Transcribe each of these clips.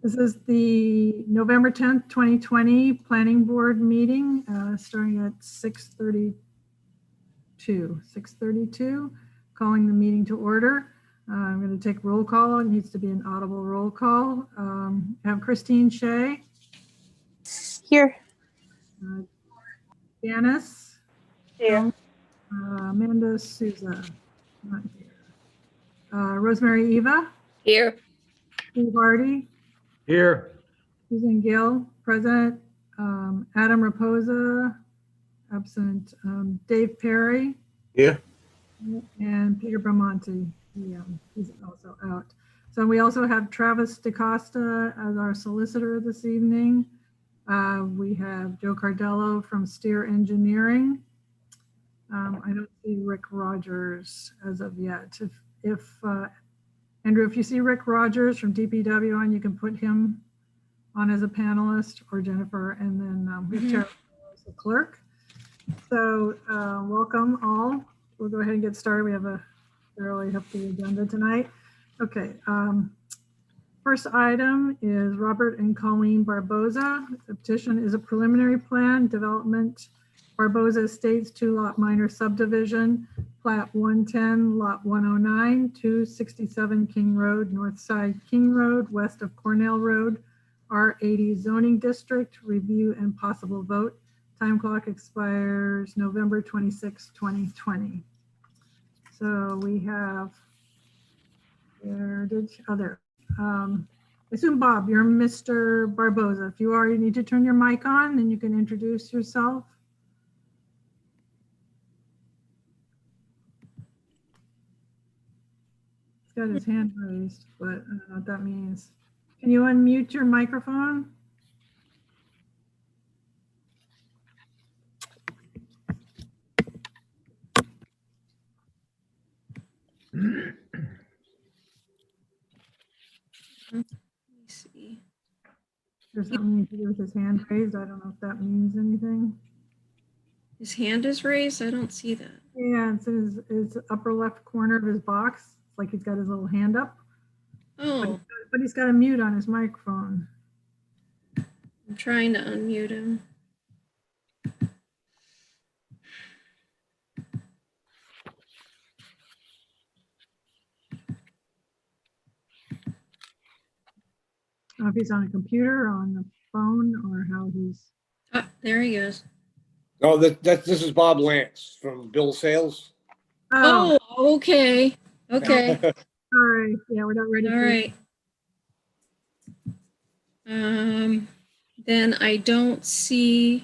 This is the November 10th, 2020 Planning Board meeting, starting at 6:32. Calling the meeting to order. I'm going to take roll call. It needs to be an audible roll call. Have Christine Shea. Here. Janice. Here. Amanda Souza. Not here. Rosemary Eva. Here. Steve Hardy. Here. Susan Gill, present. Adam Raposa, absent. Dave Perry. Here. And Peter Bramonti, he's also out. So we also have Travis DaCosta as our solicitor this evening. We have Joe Cardello from Steer Engineering. I don't see Rick Rogers as of yet. If Andrew, if you see Rick Rogers from DPW on, you can put him on as a panelist, or Jennifer, and then we have Tara as the clerk. So welcome all. We'll go ahead and get started. We have a fairly hefty agenda tonight. Okay. First item is Robert and Colleen Barboza. The petition is a preliminary plan development. Barboza Estates 2-lot minor subdivision, plat 110, lot 109, 267 King Road, north side King Road, west of Cornell Road, R80 zoning district. Review and possible vote. Time clock expires November 26, 2020. So we have, I assume Bob, you're Mr. Barboza. If you are, you need to turn your mic on and you can introduce yourself. He's got his hand raised, but I don't know what that means. Can you unmute your microphone? Let me see. There's something to do with his hand raised. I don't know if that means anything. His hand is raised? I don't see that. Yeah, it's his upper left corner of his box. It's like he's got his little hand up. Oh. But he's got a mute on his microphone. I'm trying to unmute him. I don't know if he's on a computer, or on the phone, or how he's. Ah, there he goes. Oh, this is Bob Lance from Bill Sales. Oh, okay. Okay. Sorry. Yeah, we're not ready. All right. Then I don't see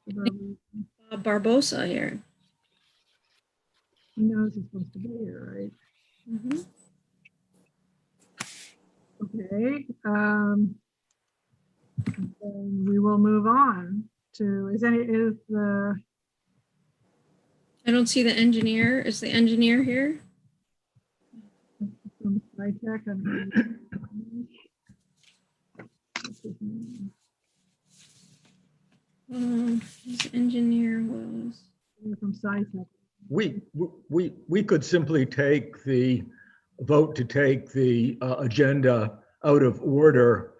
Bob Barbosa here. He knows he's supposed to be here, right? Mm-hmm. Okay. Then we will move on to, I don't see the engineer. Is the engineer here? from SciTech, I don't know. What's his name? His engineer was. From SciTech. We could simply take the vote to take the agenda out of order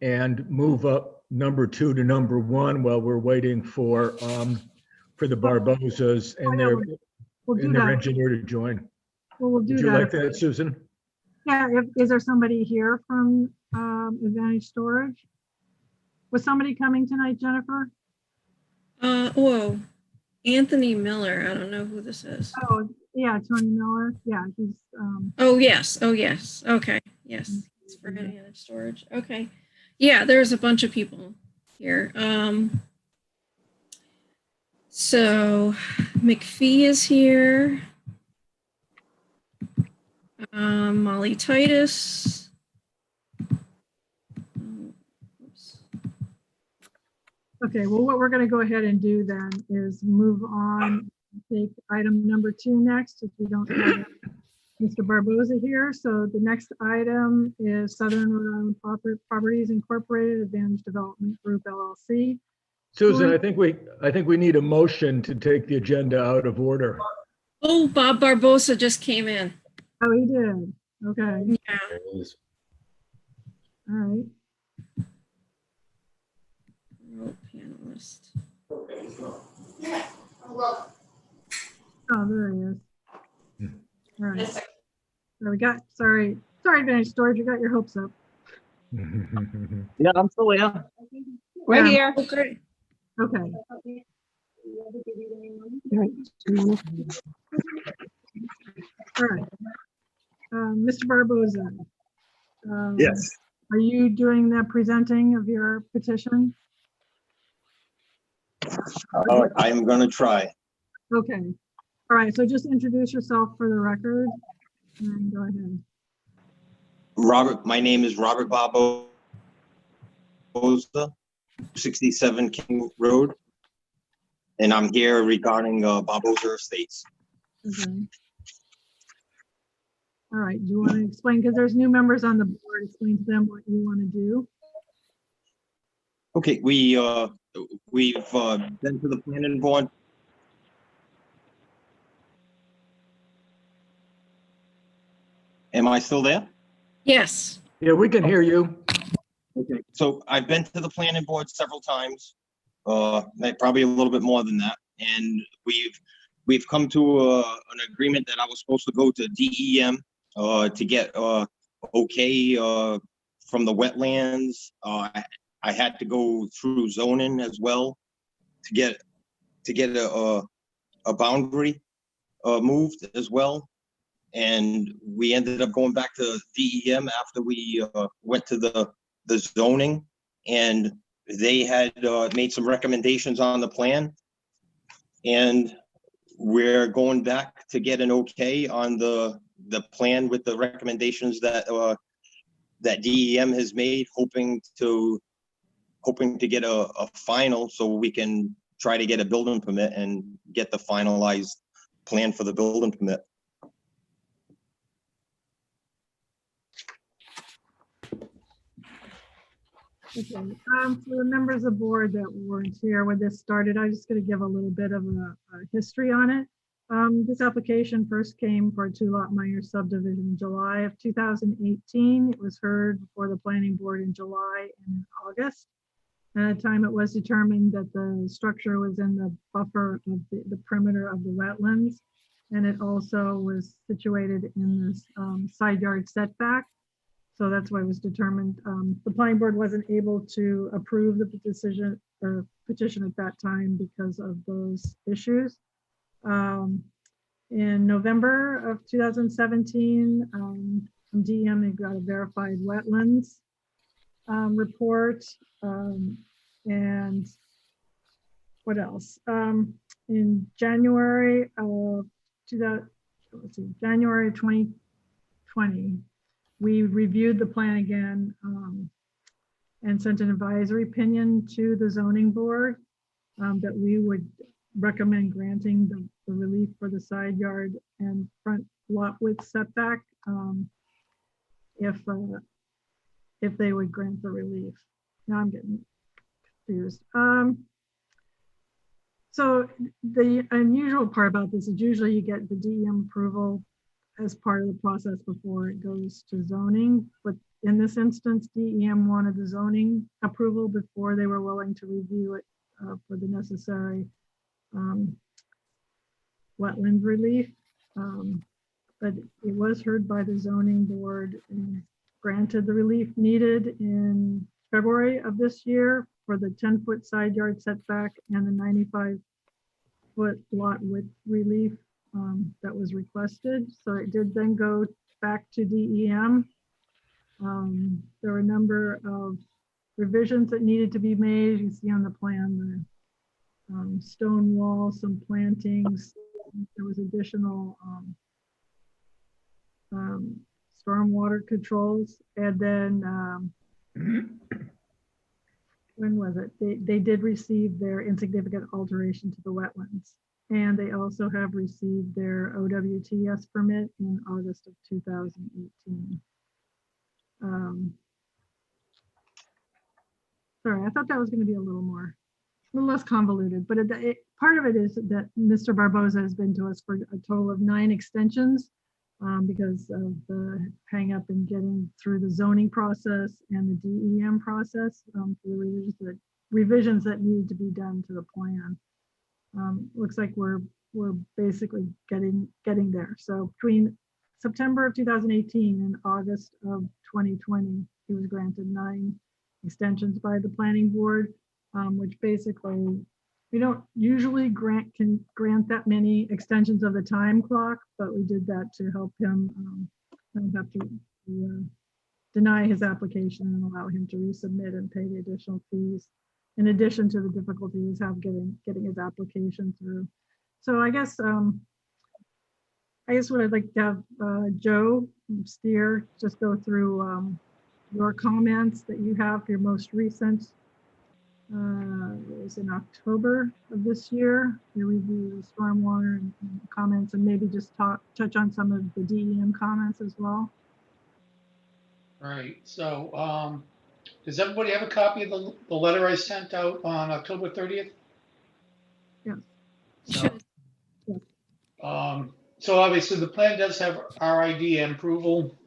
and move up number 2 to number 1 while we're waiting for the Barbozas and their engineer to join. Well, we'll do Would that. you like that, Susan? Yeah. Is there somebody here from Advantage Storage? Was somebody coming tonight, Jennifer? Whoa. Anthony Miller. I don't know who this is. Oh, yeah, Tony Miller. Yeah, he's. Oh, yes. Oh, yes. Okay. Yes. It's for Advantage Storage. Okay. Yeah, there's a bunch of people here. So McPhee is here. Molly Titus. Oops. Okay, well, what we're going to go ahead and do then is move on, take item number 2 next, if we don't have Mr. Barboza here. So the next item is Southern Rhode Island Properties Incorporated Advantage Development Group LLC. Susan, I think we need a motion to take the agenda out of order. Oh, Bob Barbosa just came in. Oh, he did. Okay. Yeah. All right. Remote panelist. Oh, there he is. All right. There we got, sorry, Advantage Storage, you got your hopes up. Yeah, I'm still here. We're Yeah. here. Okay. Okay. All right. Mr. Barboza. Yes. Are you doing the presenting of your petition? I am going to try. Okay. All right. So just introduce yourself for the record and go ahead. My name is Robert Barboza, 67 King Road, and I'm here regarding Barboza Estates. Okay. All right. Do you want to explain, because there's new members on the board, explain to them what you want to do? Okay, we've been to the planning board. Am I still there? Yes. Yeah, we can hear you. Okay, so I've been to the planning board several times, probably a little bit more than that, and we've come to an agreement that I was supposed to go to DEM to get okay from the wetlands. I had to go through zoning as well to get a boundary moved as well. And we ended up going back to DEM after we went to the zoning, and they had made some recommendations on the plan. And we're going back to get an okay on the plan with the recommendations that that DEM has made, hoping to get a final so we can try to get a building permit and get the finalized plan for the building permit. Okay. For the members of the board that weren't here when this started, I'm just going to give a little bit of a history on it. This application first came for a 2-lot minor subdivision in July of 2018. It was heard before the planning board in July and in August. At the time, it was determined that the structure was in the buffer of the perimeter of the wetlands, and it also was situated in this side yard setback. So that's why it was determined. The planning board wasn't able to approve the petition at that time because of those issues. In November of 2017, from DEM, they got a verified wetlands report. And what else? In January of January 2020, we reviewed the plan again and sent an advisory opinion to the zoning board that we would recommend granting the relief for the side yard and front lot width setback if they would grant the relief. Now I'm getting confused. So the unusual part about this is usually you get the DEM approval as part of the process before it goes to zoning. But in this instance, DEM wanted the zoning approval before they were willing to review it for the necessary wetland relief. But it was heard by the zoning board and granted the relief needed in February of this year for the 10-foot side yard setback and the 95-foot lot width relief that was requested. So it did then go back to DEM. There were a number of revisions that needed to be made. You see on the plan, the stone wall, some plantings. There was additional stormwater controls. And then when was it? They did receive their insignificant alteration to the wetlands. And they also have received their OWTS permit in August of 2018. Sorry, I thought that was going to be a little less convoluted, but part of it is that Mr. Barboza has been to us for a total of 9 extensions. because of the hang up in getting through the zoning process and the DEM process for the revisions that needed to be done to the plan. Looks like we're basically getting there. So between September of 2018 and August of 2020, he was granted 9 extensions by the planning board, which basically we don't usually grant that many extensions of the time clock, but we did that to help him not have to deny his application and allow him to resubmit and pay the additional fees, in addition to the difficulties have getting his application through. So I guess what I'd like to have Joe Steer just go through your comments that you have, your most recent. It was in October of this year. Your review of stormwater and comments, and maybe just touch on some of the DEM comments as well. Right. So, does everybody have a copy of the letter I sent out on October 30th? Yeah. So, so obviously the plan does have RIDM approval.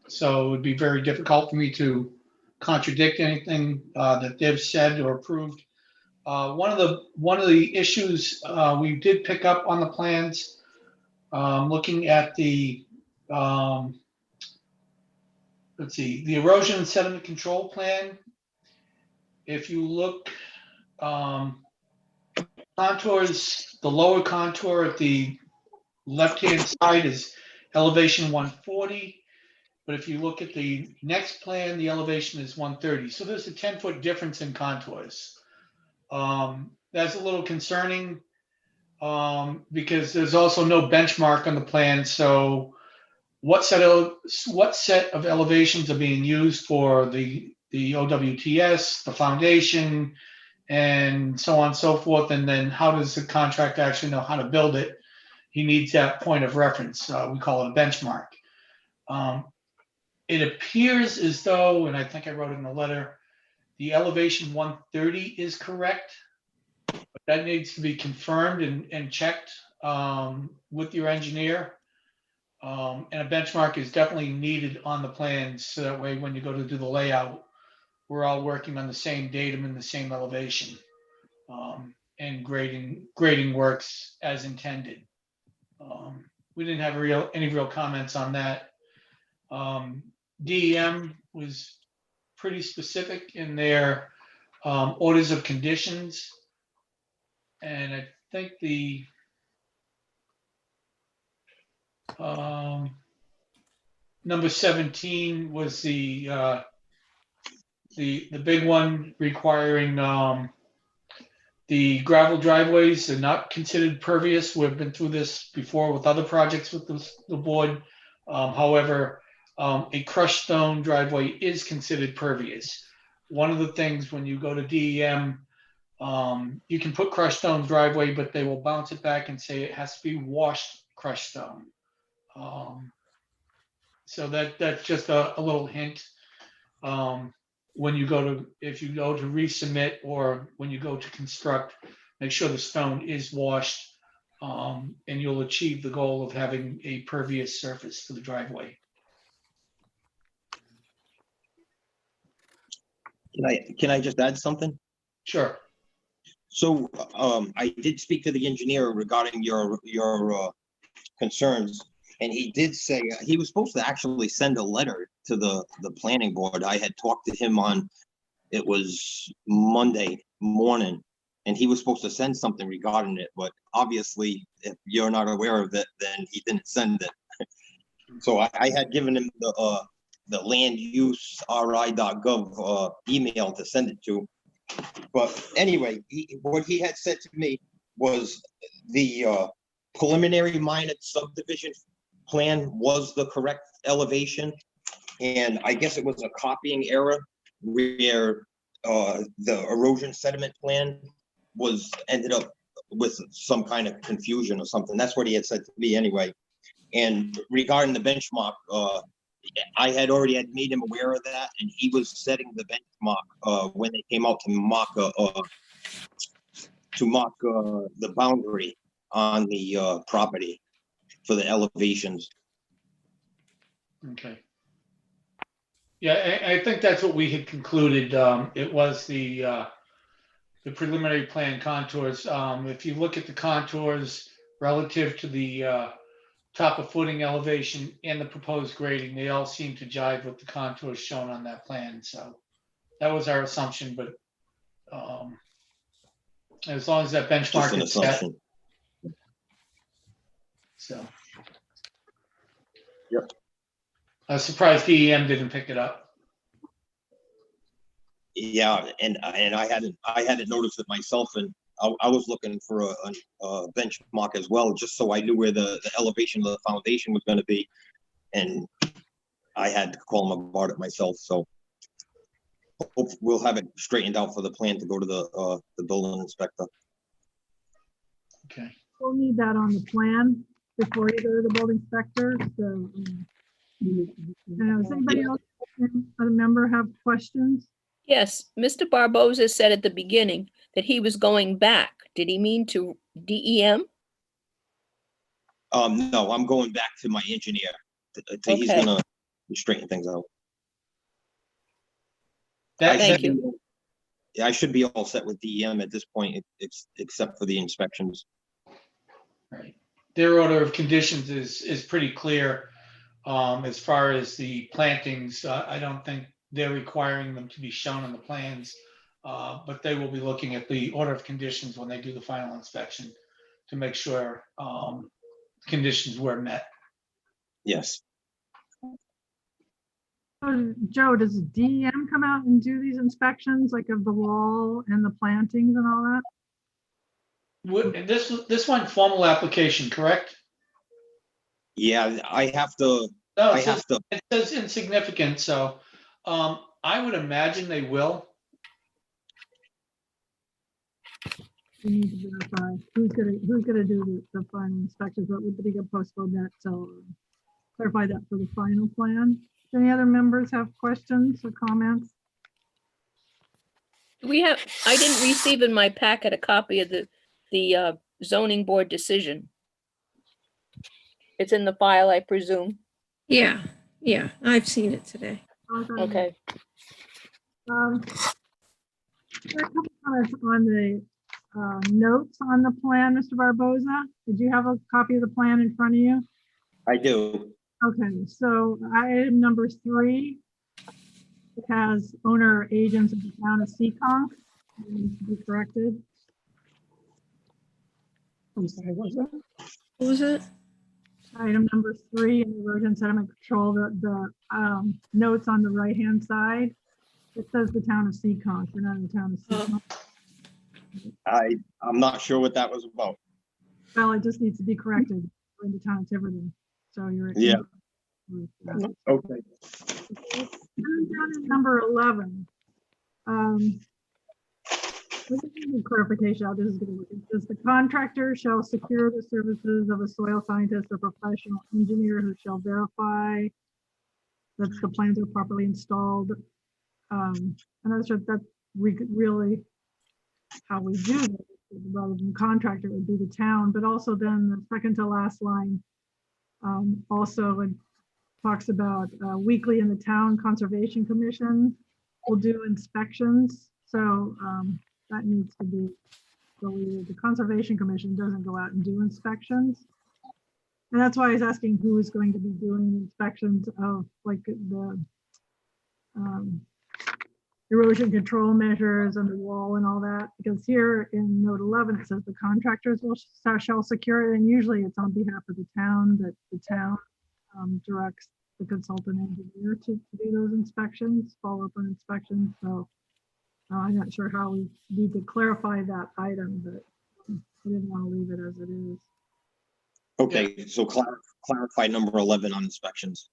So it would be very difficult for me to contradict anything that they've said or approved. One of the issues we did pick up on the plans, looking at the let's see, the erosion and sediment control plan. If you look, contours, the lower contour at the left-hand side is elevation 140. But if you look at the next plan, the elevation is 130. So there's a 10-foot difference in contours. That's a little concerning because there's also no benchmark on the plan. So what set of elevations are being used for the OWTS, the foundation, and so on and so forth? And then how does the contractor actually know how to build it? He needs that point of reference. We call it a benchmark. It appears as though, and I think I wrote it in the letter, the elevation 130 is correct, but that needs to be confirmed and checked with your engineer. And a benchmark is definitely needed on the plans, so that way when you go to do the layout, we're all working on the same datum and the same elevation, and grading works as intended. We didn't have any real comments on that. DEM was pretty specific in their orders of conditions, and I think the number 17 was the big one, requiring the gravel driveways are not considered pervious. We've been through this before with other projects with the board. However, a crushed stone driveway is considered pervious. One of the things when you go to DEM, you can put crushed stone driveway, but they will bounce it back and say it has to be washed crushed stone. So that's just a little hint. When you if you go to resubmit or when you go to construct, make sure the stone is washed, and you'll achieve the goal of having a pervious surface for the driveway. Can I just add something? Sure. So I did speak to the engineer regarding your concerns, and he did say he was supposed to actually send a letter to the planning board. I had talked to him it was Monday morning, and he was supposed to send something regarding it, but obviously if you're not aware of it, then he didn't send it. So I had given him the landuseri.gov email to send it to. But anyway, what he had said to me was the preliminary minor subdivision plan was the correct elevation. And I guess it was a copying error where the erosion sediment plan ended up with some kind of confusion or something. That's what he had said to me anyway. And regarding the benchmark, I had already made him aware of that, and he was setting the benchmark when they came out to mock the boundary on the property for the elevations. Okay. Yeah, I think that's what we had concluded. It was the preliminary plan contours. If you look at the contours relative to the top of footing elevation and the proposed grading, they all seem to jive with the contours shown on that plan. So that was our assumption, but as long as that Just benchmark an is set. assumption. So. Yep. I was surprised DEM didn't pick it up. Yeah, and I hadn't noticed it myself, and I was looking for a benchmark as well, just so I knew where the elevation of the foundation was going to be, and I had to call them about it myself. So hope we'll have it straightened out for the plan to go to the building inspector. Okay. We'll need that on the plan before you go to the building inspector. So, does anybody else, a member, have questions? Yes, Mr. Barboza said at the beginning that he was going back. Did he mean to DEM? No, I'm going back to my engineer. He's Okay. gonna straighten things out. Thank you. Yeah, I should be all set with DEM at this point, except for the inspections. Right. Their order of conditions is pretty clear. As far as the plantings, I don't think they're requiring them to be shown on the plans, but they will be looking at the order of conditions when they do the final inspection to make sure conditions were met. Yes. Joe, does DEM come out and do these inspections, like of the wall and the plantings and all that? And this one formal application, correct? Yeah, I have to. No, I have to. it says insignificant, so I would imagine they will. We need to verify who's gonna do the final inspections, but we could postpone that, so clarify that for the final plan. Any other members have questions or comments? I didn't receive in my packet a copy of the zoning board decision. It's in the file, I presume. Yeah, I've seen it today. Okay. There are a couple comments on the notes on the plan, Mr. Barboza. Did you have a copy of the plan in front of you? I do. Okay, so item number 3 has owner or agents of the town of Seekonk. It needs to be corrected. I'm sorry, what was that? What was it? Item number 3 in the erosion sediment control, the notes on the right-hand side. It says the town of Seekonk, we're not in the town of Seekonk. I'm not sure what that was about. Well, it just needs to be corrected. We're in the town of Tiverton. So you're. Yeah. Okay. Down at number 11. This is a clarification. This is going to look. It says the contractor shall secure the services of a soil scientist or professional engineer who shall verify that the plans are properly installed. And that's really how we do it. Rather than contractor, it would be the town, but also then the second to last line also it talks about weekly in the town conservation commission will do inspections. So that needs to be deleted. The conservation commission doesn't go out and do inspections. And that's why I was asking who is going to be doing inspections of like the erosion control measures and the wall and all that, because here in note 11 it says the contractors shall secure it, and usually it's on behalf of the town that the town directs the consultant engineer to do those inspections, follow up on inspections. So I'm not sure how we need to clarify that item, but I didn't want to leave it as it is. Okay, so clarify number 11 on inspections.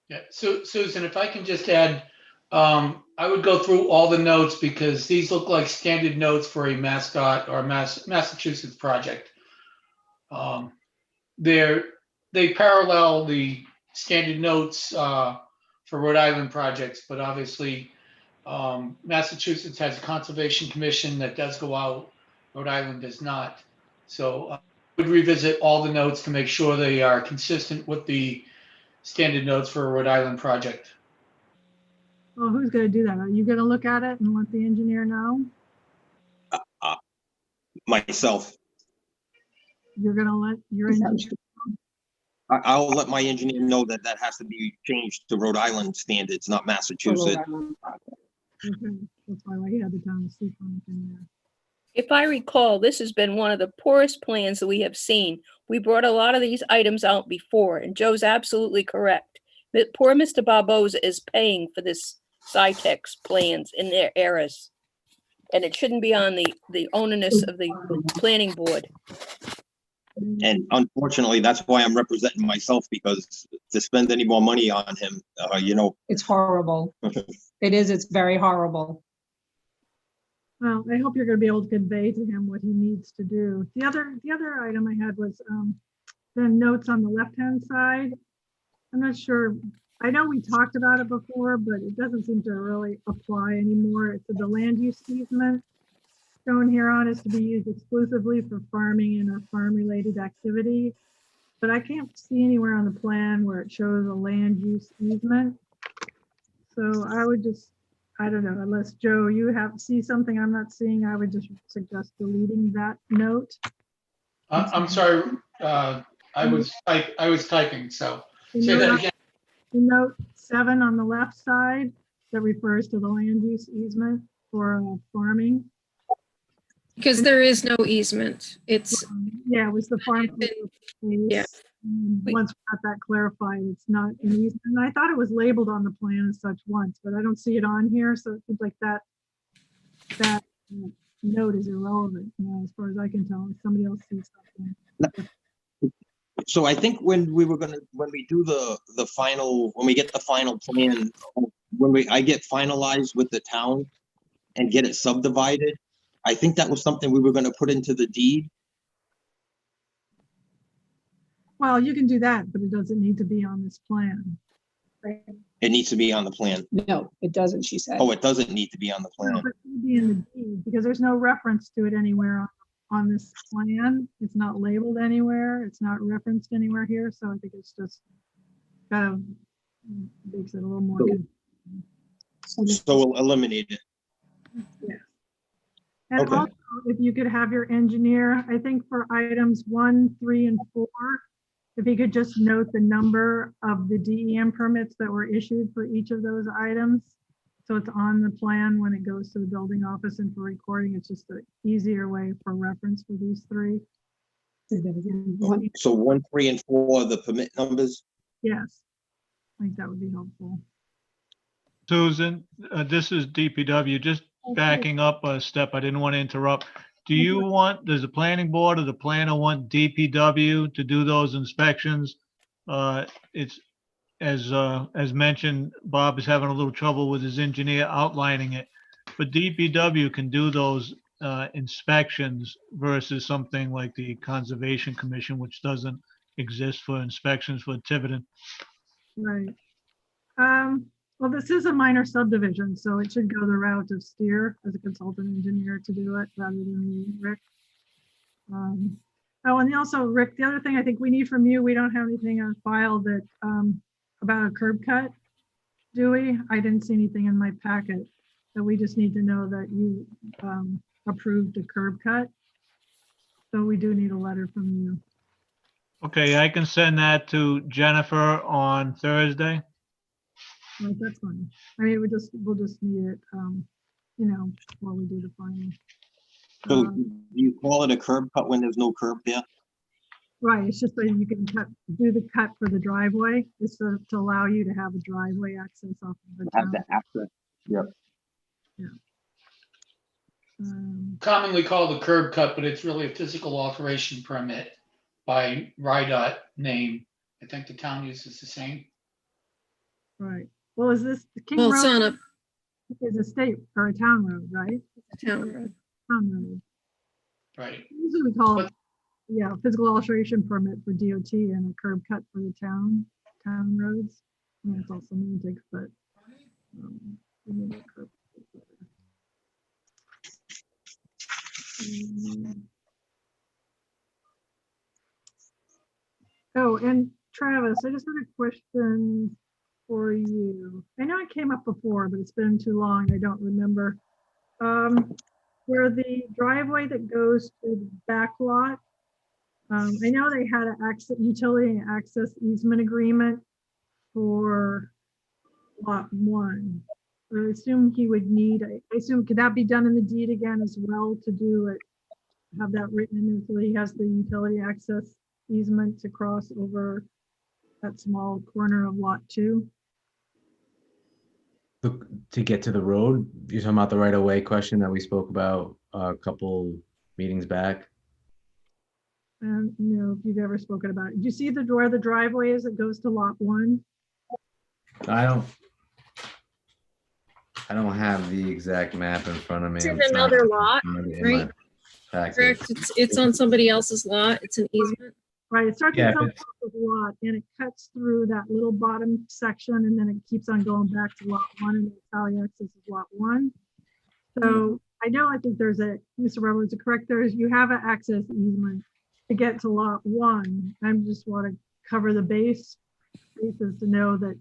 Yeah, so Susan, if I can just add, I would go through all the notes because these look like standard notes for a Mascot or Massachusetts project. They parallel the standard notes for Rhode Island projects, but obviously Massachusetts has a conservation commission that does go out. Rhode Island does not. So I would revisit all the notes to make sure they are consistent with the standard notes for a Rhode Island project. Well, who's gonna do that? Are you gonna look at it and let the engineer know? Myself, You're gonna let your engineer? I'll let my engineer know that that has to be changed to Rhode Island standards, not Massachusetts. Okay, that's why he had the town of Seafront in there. If I recall, this has been one of the poorest plans that we have seen. We brought a lot of these items out before, and Joe's absolutely correct. But poor Mr. Barboza is paying for this SciTech's plans in their errors. And it shouldn't be on the onus of the planning board. And unfortunately, that's why I'm representing myself, because to spend any more money on him, It's horrible. It is, it's very horrible. Well, I hope you're gonna be able to convey to him what he needs to do. The other item I had was the notes on the left-hand side. I'm not sure, I know we talked about it before, but it doesn't seem to really apply anymore. It's the land use easement shown here on is to be used exclusively for farming and a farm-related activity. But I can't see anywhere on the plan where it shows a land use easement. So I would just, I don't know, unless Joe, you see something I'm not seeing, I would just suggest deleting that note. I'm sorry, I was typing, so The say that note- again. the Note 7 on the left side that refers to the land use easement for farming. Because there is no easement. It's, Yeah, it was the farm. Yeah. Once we got that clarified, it's not an easement. And I thought it was labeled on the plan as such once, but I don't see it on here. So it seems like that note is irrelevant, as far as I can tell. If somebody else sees something. So I think when we do the final, when we get the final plan, I get finalized with the town and get it subdivided, I think that was something we were gonna put into the deed. Well, you can do that, but it doesn't need to be on this plan. It needs to be on the plan. No, it doesn't, she said. Oh, it doesn't need to be on the No, plan. but it should be in the deed, because there's no reference to it anywhere on this plan. It's not labeled anywhere. It's not referenced anywhere here. So I think it's just kind of makes it a little more. So we'll eliminate it. Yeah. And Okay. also, if you could have your engineer, I think for items 1, 3, and 4, if he could just note the number of the DEM permits that were issued for each of those items. So it's on the plan when it goes to the building office and for recording. It's just an easier way for reference for these 3. So 1, 3, and 4, the permit numbers. Yes, I think that would be helpful. Susan, this is DPW. Just backing up a step, I didn't want to interrupt. Does the planning board or the planner want DPW to do those inspections? It's, as mentioned, Bob is having a little trouble with his engineer outlining it. But DPW can do those inspections versus something like the Conservation Commission, which doesn't exist for inspections for Tiverton. Right. Well, this is a minor subdivision, so it should go the route of Steer as a consultant engineer to do it rather than me, Rick. Oh, and also, Rick, the other thing I think we need from you, we don't have anything on file that about a curb cut, do we? I didn't see anything in my packet. So we just need to know that you approved a curb cut. So we do need a letter from you. Okay, I can send that to Jennifer on Thursday. Right, that's fine. I mean, we'll just need it, before we do the final. So do you call it a curb cut when there's no curb there? Right, it's just so you can do the cut for the driveway, is to allow you to have a driveway access off of the Have town. the access. Yep. Commonly called a curb cut, but it's really a physical alteration permit by RIDOT name. I think the town uses the same. Right, well, is this, the King well, it's Road on a is a state or a town road, right? town road. Town road. Right. Usually we call it, yeah, physical alteration permit for DOT and a curb cut for the town roads. I mean, it's all semantics, but. We need a curb cut. Oh, and Travis, I just had a question for you. I know it came up before, but it's been too long. I don't remember. Where the driveway that goes to the back lot, I know they had an utility and access easement agreement for lot 1. I assume he would need, I assume, could that be done in the deed again as well to do it, have that written in so he has the utility access easement to cross over that small corner of lot 2? To get to the road, you're talking about the right of way question that we spoke about a couple meetings back. And if you've ever spoken about it. Do you see where the driveway is that goes to lot 1? I don't have the exact map in front of me. It's in I'm trying another to lot, find it in right? my packet. Correct. It's on somebody else's lot. It's an easement. Right, it starts Yeah, at some if top of the lot and it cuts through that little bottom section and then it keeps on going back to lot 1 and that's how he accesses lot 1. So I think there's Mr. Roberts is correct, you have an access easement to get to lot 1. I just want to cover the bases to know that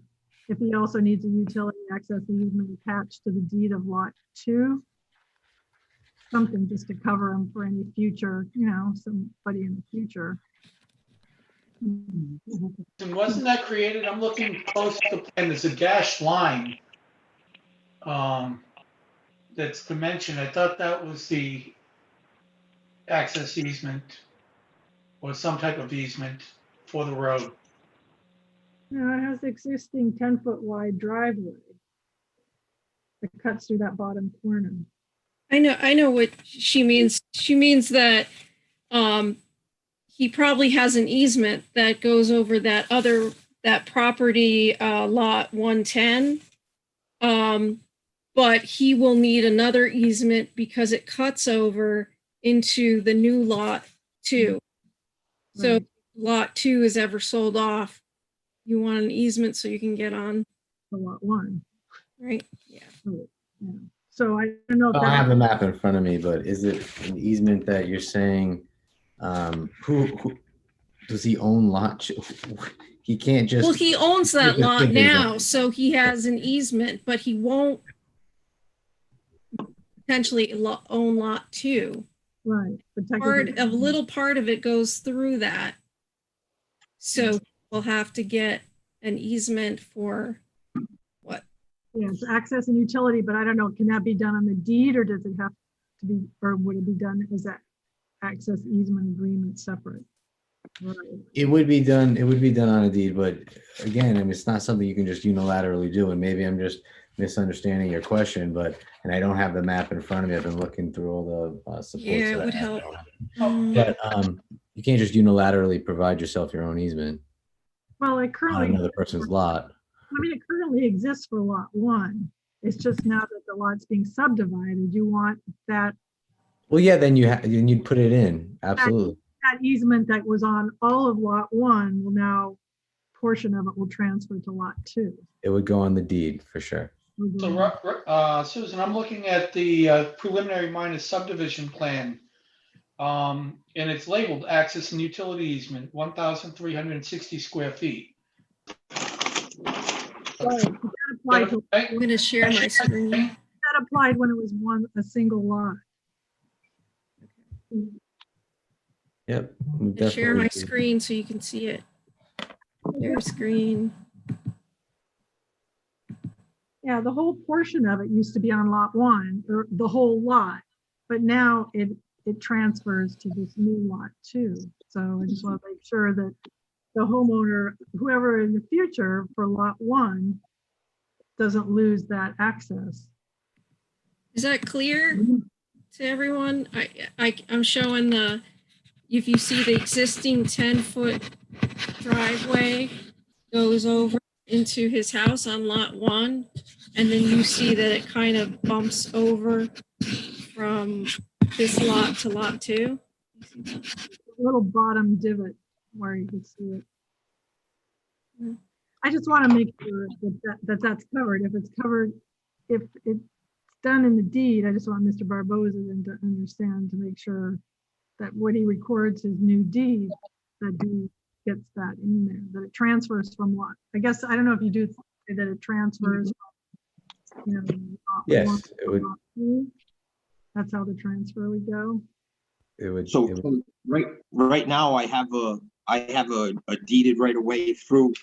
if he also needs a utility access easement attached to the deed of lot 2, something just to cover him for any future, somebody in the future. And wasn't that created? I'm looking close to the plan. There's a dashed line that's dimensioned. I thought that was the access easement or some type of easement for the road. It has existing 10-foot wide driveway that cuts through that bottom corner. I know what she means. She means that he probably has an easement that goes over that property, lot 110. But he will need another easement because it cuts over into the new lot 2. So Right. lot 2 is ever sold off, you want an easement so you can get on, For lot 1. right? Yeah. Yeah. So I don't know if I have the map in front of me, but is it an easement that you're saying? Who does he own lot? He can't just. Well, he owns that just lot think he's now, on- so he has an easement, but he won't potentially own lot 2. right. But A little part of it goes through that. So we'll have to get an easement for what? Yeah, it's access and utility, but I don't know, can that be done on the deed or does it have to be, or would it be done as that access easement agreement separate? Right. It would be done on a deed, but again, I mean, it's not something you can just unilaterally do. And maybe I'm just misunderstanding your question, and I don't have the map in front of me. I've been looking through all the supports. Yeah, it that I would have. help. But you can't just unilaterally provide yourself your own easement Well, it on currently, another person's lot. it currently exists for lot 1. It's just now that the lot's being subdivided, you want that Well, yeah, then you'd put it in. Absolutely. that easement that was on all of lot 1 will now, portion of it will transfer to lot 2. It would go on the deed for sure. So, Susan, I'm looking at the preliminary minor subdivision plan. And it's labeled access and utility easement, 1,360 square feet. Right, that applied to- I'm going to share my screen. that applied when it was a single lot. Yep. I'll share my definitely. screen so you can see it. Share screen. Yeah, the whole portion of it used to be on lot 1, or the whole lot, but now it transfers to this new lot 2. So I just want to make sure that the homeowner, whoever in the future for lot 1, doesn't lose that access. Is that clear to everyone? I'm showing if you see the existing 10-foot driveway goes over into his house on lot 1, and then you see that it kind of bumps over from this lot to lot 2. Little bottom divot where you can see it. I just want to make sure that's covered. If it's covered, if it's done in the deed, I just want Mr. Barboza then to understand, to make sure that when he records his new deed, that he gets that in there, that it transfers from lot. I guess, I don't know if you do say that it transfers, you know, lot Yes, one it to would. lot two. That's how the transfer would go. It would. So it would- right now I have a deeded right away through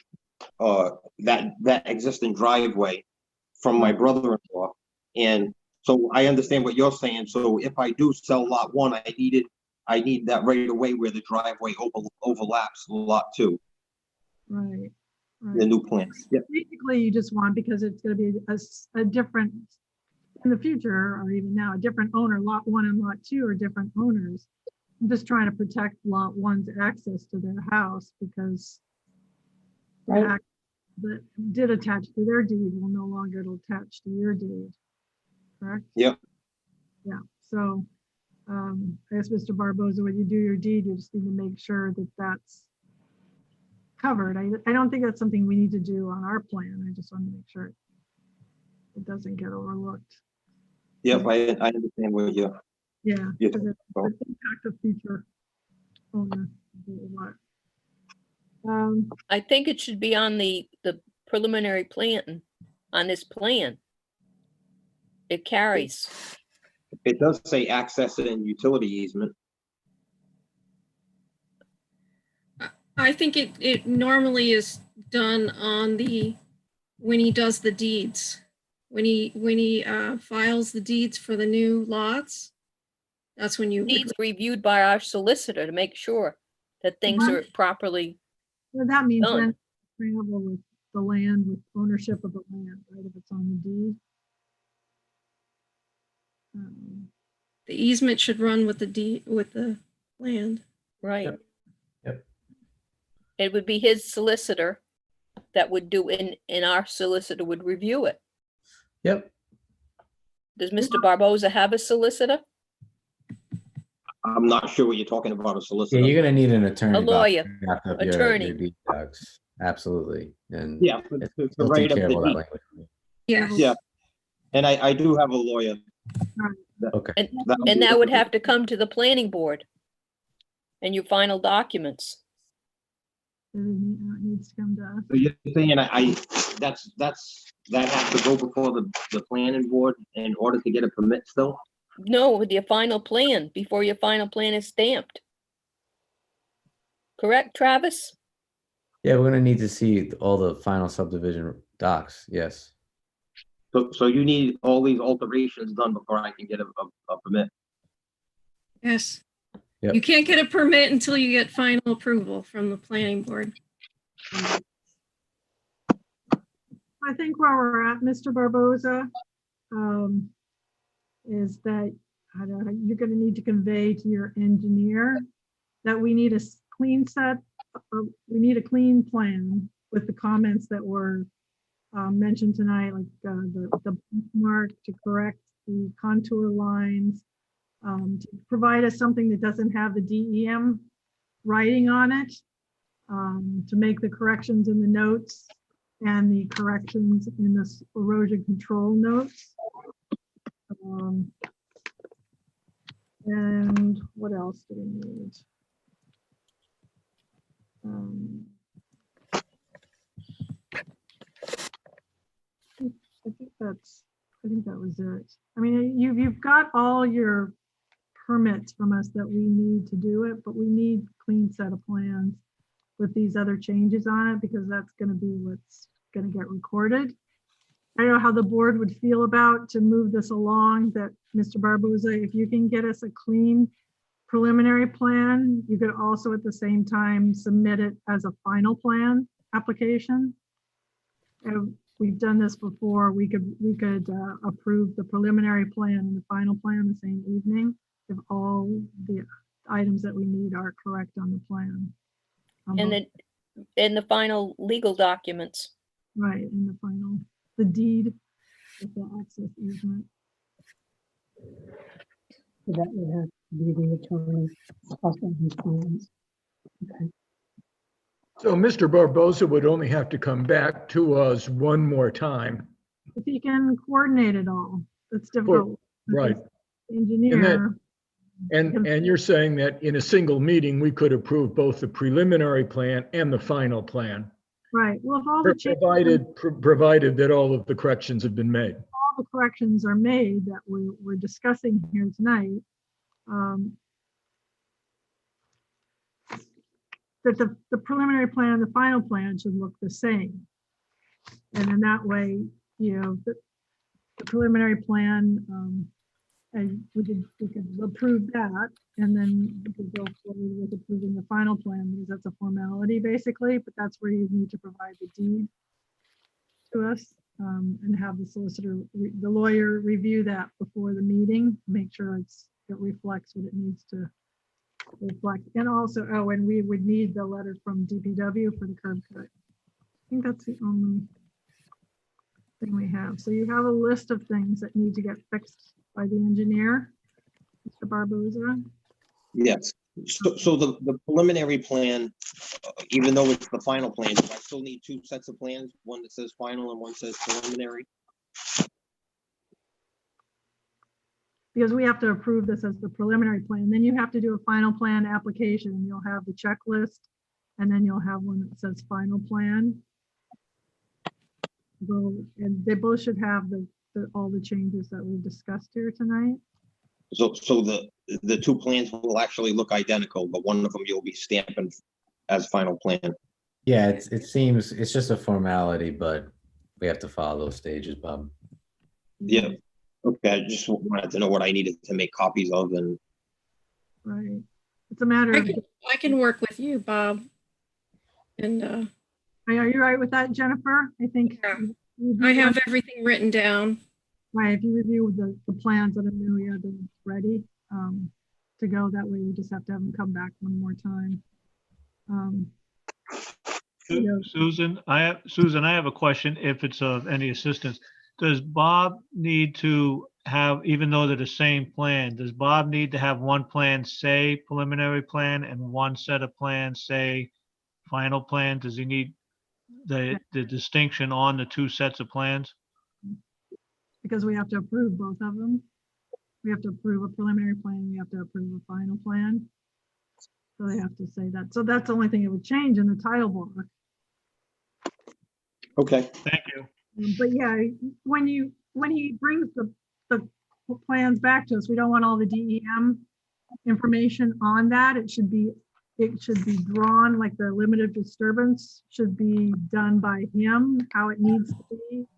that existing driveway from my brother-in-law. And so I understand what you're saying. So if I do sell lot one, I need that right away where the driveway overlaps lot two, Right. the new plan. Yeah. Basically, you just want, because it's gonna be a different, in the future, or even now, a different owner, lot one and lot two are different owners. I'm just trying to protect lot one's access to their house, because the Right. act that did attach to their deed will no longer attach to your deed, correct? Yep. Yeah, so, I guess, Mr. Barboza, when you do your deed, you just need to make sure that that's covered. I don't think that's something we need to do on our plan. I just want to make sure it doesn't get overlooked. Yep, I understand what you're. Yeah, Yeah. because it's an impact of future owner. I think it should be on the preliminary plan, on this plan. It carries. It does say access and utility easement. I think it normally is done on when he does the deeds. When he files the deeds for the new lots, that's when you. Needs reviewed by our solicitor to make sure that things are properly. Well, that means Done. then travel with the land, with ownership of the land, right, if it's on the deed. The easement should run with the land. Right. Yep. It would be his solicitor that would do, and our solicitor would review it. Yep. Does Mr. Barboza have a solicitor? I'm not sure what you're talking about, a Yeah, solicitor. you're gonna need an attorney. A Bob, lawyer, to draft up your attorney. deed docs. Absolutely. And Yeah, he'll to write take up care the of all that deed. language. Yes. Yeah. And I do have a lawyer. Okay. And that would have to come to the planning board and your final documents. It needs to come to us. So you're saying that has to go before the planning board in order to get a permit still? No, with your final plan, before your final plan is stamped. Correct, Travis? Yeah, we're gonna need to see all the final subdivision docs. Yes. So you need all these alterations done before I can get a permit? Yes. Yep. You can't get a permit until you get final approval from the planning board. I think where we're at, Mr. Barboza, is that you're going to need to convey to your engineer that we need a clean we need a clean plan with the comments that were mentioned tonight, like the mark to correct the contour lines, to provide us something that doesn't have the DEM writing on it, to make the corrections in the notes and the corrections in the erosion control notes. And what else do we need? I think that was it. I mean, you've got all your permits from us that we need to do it, but we need clean set of plans with these other changes on it, because that's going to be what's going to get recorded. I don't know how the board would feel about to move this along, that Mr. Barboza, if you can get us a clean preliminary plan, you could also at the same time submit it as a final plan application. We've done this before. We could approve the preliminary plan and the final plan the same evening if all the items that we need are correct on the plan. And the final legal documents. Right, in the deed with the access easement. That would have to be the attorney also these plans. Okay. So Mr. Barboza would only have to come back to us one more time. If you can coordinate it all, that's difficult. Right. Engineer. And you're saying that in a single meeting, we could approve both the preliminary plan and the final plan, Right, well, if all the changes, provided that all of the corrections have been made. all the corrections are made that we're discussing here tonight, that the preliminary plan and the final plan should look the same. And in that way, you know, the preliminary plan, and we could approve that, and then we could go forward with approving the final plan, because that's a formality basically, but that's where you need to provide the deed to us, and have the solicitor, the lawyer review that before the meeting, make sure it reflects what it needs to reflect. And also, oh, and we would need the letter from DPW for the curb cut. I think that's the only thing we have. So you have a list of things that need to get fixed by the engineer, Mr. Barboza. Yes, so the preliminary plan, even though it's the final plan, do I still need two sets of plans? One that says final and one says preliminary? Because we have to approve this as the preliminary plan. Then you have to do a final plan application. You'll have the checklist, and then you'll have one that says final plan. And they both should have all the changes that we've discussed here tonight. So the two plans will actually look identical, but one of them you'll be stamping as final plan. Yeah, it seems, it's just a formality, but we have to follow those stages, Bob. Yeah, okay, I just wanted to know what I needed to make copies of, and Right. It's a matter of, I can work with you, Bob. And are you right with that, Jennifer? I think. Yeah. I have everything written down. Right, if you review the plans that I know you have them ready to go, that way you just have to have them come back one more time. Susan, I have a question, if it's of any assistance. Does Bob need to have, even though they're the same plan, does Bob need to have one plan say preliminary plan and one set of plans say final plan? Does he need the distinction on the two sets of plans? Because we have to approve both of them. We have to approve a preliminary plan, we have to approve a final plan. So they have to say that. So that's the only thing it would change in the title block. okay. Thank you. But yeah, when he brings the plans back to us, we don't want all the DEM information on that. It should be drawn, like the limit of disturbance should be done by him, how it needs to be.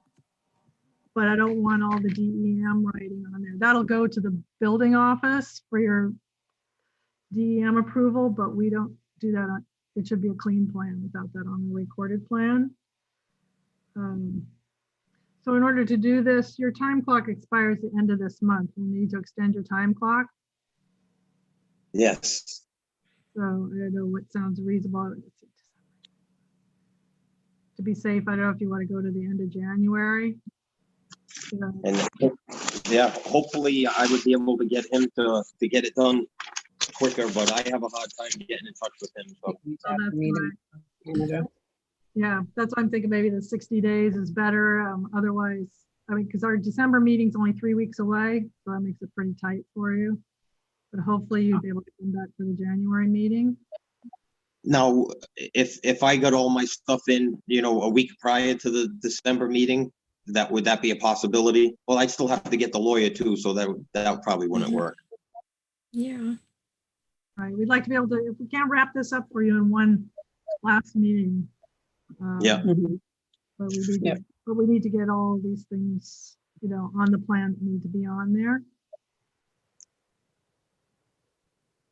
But I don't want all the DEM writing on there. That'll go to the building office for your DEM approval, but we don't do that. It should be a clean plan without that on the recorded plan. So in order to do this, your time clock expires the end of this month. We'll need to extend your time clock. Yes. So I don't know what sounds reasonable. To be safe, I don't know if you want to go to the end of January. And yeah, hopefully I would be able to get him to get it done quicker, but I have a hard time getting in touch with him. So Yeah, that's why I'm thinking maybe the 60 days is better. Otherwise, I mean, because our December meeting's only 3 weeks away, so that makes it pretty tight for you. But hopefully you'll be able to come back for the January meeting. now, if I got all my stuff in, a week prior to the December meeting, would that be a possibility? Well, I'd still have to get the lawyer too, so that probably wouldn't work. Yeah. Right, we'd like to be able to, if we can't wrap this up for you in one last meeting. Yeah. But we need to get all these things, on the plan that need to be on there.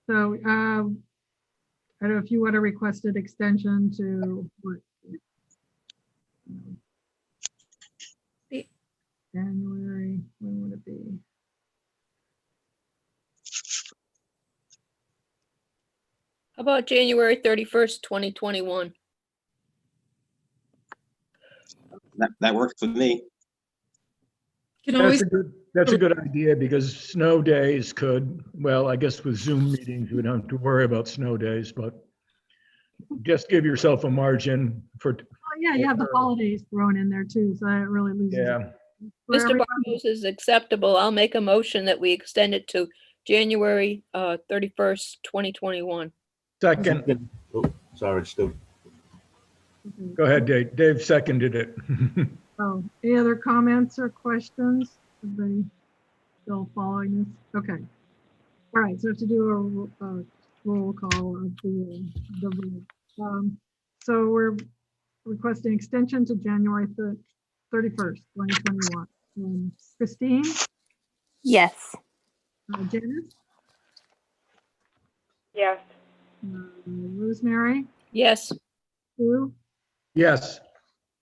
So I don't know if you want a requested extension to what? January, when would it be? How about January 31st, 2021? That works for me. Can always, That's a good idea, because snow days could, well, I guess with Zoom meetings, we don't have to worry about snow days, but just give yourself a margin for. Oh, yeah, you have the holidays thrown in there too, so that really loses. Yeah. For Mr. everyone. Barros is acceptable. I'll make a motion that we extend it to January 31st, 2021. Second, Oh, sorry, Stu. go ahead, Dave. Dave seconded it. Oh, any other comments or questions? Everybody still following this? Okay. All right, so we have to do a roll call of the vote. So we're requesting extension to January 31st, 2021. Christine, Yes. Janice, Yes. Rosemary, Yes. Sue, Yes,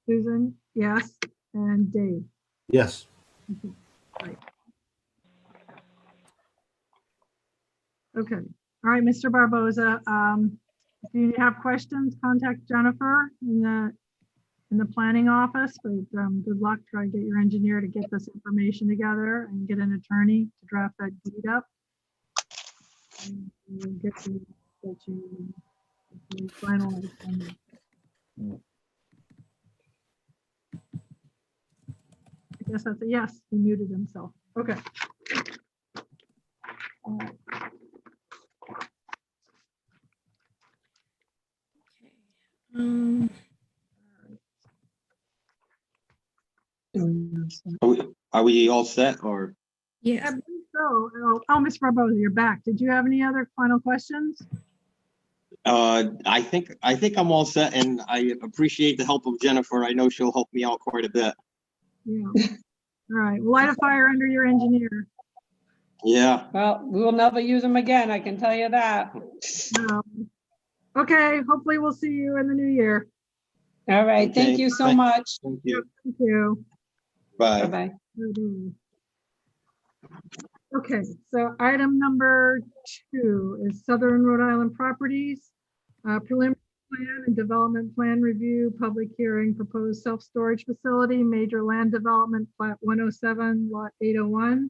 Susan, yes, and Dave. Yes. Okay, right. Okay, all right, Mr. Barboza, if you have questions, contact Jennifer in the planning office, but good luck trying to get your engineer to get this information together and get an attorney to draft that deed up. And we'll get you finalized on that. I guess that's a yes, he muted himself. Okay. All right. Um, Are we all set or? yeah. I believe so. Oh, Mr. Barboza, you're back. Did you have any other final questions? I think I'm all set, and I appreciate the help of Jennifer. I know she'll help me out quite a bit. Yeah. All right, we'll light a fire under your engineer. Yeah. Well, we will never use them again, I can tell you that. Okay, hopefully we'll see you in the new year. All right, thank Okay. you so much. Thank you. Thank you. Bye. Bye-bye. Okay, so item number 2 is Southern Rhode Island Properties. Preliminary plan and development plan review, public hearing, proposed self-storage facility, major land development, plat 107, lot 801,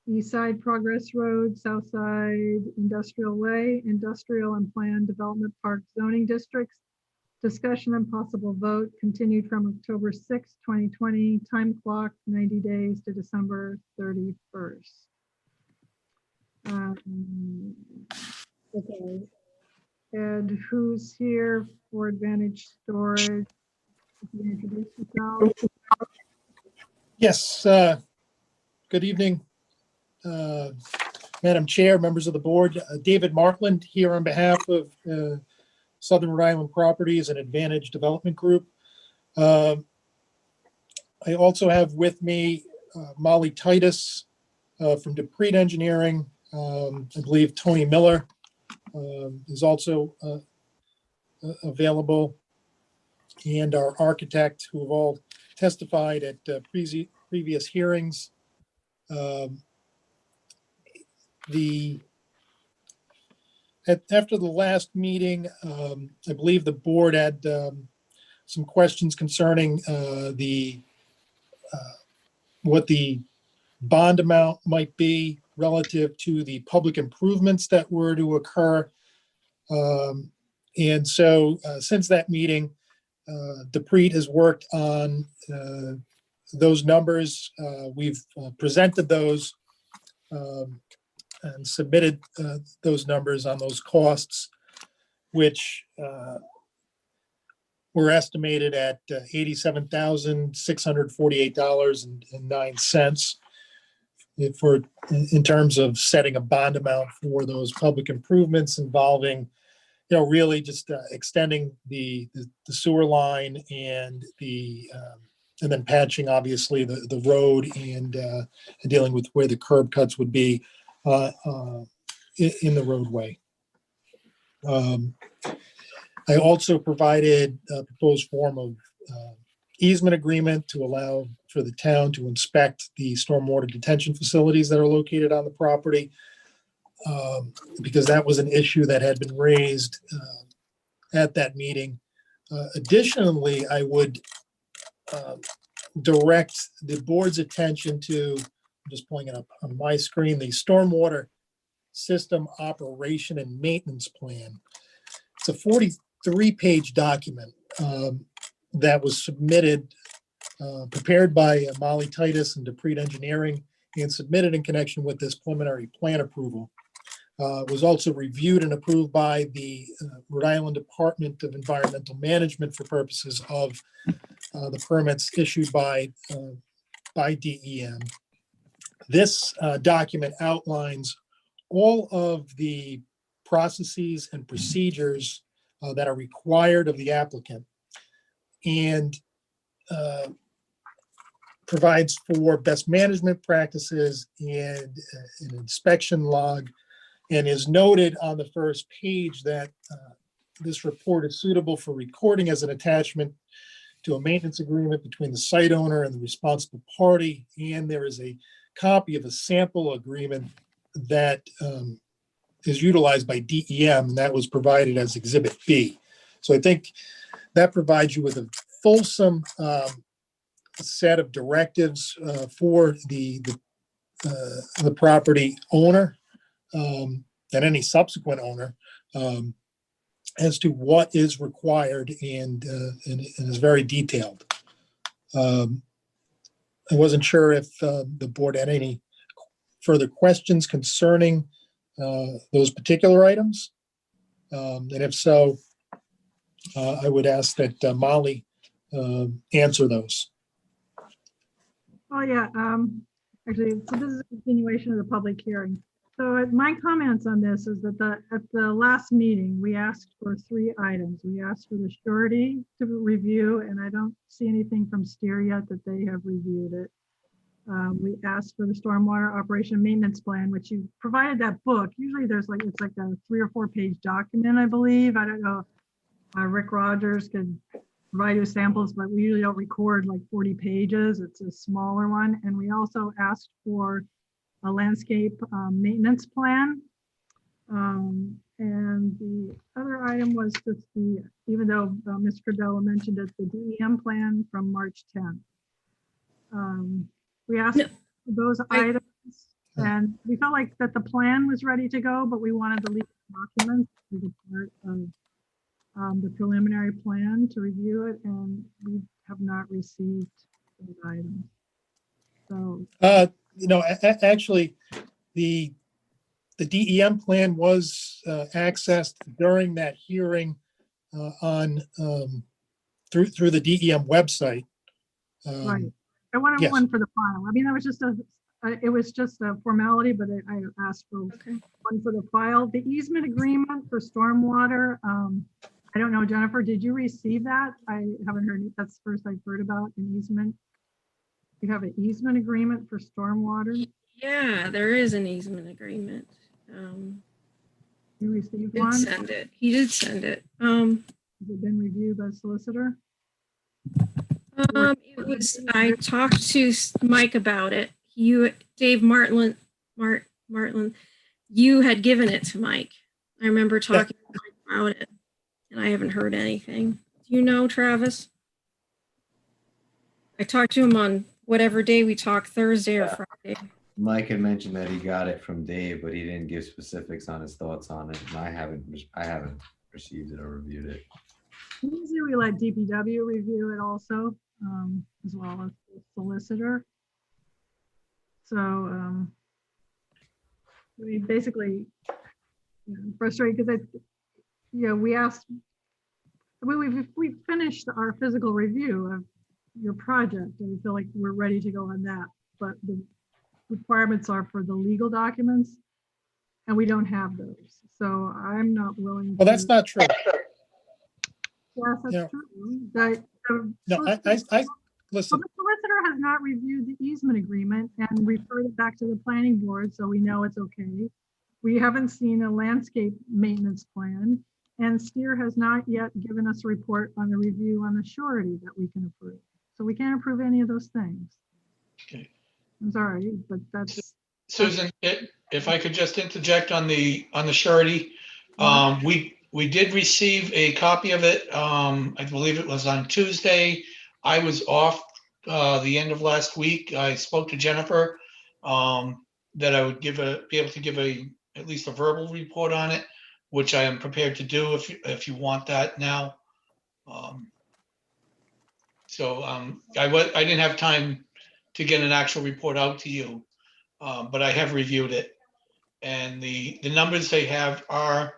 East Side Progress Road, South Side Industrial Way, Industrial and Planned Development Park zoning districts. Discussion and possible vote continued from October 6, 2020, time clock 90 days to December 31st. Okay. And who's here for Advantage Storage? If you introduce yourself. Yes, good evening, Madam Chair, members of the board. David Markland here on behalf of Southern Rhode Island Properties and Advantage Development Group. I also have with me Molly Titus from Dupree Engineering. I believe Tony Miller is also available, and our architect, who have all testified at previous hearings. After the last meeting, I believe the board had some questions concerning what the bond amount might be relative to the public improvements that were to occur. And so since that meeting, Dupree has worked on those numbers. We've presented those and submitted those numbers on those costs, which were estimated at $87,648.09 in terms of setting a bond amount for those public improvements involving, really just extending the sewer line and then patching, obviously, the road and dealing with where the curb cuts would be in the roadway. I also provided a proposed form of easement agreement to allow for the town to inspect the stormwater detention facilities that are located on the property, because that was an issue that had been raised at that meeting. Additionally, I would direct the board's attention to, I'm just pulling it up on my screen, the stormwater system operation and maintenance plan. It's a 43-page document that was submitted, prepared by Molly Titus and Dupree Engineering and submitted in connection with this preliminary plan approval. Was also reviewed and approved by the Rhode Island Department of Environmental Management for purposes of the permits issued by DEM. This document outlines all of the processes and procedures that are required of the applicant, and provides for best management practices and an inspection log, and is noted on the first page that this report is suitable for recording as an attachment to a maintenance agreement between the site owner and the responsible party. And there is a copy of a sample agreement that is utilized by DEM, and that was provided as Exhibit B. So I think that provides you with a fulsome set of directives for the property owner and any subsequent owner as to what is required, and is very detailed. I wasn't sure if the board had any further questions concerning those particular items. And if so, I would ask that Molly answer those. Oh, yeah. Actually, so this is a continuation of the public hearing. So my comments on this is that at the last meeting, we asked for 3 items. We asked for the surety to review, and I don't see anything from Steer yet that they have reviewed it. We asked for the stormwater operation and maintenance plan, which you provided that book. Usually it's like a 3 or 4 page document, I believe. I don't know. Rick Rogers could provide you samples, but we usually don't record like 40 pages. It's a smaller one. And we also asked for a landscape maintenance plan. And the other item was just even though Ms. Cardella mentioned it, the DEM plan from March 10th. We asked for those items, and we felt like that the plan was ready to go, but we wanted the legal documents as a part of the preliminary plan to review it, and we have not received those items. So, actually, the DEM plan was accessed during that hearing on through the DEM website. Right. I wanted yes. one for the file. I mean, that was just it was just a formality, but I asked for one for the file. The easement agreement for stormwater. I don't know, Jennifer, did you receive that? I haven't heard. That's the first I've heard about an easement. You have an easement agreement for stormwater? Yeah, there is an easement agreement. You received He did one? send it. He did send it. Has it been reviewed by the solicitor? It was, I talked to Mike about it. Dave Martland, you had given it to Mike. I remember talking to Mike about it, and I haven't heard anything. Do you know, Travis? I talked to him on whatever day we talked, Thursday or Friday. Mike had mentioned that he got it from Dave, but he didn't give specifics on his thoughts on it, and I haven't received it or reviewed it. Usually we let DPW review it also, as well as the solicitor. So we basically frustrated because we asked. We finished our physical review of your project, and we feel like we're ready to go on that. But the requirements are for the legal documents, and we don't have those. So I'm not willing. Well, that's not true. Yes, that's true. No, I listen. Well, the solicitor has not reviewed the easement agreement and referred it back to the planning board, so we know it's okay. We haven't seen a landscape maintenance plan, and Steer has not yet given us a report on the review on the surety that we can approve. So we can't approve any of those things. Okay. I'm sorry, but that's. Susan, if I could just interject on the surety, we did receive a copy of it. I believe it was on Tuesday. I was off the end of last week. I spoke to Jennifer that I would be able to give at least a verbal report on it, which I am prepared to do if you want that now. I didn't have time to get an actual report out to you. but I have reviewed it. And the numbers they have are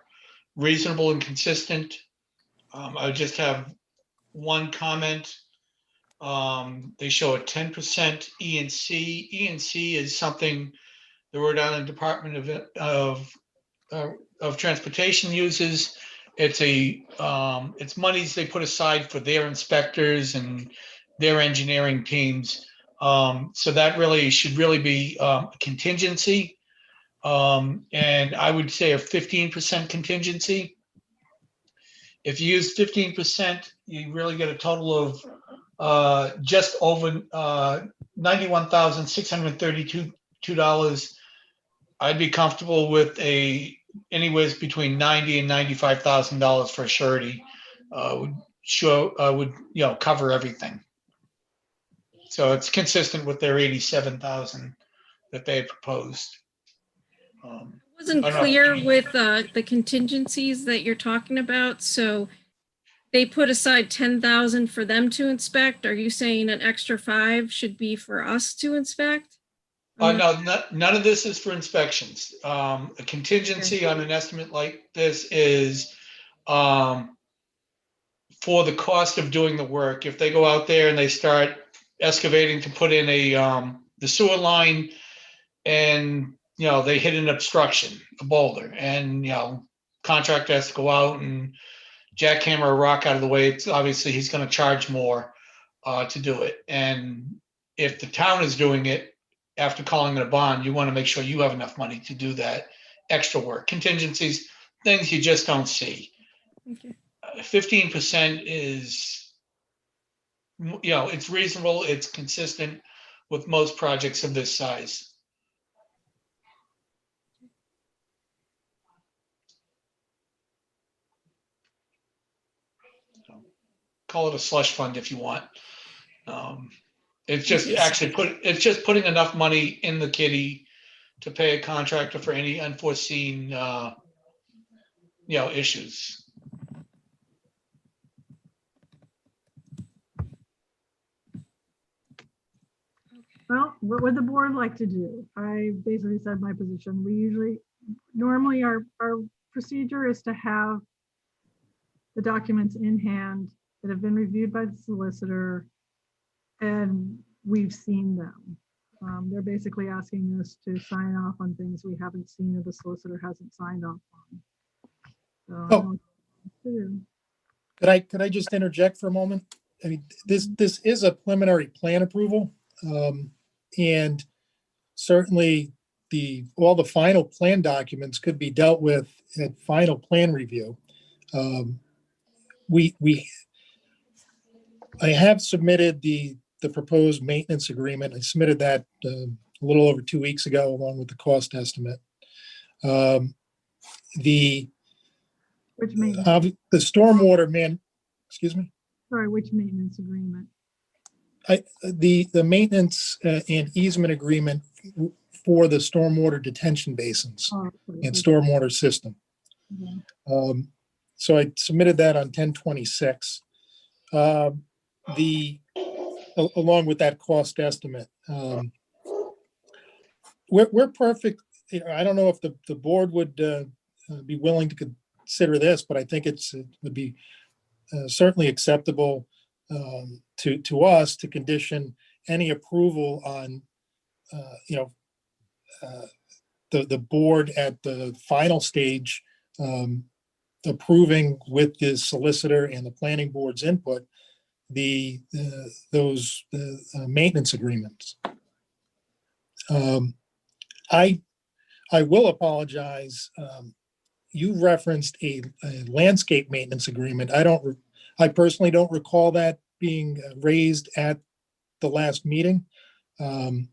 reasonable and consistent. I would just have one comment. They show a 10% E&C. E&C is something the Rhode Island Department of Transportation uses. It's monies they put aside for their inspectors and their engineering teams. So that should really be a contingency. And I would say a 15% contingency. If you use 15%, you really get a total of just over $91,632. I'd be comfortable with anyways between $90,000 and $95,000 for a surety. Would cover everything. So it's consistent with their 87,000 that they had proposed. Wasn't clear with the contingencies that you're talking about. So they put aside 10,000 for them to inspect. Are you saying an extra 5 should be for us to inspect? No, none of this is for inspections. A contingency on an estimate like this is for the cost of doing the work. If they go out there and they start excavating to put in the sewer line, and they hit an obstruction, a boulder, and contractor has to go out and jackhammer a rock out of the way, it's obviously he's going to charge more to do it. And if the town is doing it after calling it a bond, you want to make sure you have enough money to do that extra work. Contingencies, things you just don't see. Okay. 15% is, it's reasonable. It's consistent with most projects of this size. Call it a slush fund if you want. It's just putting enough money in the kitty to pay a contractor for any unforeseen, issues. Well, what would the board like to do? I basically said my position. Normally our procedure is to have the documents in hand that have been reviewed by the solicitor, and we've seen them. They're basically asking us to sign off on things we haven't seen or the solicitor hasn't signed off on. So Could I just interject for a moment? I mean, this is a preliminary plan approval. And certainly all the final plan documents could be dealt with at final plan review. I have submitted the proposed maintenance agreement. I submitted that a little over 2 weeks ago, along with the cost estimate. The which maintenance? The stormwater excuse me? Sorry, which maintenance agreement? The maintenance and easement agreement for the stormwater detention basins and stormwater system. Okay. So I submitted that on 10/26. Along with that cost estimate. We're perfect. I don't know if the board would be willing to consider this, but I think it would be certainly acceptable to us to condition any approval on the board at the final stage approving with the solicitor and the planning board's input those maintenance agreements. I will apologize. You referenced a landscape maintenance agreement. I personally don't recall that being raised at the last meeting. But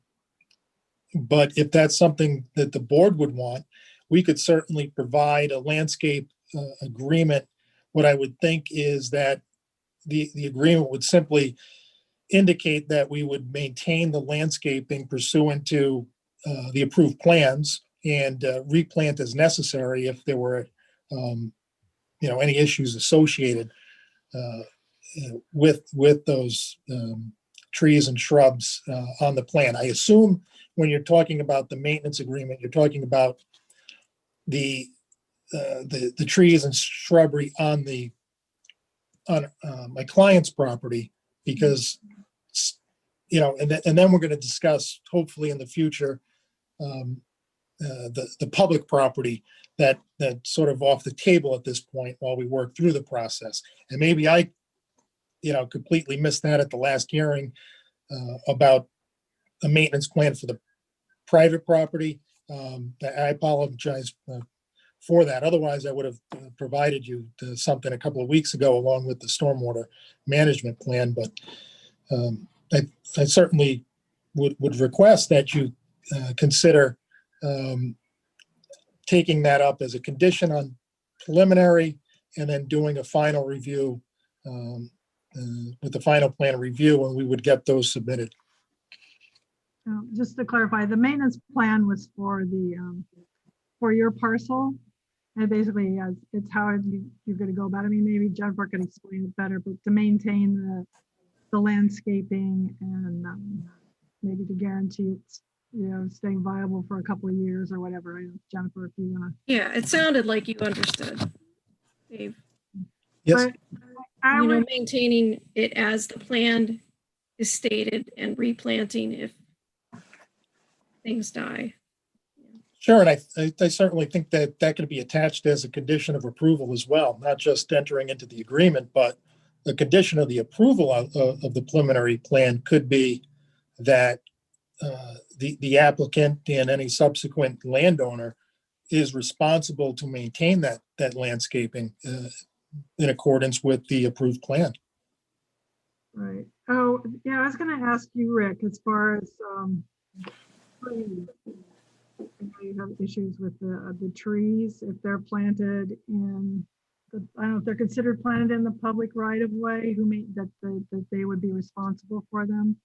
if that's something that the board would want, we could certainly provide a landscape agreement. What I would think is that the agreement would simply indicate that we would maintain the landscaping pursuant to the approved plans and replant as necessary if there were any issues associated with those trees and shrubs on the plan. I assume when you're talking about the maintenance agreement, you're talking about the trees and shrubbery on my client's property, because and then we're going to discuss, hopefully in the future, the public property that's sort of off the table at this point while we work through the process. And maybe I completely missed that at the last hearing about a maintenance plan for the private property. I apologize for that. Otherwise, I would have provided you something a couple of weeks ago along with the stormwater management plan. But I certainly would request that you consider taking that up as a condition on preliminary, and then doing a final review with the final plan review, and we would get those submitted. Just to clarify, the maintenance plan was for for your parcel, and basically it's how you're going to go about it. I mean, maybe Jennifer can explain it better, but to maintain the landscaping and maybe to guarantee it's staying viable for a couple of years or whatever. Jennifer, if you want to. Yeah, it sounded like you understood, Dave. Yes. But maintaining it as the plan is stated and replanting if things die. Sure, and I certainly think that could be attached as a condition of approval as well, not just entering into the agreement, but the condition of the approval of the preliminary plan could be that the applicant and any subsequent landowner is responsible to maintain that landscaping in accordance with the approved plan. Right. Oh, yeah, I was going to ask you, Rick, as far as you have issues with the trees, if they're planted in I don't know if they're considered planted in the public right of way, that they would be responsible for them.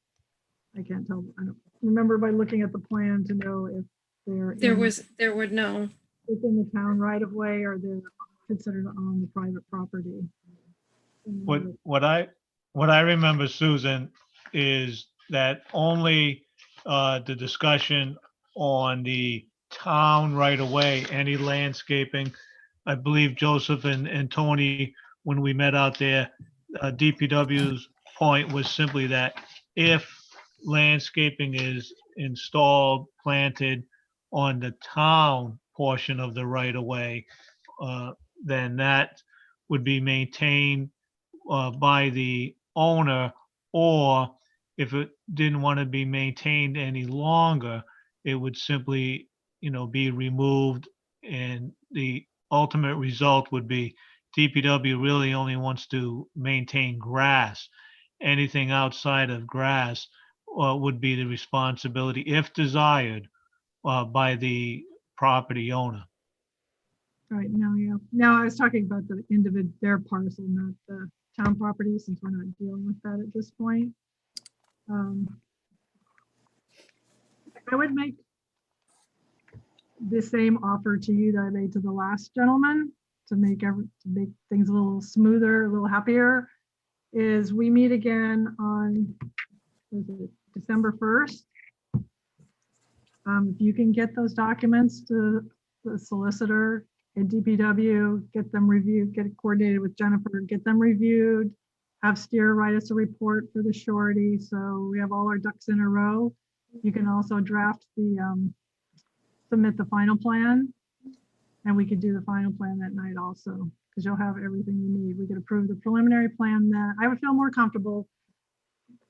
I can't tell. I don't remember by looking at the plan to know if There would no. within the town right of way, or they're considered on the private property. What I remember, Susan, is that only the discussion on the town right away, any landscaping. I believe Joseph and Tony, when we met out there, DPW's point was simply that if landscaping is installed, planted on the town portion of the right of way, then that would be maintained by the owner, or if it didn't want to be maintained any longer, it would simply, be removed, and the ultimate result would be DPW really only wants to maintain grass. Anything outside of grass would be the responsibility, if desired, by the property owner. Right now, yeah. Now I was talking about the their parcel, not the town property, since we're not dealing with that at this point. I would make the same offer to you that I made to the last gentleman to make things a little smoother, a little happier. Is we meet again on December 1st. If you can get those documents to the solicitor and DPW, get them reviewed, get it coordinated with Jennifer, get them reviewed, have Steer write us a report for the surety, so we have all our ducks in a row. You can also draft submit the final plan, and we could do the final plan that night also, because you'll have everything you need. We could approve the preliminary plan. That I would feel more comfortable.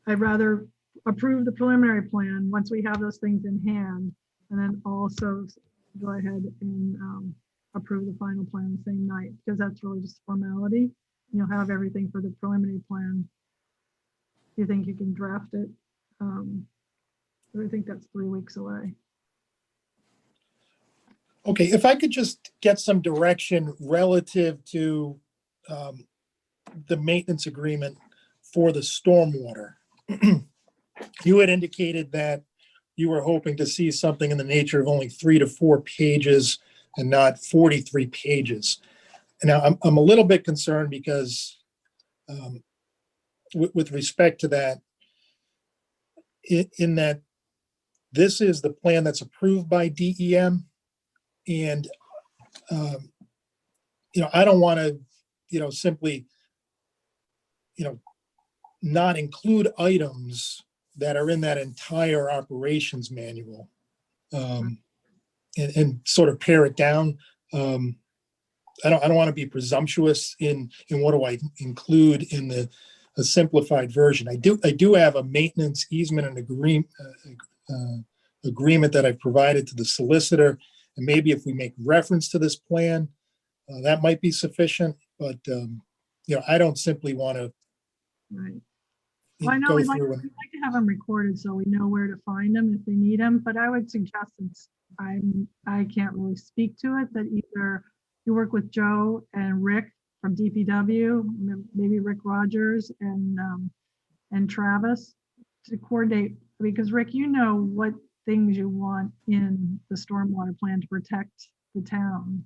I'd rather approve the preliminary plan once we have those things in hand, and then also go ahead and approve the final plan the same night, because that's really just formality. You'll have everything for the preliminary plan. You think you can draft it? I think that's 3 weeks away. Okay, if I could just get some direction relative to the maintenance agreement for the stormwater. You had indicated that you were hoping to see something in the nature of only 3 to 4 pages and not 43 pages. Now, I'm a little bit concerned because with respect to that, in that this is the plan that's approved by DEM. And, I don't want to, simply, not include items that are in that entire operations manual, and sort of pare it down. I don't want to be presumptuous in what do I include in a simplified version. I do have a maintenance easement and agreement that I've provided to the solicitor, and maybe if we make reference to this plan, that might be sufficient. But I don't simply want to Right. Well, I know go we'd like through. to have them recorded so we know where to find them if they need them, but I would suggest, since I can't really speak to it, that either you work with Joe and Rick from DPW, maybe Rick Rogers and Travis to coordinate, because Rick, you know what things you want in the stormwater plan to protect the town.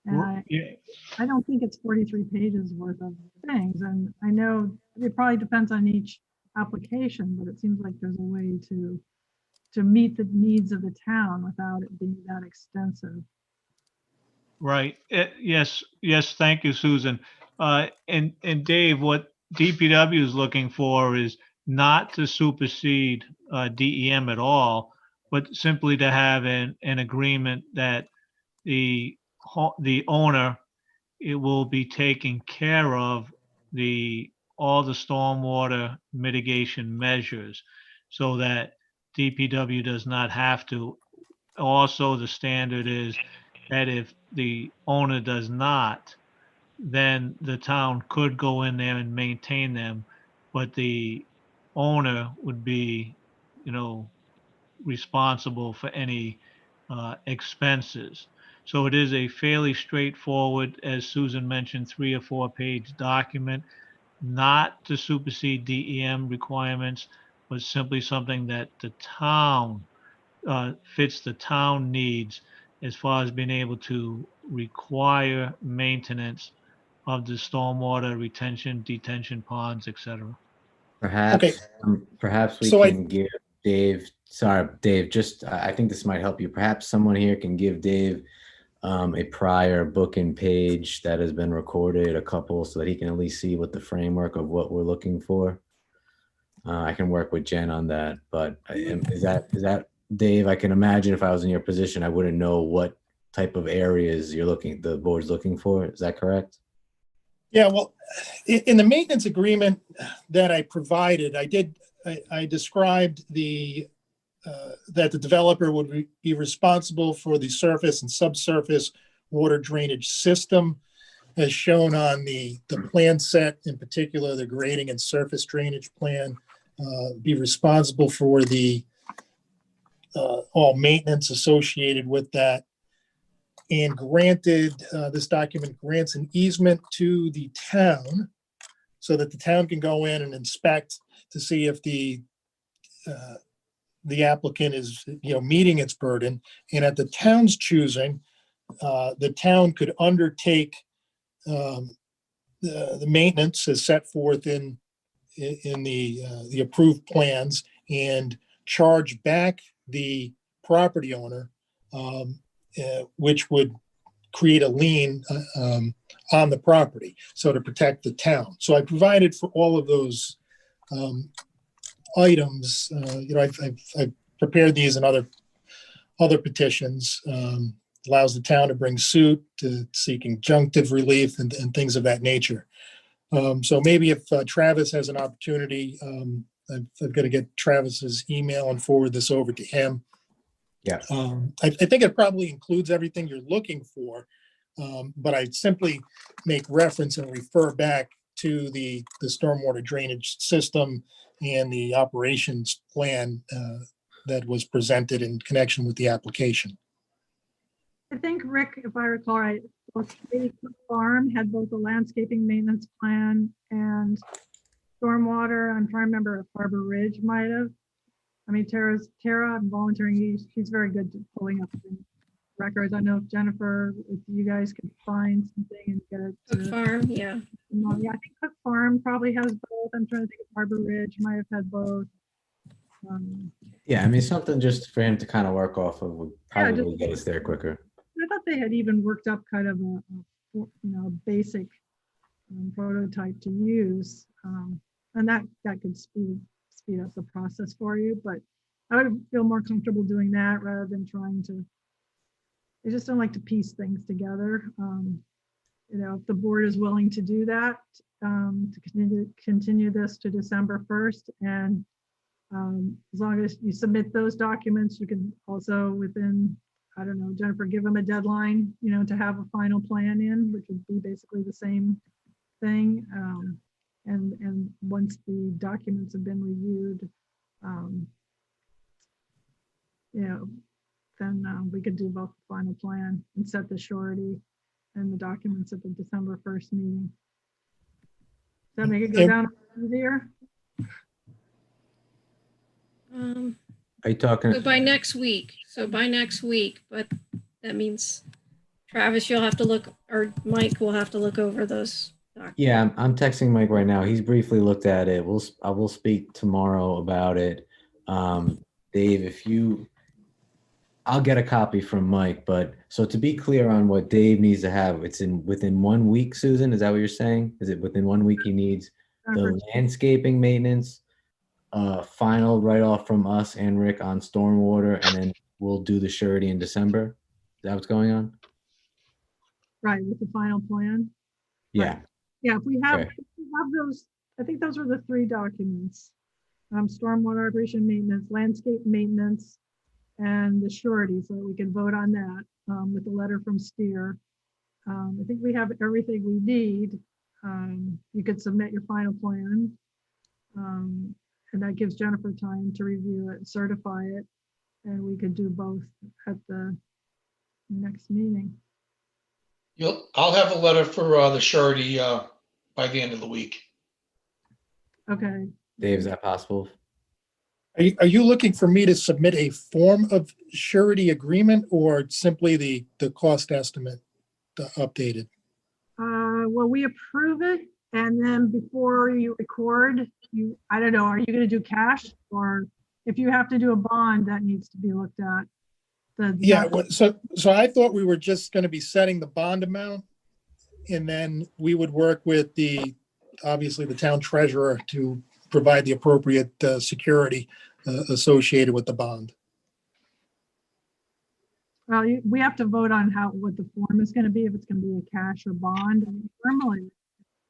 And I don't think it's 43 pages worth of things. And I know it probably depends on each application, but it seems like there's a way to meet the needs of the town without it being that extensive. Right. Yes. Thank you, Susan. And Dave, what DPW is looking for is not to supersede DEM at all, but simply to have an agreement that the owner, it will be taking care of all the stormwater mitigation measures so that DPW does not have to. Also, the standard is that if the owner does not, then the town could go in there and maintain them, but the owner would be, responsible for any expenses. So it is a fairly straightforward, as Susan mentioned, 3 or 4 page document, not to supersede DEM requirements, but simply something that the town fits the town needs as far as being able to require maintenance of the stormwater retention, detention ponds, etc. Perhaps we So can give Dave, sorry, Dave, just, I think this might help you. Perhaps someone here can give Dave a prior booking page that has been recorded, a couple, so that he can at least see what the framework of what we're looking for. I can work with Jen on that, but is that Dave? I can imagine if I was in your position, I wouldn't know what type of areas the board's looking for. Is that correct? Yeah, well, in the maintenance agreement that I provided, I described that the developer would be responsible for the surface and subsurface water drainage system, as shown on the plan set, in particular, the grading and surface drainage plan, be responsible for the all maintenance associated with that. And granted, this document grants an easement to the town so that the town can go in and inspect to see if the applicant is, meeting its burden. And at the town's choosing, the town could undertake the maintenance as set forth in the approved plans and charge back the property owner, which would create a lien on the property, so to protect the town. So I provided for all of those items. I've prepared these in other petitions. Allows the town to bring suit, to seek injunctive relief, and things of that nature. So maybe if Travis has an opportunity, I've got to get Travis's email and forward this over to him. Yeah. I think it probably includes everything you're looking for, but I simply make reference and refer back to the stormwater drainage system and the operations plan that was presented in connection with the application. I think, Rick, if I recall right, Cook Farm had both a landscaping maintenance plan and stormwater. I'm trying to remember if Harbor Ridge might have. I mean, Tara, I'm volunteering. She's very good at pulling up the records. I know if Jennifer, if you guys could find something and get it to Cook Farm, yeah. Yeah, I think Cook Farm probably has both. I'm trying to think if Harbor Ridge might have had both. Yeah, I mean, something just for him to kind of work off of would Yeah, probably get us there quicker. I thought they had even worked up kind of basic prototype to use, and that could speed up the process for you. But I would feel more comfortable doing that rather than trying to. I just don't like to piece things together. If the board is willing to do that, to continue this to December 1st, and as long as you submit those documents, you can also within, I don't know, Jennifer, give them a deadline, to have a final plan in, which would be basically the same thing. And once the documents have been reviewed, then we could do both the final plan and set the surety and the documents at the December 1st meeting. Does that make it go down easier? Are you talking? So by next week, but that means Travis, you'll have to look, or Mike will have to look over those documents. Yeah, I'm texting Mike right now. He's briefly looked at it. I will speak tomorrow about it. Dave, I'll get a copy from Mike, but so to be clear on what Dave needs to have, it's within 1 week, Susan, is that what you're saying? Is it within 1 week he needs the landscaping maintenance, final write-off from us and Rick on stormwater, and then we'll do the surety in December? Is that what's going on? Right, with the final plan. Yeah. Right. Yeah, if we have, Okay. if we have those, I think those are the 3 documents. Stormwater operation maintenance, landscape maintenance, and the surety, so that we can vote on that with the letter from Steer. I think we have everything we need. You could submit your final plan, and that gives Jennifer time to review it, certify it, and we could do both at the next meeting. I'll have a letter for the surety by the end of the week. Okay. Dave, is that possible? Are you looking for me to submit a form of surety agreement or simply the cost estimate updated? Well, we approve it, and then before you record, I don't know, are you going to do cash, or if you have to do a bond, that needs to be looked at? Yeah, so I thought we were just going to be setting the bond amount, and then we would work with obviously the town treasurer to provide the appropriate security associated with the bond. Well, we have to vote on what the form is going to be, if it's going to be a cash or bond. Normally,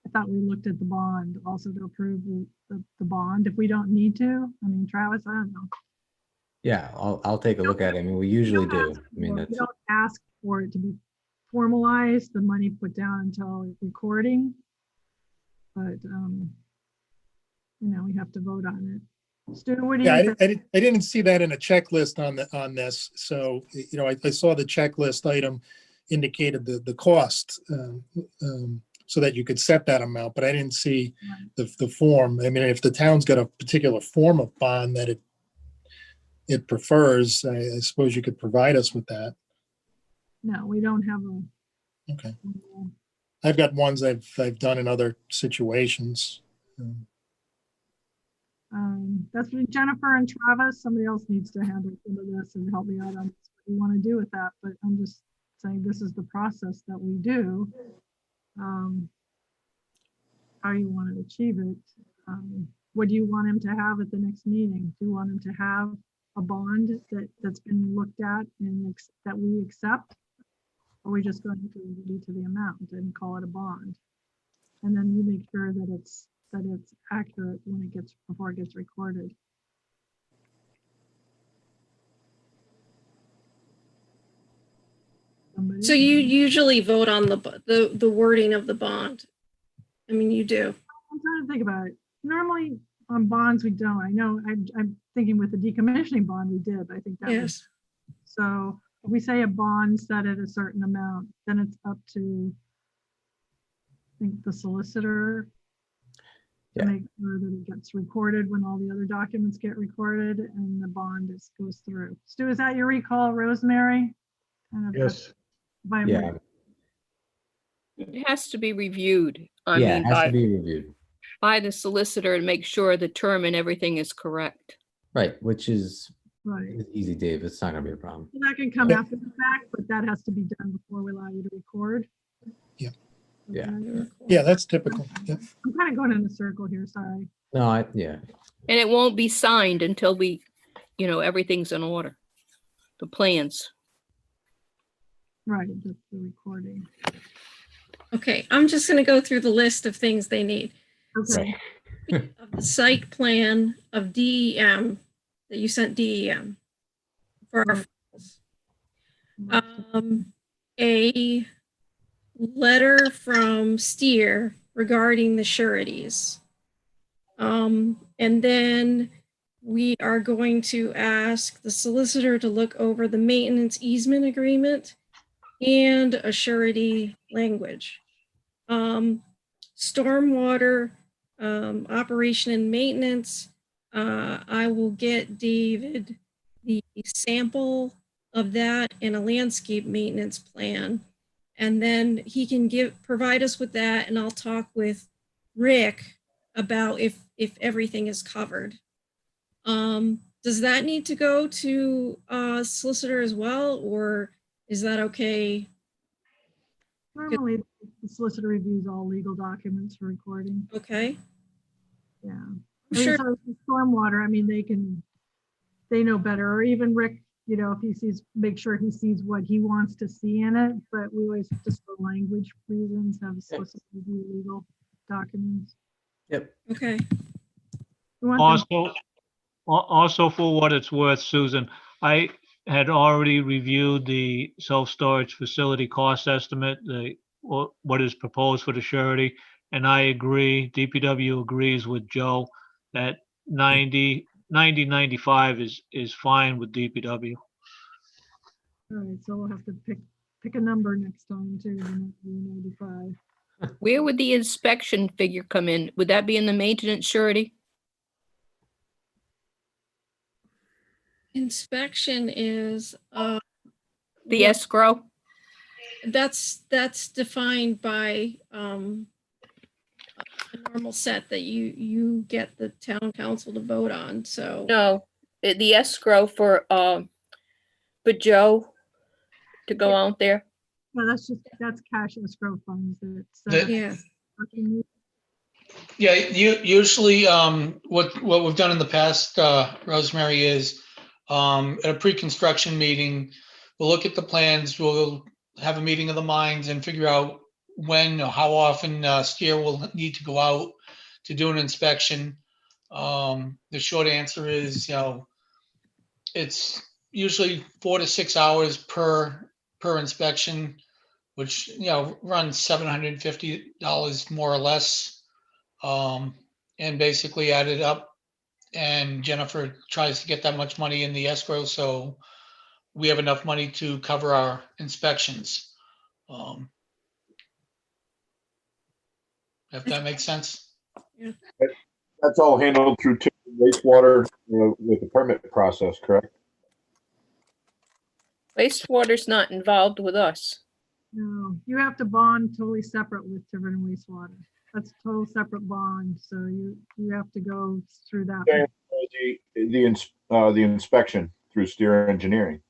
I thought we looked at the bond also to approve the bond if we don't need to. I mean, Travis, I don't know. Yeah, I'll take a look at it. I mean, we usually do. I mean, We don't ask for it to be formalized, the money put down until recording, but we have to vote on it. Stu, what do you? Yeah, I didn't see that in a checklist on this. So, I saw the checklist item indicated the cost so that you could set that amount, but I didn't see the form. I mean, if the town's got a particular form of bond that it prefers, I suppose you could provide us with that. No, we don't have a. Okay. I've got ones I've done in other situations. That's for Jennifer and Travis. Somebody else needs to handle some of this and help me out on what you want to do with that. But I'm just saying this is the process that we do. How you want to achieve it. What do you want him to have at the next meeting? Do you want him to have a bond that's been looked at and that we accept? Or are we just going to agree to the amount and call it a bond? And then you make sure that it's accurate before it gets recorded. So you usually vote on the wording of the bond. I mean, you do. I'm trying to think about it. Normally on bonds, we don't. I know I'm thinking with the decommissioning bond we did. I think that was. So if we say a bond set at a certain amount, then it's up to, I think, the solicitor to make sure that it gets recorded when all the other documents get recorded and the bond goes through. Stu, is that your recall, Rosemary? Yes. Yeah. It has to be reviewed. It has to be reviewed by the solicitor and make sure the term and everything is correct. Right, which is Right. easy, Dave. It's not gonna be a problem. So that can come after the fact, but that has to be done before we allow you to record. Yeah. Yeah. Yeah, that's typical. Yep. I'm kind of going in a circle here, sorry. No, yeah. And it won't be signed until we, everything's in order. The plans. Right, just the recording. Okay, I'm just gonna go through the list of things they need. Okay. Of the site plan of DEM that you sent DEM for our files. A letter from Steer regarding the sureties. And then we are going to ask the solicitor to look over the maintenance easement agreement and a surety language. Stormwater operation and maintenance. I will get David the sample of that and a landscape maintenance plan. And then he can provide us with that, and I'll talk with Rick about if everything is covered. Does that need to go to solicitor as well, or is that okay? Normally, the solicitor reviews all legal documents for recording. Okay. Yeah. Sure. So stormwater, I mean, they know better, or even Rick, if he sees, make sure he sees what he wants to see in it, but we always, just for language reasons, have a solicitor review legal documents. Yep. Okay. We want them- Also, for what it's worth, Susan, I had already reviewed the self-storage facility cost estimate, what is proposed for the surety, and I agree, DPW agrees with Joe that 95 is fine with DPW. All right, so we'll have to pick a number next time too, 95. Where would the inspection figure come in? Would that be in the maintenance surety? Inspection is The escrow? that's defined by a normal set that you get the town council to vote on. So No, the escrow for Joe to go out there. No, that's cash escrow funds that's. yeah. Yeah, usually, what we've done in the past, Rosemary, is at a pre-construction meeting, we'll look at the plans, we'll have a meeting of the minds and figure out when or how often Steer will need to go out to do an inspection. The short answer is, it's usually 4 to 6 hours per inspection, which, runs $750 more or less. And basically add it up, and Jennifer tries to get that much money in the escrow, so we have enough money to cover our inspections. If that makes sense. Yeah. That's all handled through wastewater with the permit process, correct? Wastewater's not involved with us. No, you have to bond totally separate with Tiverton wastewater. That's a total separate bond, so you have to go through that. The inspection through Steer Engineering.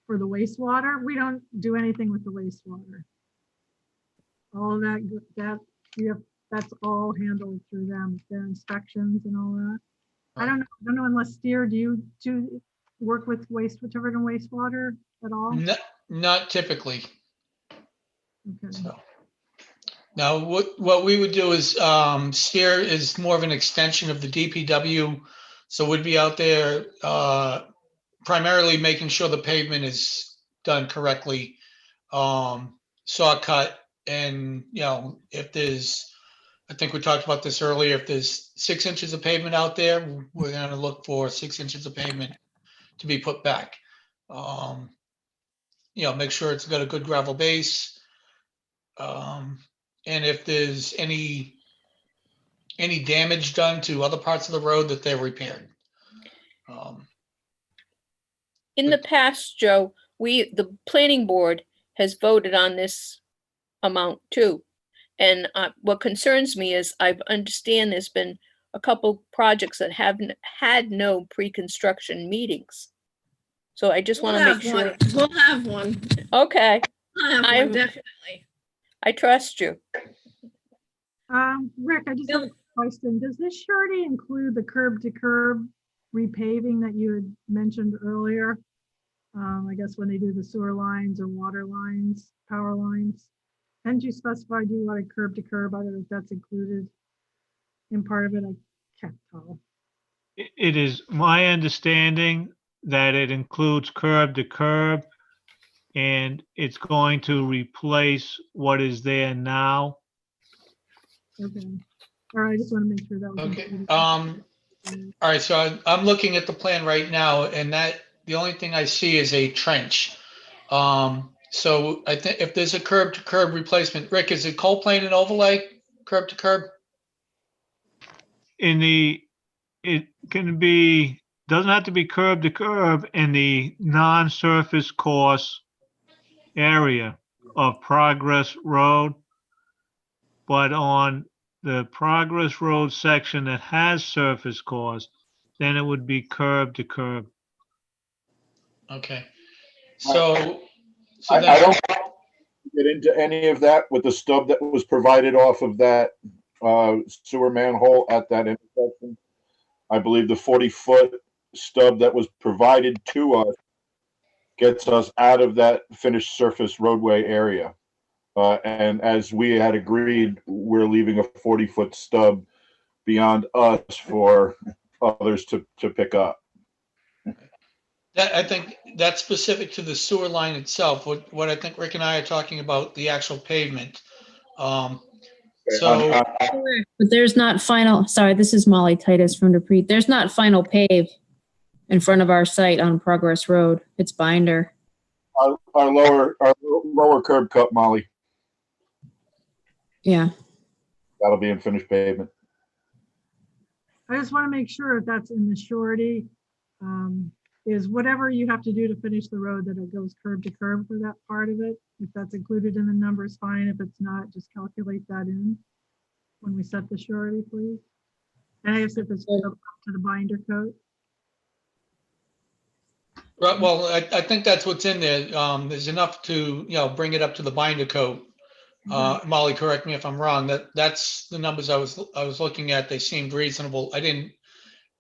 For the wastewater, we don't do anything with the wastewater. All of that's all handled through them, their inspections and all that. I don't know unless Steer, do you work with Tiverton wastewater at all? Not typically. Okay. So. Now, what we would do is, Steer is more of an extension of the DPW, so we'd be out there primarily making sure the pavement is done correctly, saw cut, and if there's, I think we talked about this earlier, if there's 6 inches of pavement out there, we're going to look for 6 inches of pavement to be put back. Make sure it's got a good gravel base. And if there's any damage done to other parts of the road, that they're repaired. In the past, Joe, the planning board has voted on this amount too. And what concerns me is I understand there's been a couple projects that haven't had no pre-construction meetings. So I just want to make sure. We'll have one. Okay, We'll have I'm- one, definitely. I trust you. Rick, I just have a question. Does this surety include the curb to curb repaving that you had mentioned earlier? I guess when they do the sewer lines or water lines, power lines. Hadn't you specified you wanted curb to curb? I don't know if that's included in part of it. I can't tell. It is my understanding that it includes curb to curb, and it's going to replace what is there now. Okay. All right, I just want to make sure that was Okay, included. all right, so I'm looking at the plan right now, and the only thing I see is a trench. So I think if there's a curb to curb replacement, Rick, is it cold plane and overlay, curb to curb? It can be, doesn't have to be curb to curb in the non-surface course area of Progress Road. But on the Progress Road section that has surface course, then it would be curb to curb. Okay, so I then, don't get into any of that with the stub that was provided off of that sewer manhole at that intersection. I believe the 40-foot stub that was provided to us gets us out of that finished surface roadway area. And as we had agreed, we're leaving a 40-foot stub beyond us for others to pick up. I think that's specific to the sewer line itself. What I think Rick and I are talking about, the actual pavement. So, But there's not final, sorry, this is Molly Titus from Dupree. There's not final pave in front of our site on Progress Road. It's binder. Our lower curb cut, Molly. Yeah. That'll be in finished pavement. I just want to make sure if that's in the surety, is whatever you have to do to finish the road, that it goes curb to curb for that part of it. If that's included in the numbers, fine. If it's not, just calculate that in when we set the surety, please. And I guess if it's up to the binder coat. well, I think that's what's in there. There's enough to, bring it up to the binder coat. Molly, correct me if I'm wrong. That's the numbers I was looking at. They seemed reasonable. I didn't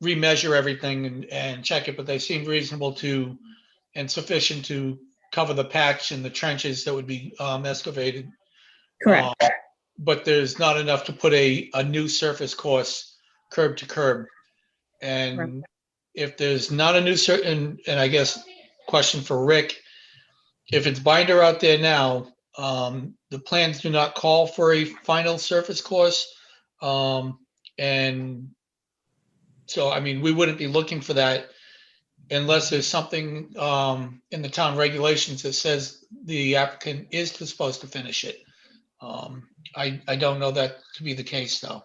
remeasure everything and check it, but they seemed reasonable and sufficient to cover the patch and the trenches that would be excavated. Correct. But there's not enough to put a new surface course curb to curb. And Right. if there's not a new and I guess question for Rick, if it's binder out there now, the plans do not call for a final surface course. And so, I mean, we wouldn't be looking for that unless there's something in the town regulations that says the applicant is supposed to finish it. I don't know that to be the case, though.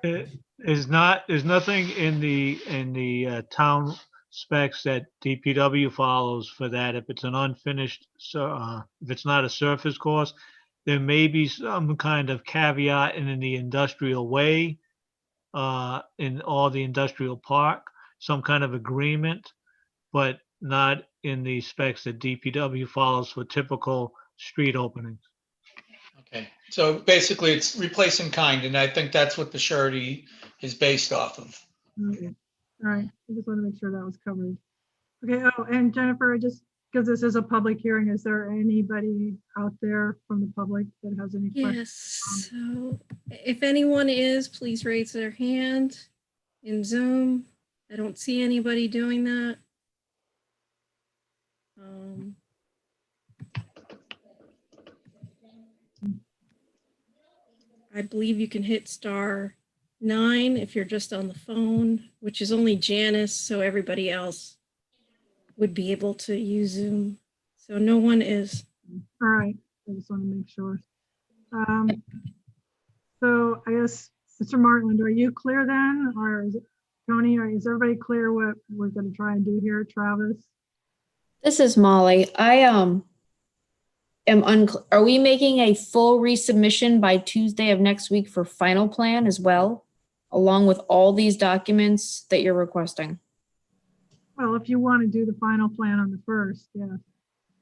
There's nothing in the town specs that DPW follows for that. If it's an unfinished, if it's not a surface course, there may be some kind of caveat in the industrial way, in all the industrial park, some kind of agreement, but not in the specs that DPW follows for typical street openings. Okay, so basically it's replacing kind, and I think that's what the surety is based off of. Okay. All right, I just want to make sure that was covered. Okay, oh, and Jennifer, just because this is a public hearing, is there anybody out there from the public that has any questions? Yes, so if anyone is, please raise their hand in Zoom. I don't see anybody doing that. I believe you can hit *9 if you're just on the phone, which is only Janice, so everybody else would be able to use Zoom. So no one is. All right, I just want to make sure. So I guess, Mr. Martland, are you clear then? Or is it, Tony, is everybody clear what we're going to try and do here? Travis? This is Molly. I am unclear. Are we making a full resubmission by Tuesday of next week for final plan as well? along with all these documents that you're requesting. Well, if you want to do the final plan on the first, yeah,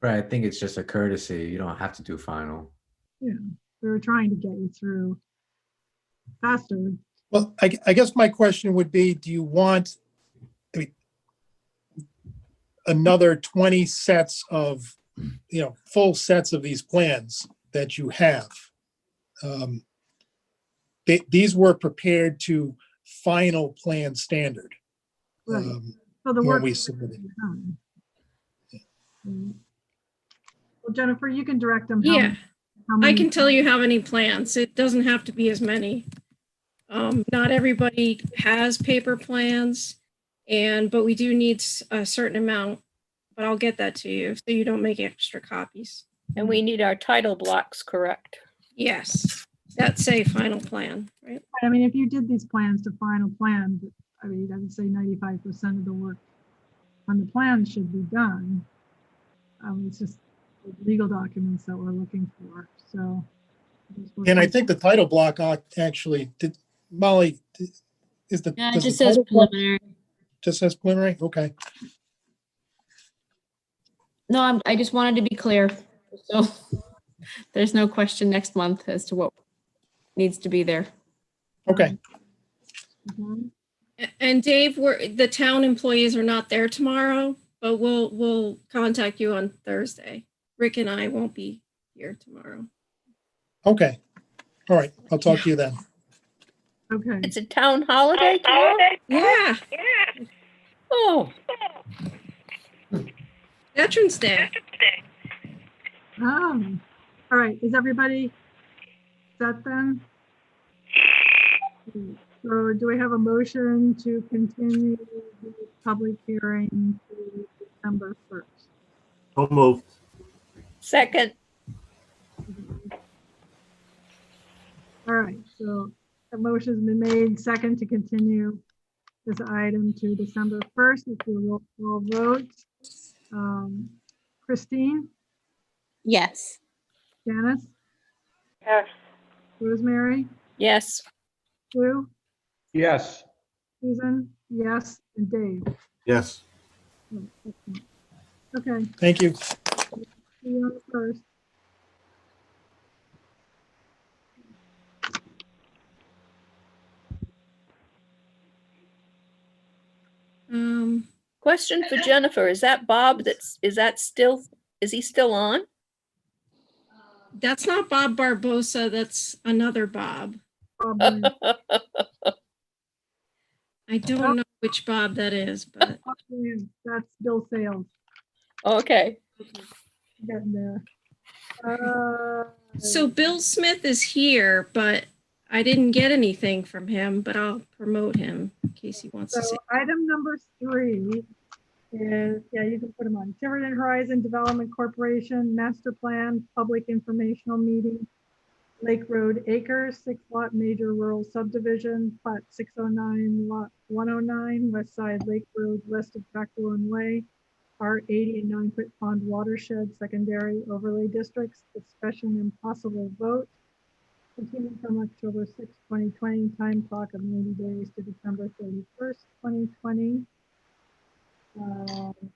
Right, I think it's just a courtesy. You don't have to do final. yeah. We were trying to get you through faster. Well, I guess my question would be, do you want, I mean, another 20 sets of, full sets of these plans that you have? These were prepared to final plan standard. Right. So the when work we is submitted. done. Well, Jennifer, you can direct them. Yeah, how I many- can tell you how many plans. It doesn't have to be as many. Not everybody has paper plans, but we do need a certain amount. But I'll get that to you so you don't make extra copies. And we need our title blocks correct. Yes, that's a final plan, right? I mean, if you did these plans to final plan, I mean, I would say 95% of the work on the plan should be done. It's just the legal documents that we're looking for. So, And I think the title block actually did, Molly, is the. Yeah, it does the just says title block- preliminary. Just says preliminary? Okay. No, I just wanted to be clear. So there's no question next month as to what needs to be there. Okay. And Dave, the town employees are not there tomorrow, but we'll contact you on Thursday. Rick and I won't be here tomorrow. Okay. All right. I'll talk to you then. Okay. It's a town holiday tomorrow? Yeah, Oh, Veterans Day. All right. Is everybody set then? So do we have a motion to continue the public hearing to December 1st? So moved. second. All right, so the motion's been made, second to continue this item to December 1st. If you roll call vote. Christine, Yes. Janice, Yes. Rosemary, Yes. Sue, Yes. Susan, yes, and Dave. Yes. Okay, Thank you. see you on the 1st. Question for Jennifer. Is that Bob is he still on? That's not Bob Barbosa, that's another Bob. Probably. I don't know which Bob that is, but That's Bill Sales. Okay. Getting there. so Bill Smith is here, but I didn't get anything from him, but I'll promote him in case he wants to So say. item number 3 is, yeah, you can put them on. Tiverton Horizon Development Corporation Master Plan Public Informational Meeting, Lake Road Acres, 6-lot major rural subdivision, Plat 609, Lot 109, West Side Lake Road, west of Jacqueline Way, R80 and 9-foot pond watershed secondary overlay districts. Discussion and possible vote. Continuing from October 6, 2020, time clock of 90 days to December 31st, 2020.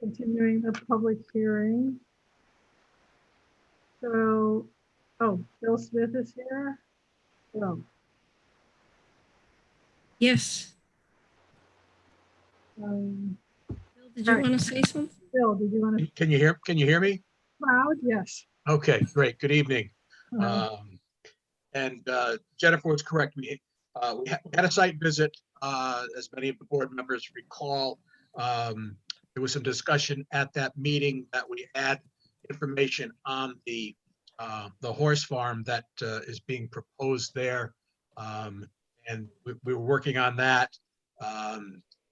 Continuing the public hearing. So, Bill Smith is here. Oh, Yes. um, Bill, did you Right. want to say something? Bill, did you want to Can you hear me? loud? Yes. Okay, great. Good evening. Uh, And Jennifer was correct. We had a site visit, as many of the board members recall. There was some discussion at that meeting that we had information on the horse farm that is being proposed there. And we were working on that.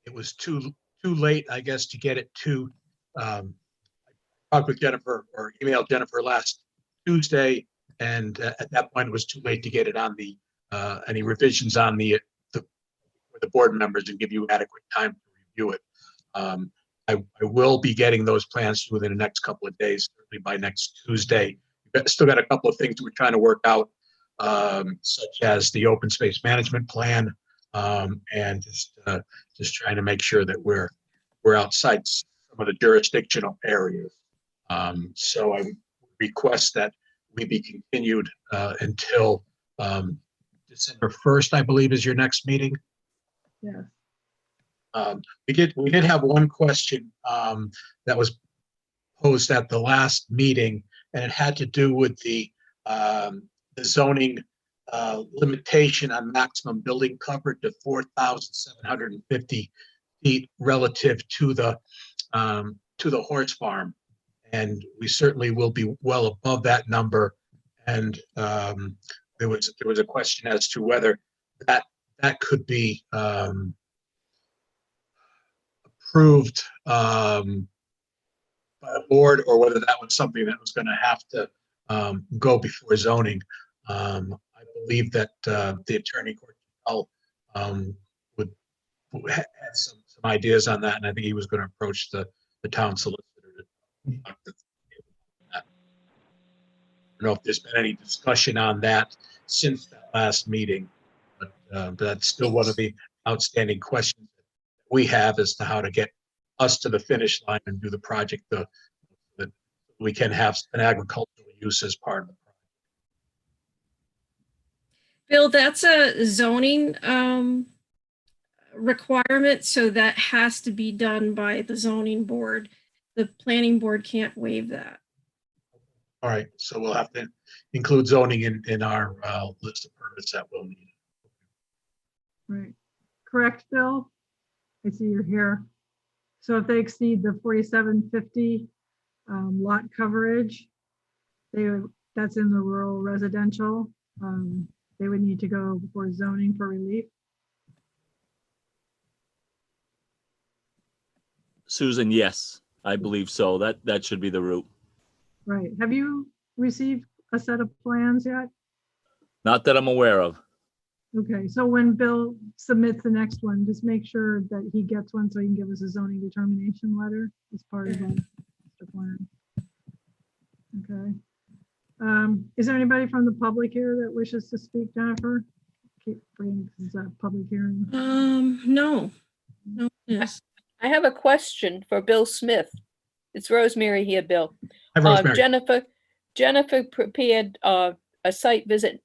It was too late, I guess, to get it to talked with Jennifer or emailed Jennifer last Tuesday, and at that point it was too late to get it on the any revisions on the board members and give you adequate time to review it. I will be getting those plans within the next couple of days, certainly by next Tuesday. We've still got a couple of things we're trying to work out, such as the open space management plan, and just trying to make sure that we're outside some of the jurisdictional areas. So I request that we be continued until December 1st, I believe, is your next meeting. Yes. We did have one question that was posed at the last meeting, and it had to do with the zoning limitation on maximum building coverage to 4,750 feet relative to the horse farm. And we certainly will be well above that number. And there was a question as to whether that could be approved by the board, or whether that was something that was going to have to go before zoning. I believe that the attorney would have some ideas on that, and I think he was going to approach the town solicitor to talk to that. I don't know if there's been any discussion on that since that last meeting, but that's still one of the outstanding questions that we have as to how to get us to the finish line and do the project that we can have an agricultural use as part of the project. Bill, that's a zoning requirement, so that has to be done by the zoning board. The planning board can't waive that. All right, so we'll have to include zoning in our list of permits that we'll need. Right. Correct, Bill? I see you're here. So if they exceed the 4750 lot coverage, that's in the rural residential. They would need to go before zoning for relief. Susan, yes, I believe so. That should be the route. Right. Have you received a set of plans yet? Not that I'm aware of. Okay, so when Bill submits the next one, just make sure that he gets one so he can give us a zoning determination letter as part of the master plan. Okay. Is there anybody from the public here that wishes to speak, Jennifer? Keep forgetting this is a public hearing. No. Yes. I have a question for Bill Smith. It's Rosemary here, Bill. Hi, Rosemary. Jennifer prepared a site visit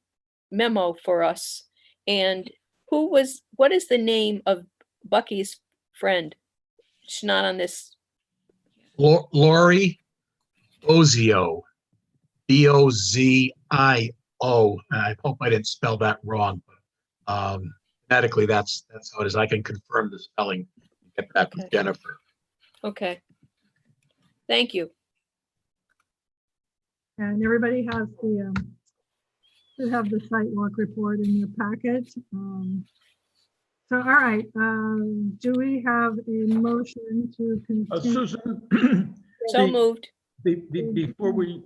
memo for us. And what is the name of Bucky's friend? She's not on this. Lori Bozio, B-O-Z-I-O. I hope I didn't spell that wrong, but phonetically that's how it is. I can confirm the spelling and get back with Jennifer. Okay. Thank you. And everybody has the should have the site walk report in your packet. So, all right, do we have a motion to continue? Susan? So moved. Before we,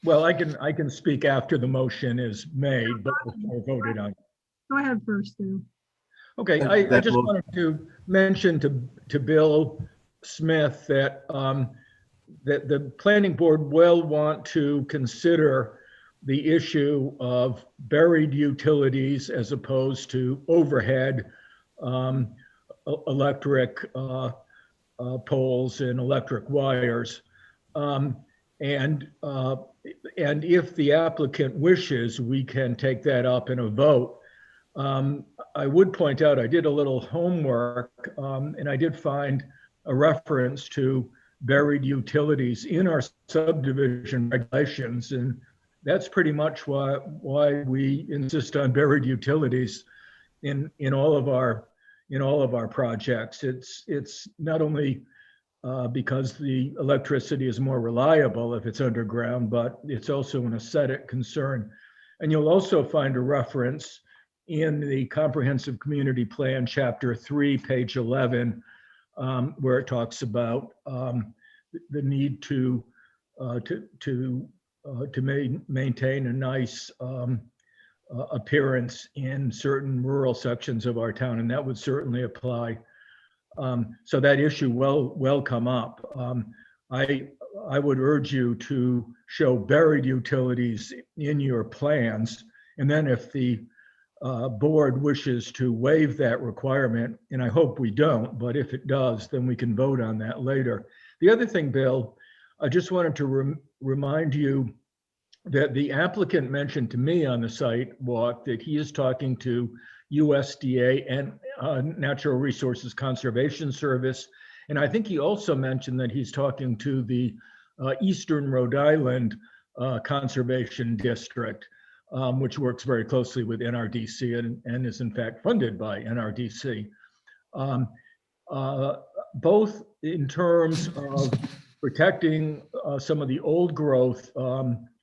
well, I can speak after the motion is made, but before voted on. Go ahead first, Sue. Okay, I just wanted to mention to Bill Smith that that the planning board will want to consider the issue of buried utilities as opposed to overhead electric poles and electric wires. And if the applicant wishes, we can take that up in a vote. I would point out, I did a little homework and I did find a reference to buried utilities in our subdivision regulations, and that's pretty much why we insist on buried utilities in all of our projects. It's not only because the electricity is more reliable if it's underground, but it's also an aesthetic concern. And you'll also find a reference in the Comprehensive Community Plan, Chapter 3, page 11, where it talks about the need to maintain a nice appearance in certain rural sections of our town, and that would certainly apply. So that issue will come up. I would urge you to show buried utilities in your plans, and then if the board wishes to waive that requirement, and I hope we don't, but if it does, then we can vote on that later. The other thing, Bill, I just wanted to remind you that the applicant mentioned to me on the site walk that he is talking to USDA and Natural Resources Conservation Service. And I think he also mentioned that he's talking to the Eastern Rhode Island Conservation District, which works very closely with NRDC and is in fact funded by NRDC. Both in terms of protecting some of the old growth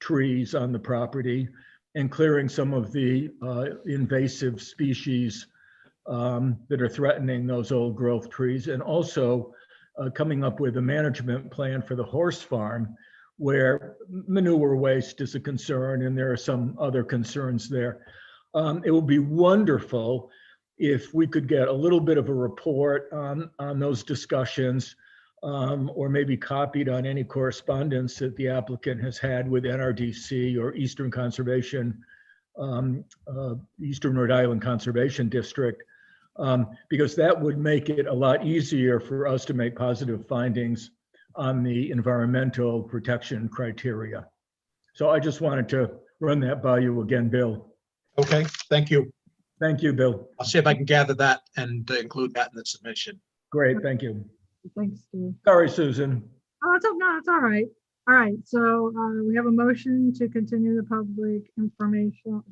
trees on the property and clearing some of the invasive species that are threatening those old growth trees, and also coming up with a management plan for the horse farm where manure waste is a concern and there are some other concerns there. It would be wonderful if we could get a little bit of a report on those discussions, or maybe copied on any correspondence that the applicant has had with NRDC or Eastern Conservation, Eastern Rhode Island Conservation District, because that would make it a lot easier for us to make positive findings on the environmental protection criteria. So I just wanted to run that by you again, Bill. Okay, thank you. Thank you, Bill. I'll see if I can gather that and include that in the submission. Great, thank you. Thanks, Steve. Sorry, Susan. Oh, no, it's all right. All right, so we have a motion to continue the public informational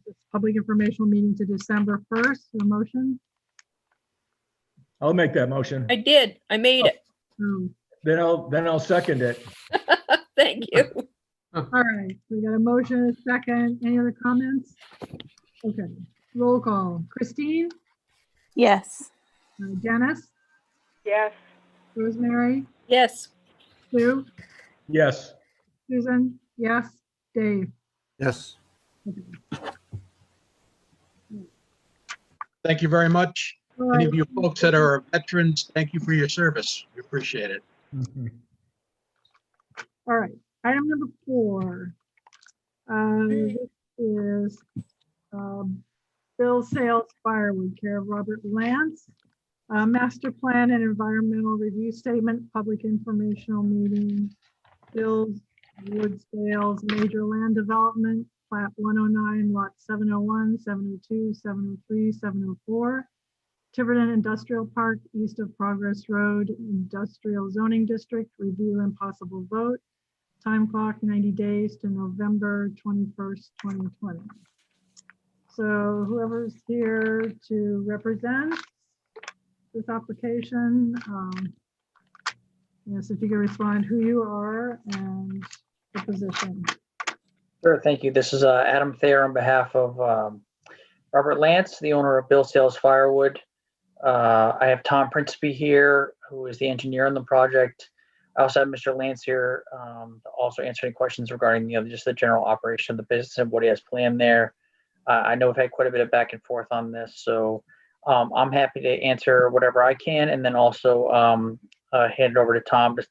meeting to December 1st. A motion? I'll make that motion. I did. I made it. Oh, Then I'll second it. Thank you. all right, we got a motion, a second. Any other comments? Okay, roll call. Christine? Yes. Dennis? Yes. Rosemary? Yes. Sue? Yes. Susan? Yes. Dave? Yes. Thank you very much. All Any right. of you folks that are veterans, thank you for your service. We appreciate it. Mhm. All right, item number 4. This is Bill Sales Firewood, care of Robert Lance. Master Plan and Environmental Review Statement, Public Informational Meeting, Bill's Wood Sales, Major Land Development, Plat 109, Lot 701, 702, 703, 704. Tiverton Industrial Park, east of Progress Road, Industrial Zoning District, review and possible vote. Time clock 90 days to November 21st, 2020. So whoever's here to represent this application, yes, if you can respond who you are and the position. Sure, thank you. This is Adam Thayer on behalf of Robert Lance, the owner of Bill Sales Firewood. I have Tom Principe here, who is the engineer on the project. I also have Mr. Lance here to also answer any questions regarding just the general operation of the business and what he has planned there. I know we've had quite a bit of back and forth on this, so I'm happy to answer whatever I can, and then also hand it over to Tom to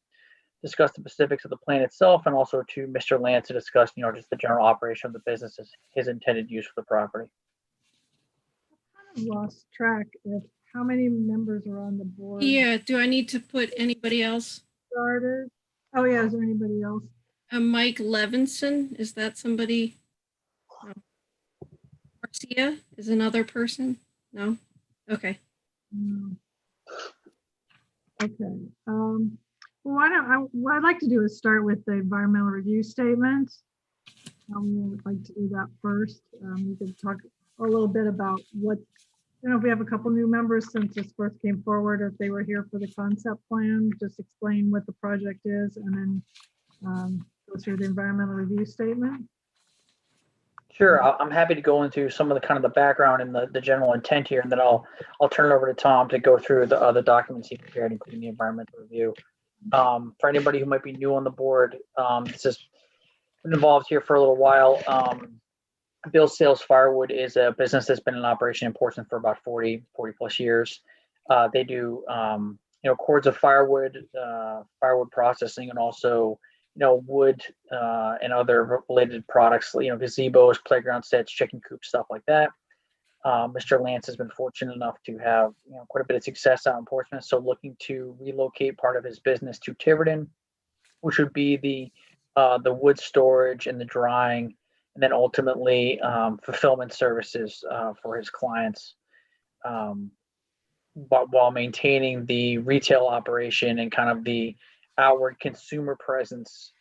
discuss the specifics of the plan itself, and also to Mr. Lance to discuss, just the general operation of the business, his intended use for the property. I lost track of how many members are on the board. Yeah, do I need to put anybody else? Started. Oh yeah, is there anybody else? Mike Levinson, is that somebody? No. Garcia is another person? No? Okay. No. Okay. Well, what I'd like to do is start with the environmental review statement. I'd like to do that first. We could talk a little bit about what, if we have a couple new members since this first came forward, or if they were here for the concept plan, just explain what the project is, and then go through the environmental review statement. Sure, I'm happy to go into some of the kind of the background and the general intent here, and then I'll turn it over to Tom to go through the other documents he prepared, including the environmental review. For anybody who might be new on the board, this has been involved here for a little while. Bill Sales Firewood is a business that's been in operation in Portsmouth for about 40 plus years. They do, cords of firewood, firewood processing, and also, wood and other related products, gazebos, playground sets, chicken coops, stuff like that. Mr. Lance has been fortunate enough to have quite a bit of success out in Portsmouth, so looking to relocate part of his business to Tiverton, which would be the wood storage and the drying, and then ultimately fulfillment services for his clients, but while maintaining the retail operation and kind of the outward consumer presence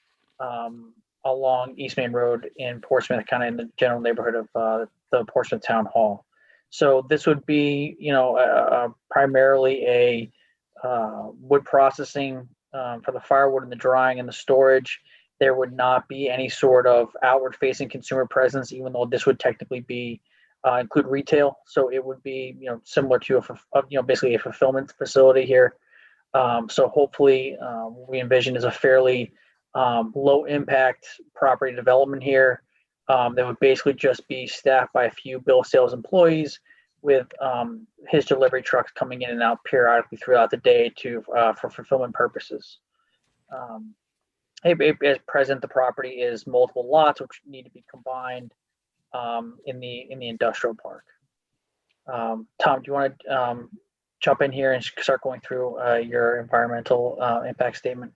along East Main Road in Portsmouth, kind of in the general neighborhood of the Portsmouth Town Hall. So this would be, primarily a wood processing for the firewood and the drying and the storage. There would not be any sort of outward facing consumer presence, even though this would technically be include retail. So it would be, similar to basically a fulfillment facility here. So hopefully we envision is a fairly low impact property development here. That would basically just be staffed by a few bill sales employees with his delivery trucks coming in and out periodically throughout the day for fulfillment purposes. At present, the property is multiple lots which need to be combined in the industrial park. Tom, do you want to jump in here and start going through your environmental impact statement?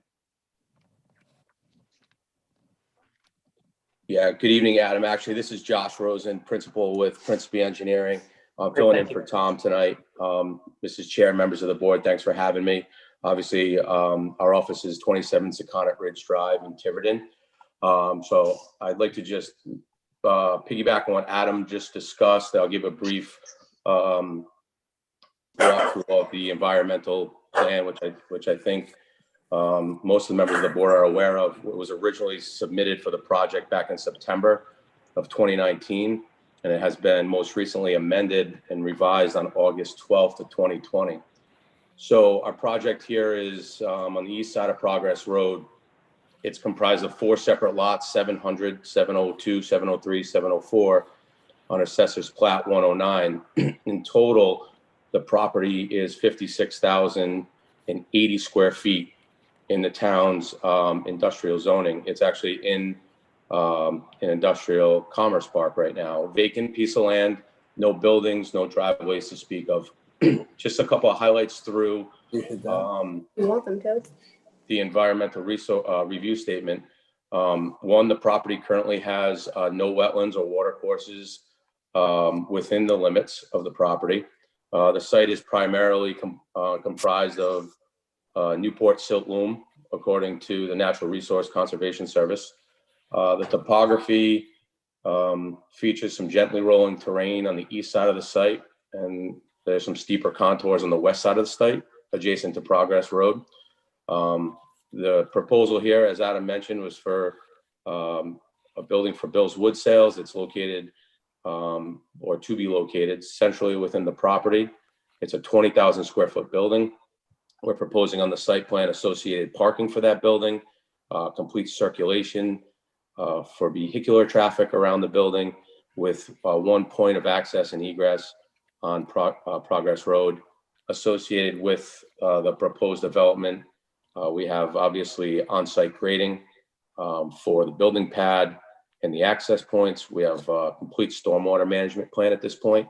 Yeah, good evening, Adam. Actually, this is Josh Rosen, principal with Principe Engineering. Filling in for Tom tonight. Mrs. Chair, members of the board, thanks for having me. Obviously, our office is 27 Secundit Ridge Drive in Tiverton. So I'd like to just piggyback on what Adam just discussed. I'll give a brief walkthrough of the environmental plan, which I think most of the members of the board are aware of. It was originally submitted for the project back in September of 2019, and it has been most recently amended and revised on August 12th of 2020. So our project here is on the east side of Progress Road. It's comprised of 4 separate lots, 700, 702, 703, 704 on Assessor's Plat 109. In total, the property is 56,080 square feet in the town's industrial zoning. It's actually in an industrial commerce park right now. Vacant piece of land, no buildings, no driveways to speak of. Just a couple of highlights through the environmental review statement. One, the property currently has no wetlands or water courses within the limits of the property. The site is primarily comprised of Newport silt loam, according to the Natural Resource Conservation Service. The topography features some gently rolling terrain on the east side of the site, and there's some steeper contours on the west side of the site, adjacent to Progress Road. The proposal here, as Adam mentioned, was for a building for Bill's Wood Sales. It's located, or to be located, centrally within the property. It's a 20,000 square foot building. We're proposing on the site plan associated parking for that building, complete circulation for vehicular traffic around the building, with one point of access and egress on Progress Road. Associated with the proposed development, we have obviously on-site grading for the building pad and the access points. We have a complete stormwater management plan at this point.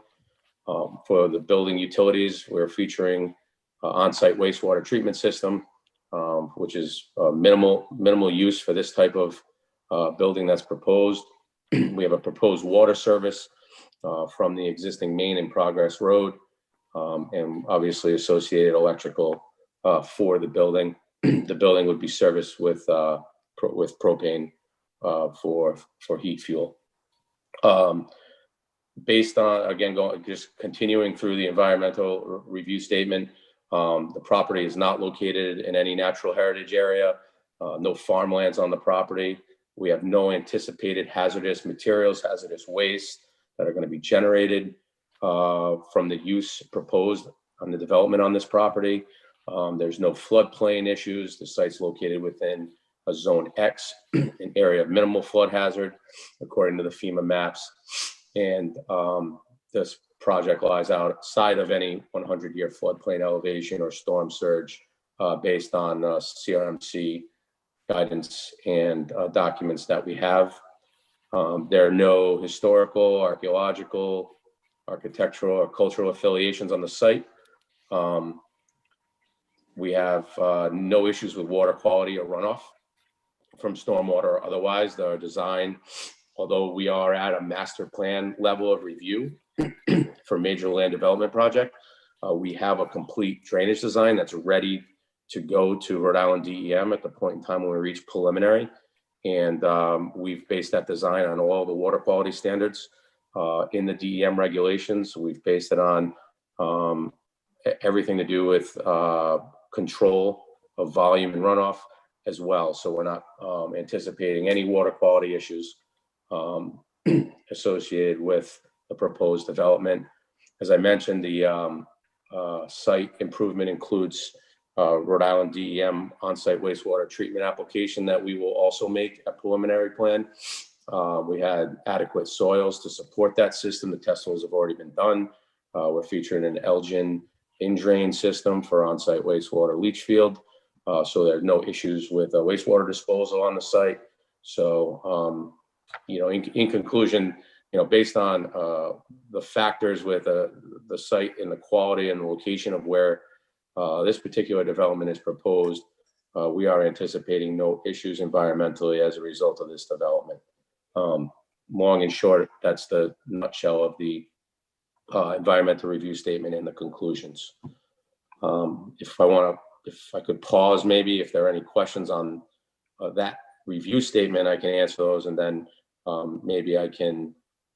For the building utilities, we're featuring on-site wastewater treatment system, which is minimal use for this type of building that's proposed. We have a proposed water service from the existing main in Progress Road, and obviously associated electrical for the building. The building would be serviced with propane for heat fuel. Based on, again, just continuing through the environmental review statement, the property is not located in any natural heritage area, no farmlands on the property. We have no anticipated hazardous materials, hazardous waste that are going to be generated from the use proposed on the development on this property. There's no floodplain issues. The site's located within a zone X, an area of minimal flood hazard, according to the FEMA maps. And this project lies outside of any 100-year floodplain elevation or storm surge based on CRMC guidance and documents that we have. There are no historical, archaeological, architectural or cultural affiliations on the site. We have no issues with water quality or runoff from stormwater or otherwise. The design, although we are at a master plan level of review for major land development project, we have a complete drainage design that's ready to go to Rhode Island DEM at the point in time when we reach preliminary. And we've based that design on all the water quality standards in the DEM regulations. We've based it on everything to do with control of volume and runoff as well. So we're not anticipating any water quality issues associated with the proposed development. As I mentioned, the site improvement includes Rhode Island DEM on-site wastewater treatment application that we will also make a preliminary plan. We had adequate soils to support that system. The testing have already been done. We're featuring an Elgin in-drain system for on-site wastewater leach field. So there are no issues with wastewater disposal on the site. So, in conclusion, based on the factors with the site and the quality and the location of where this particular development is proposed, we are anticipating no issues environmentally as a result of this development. Long and short, that's the nutshell of the environmental review statement and the conclusions. If I could pause, maybe if there are any questions on that review statement, I can answer those, and then maybe I can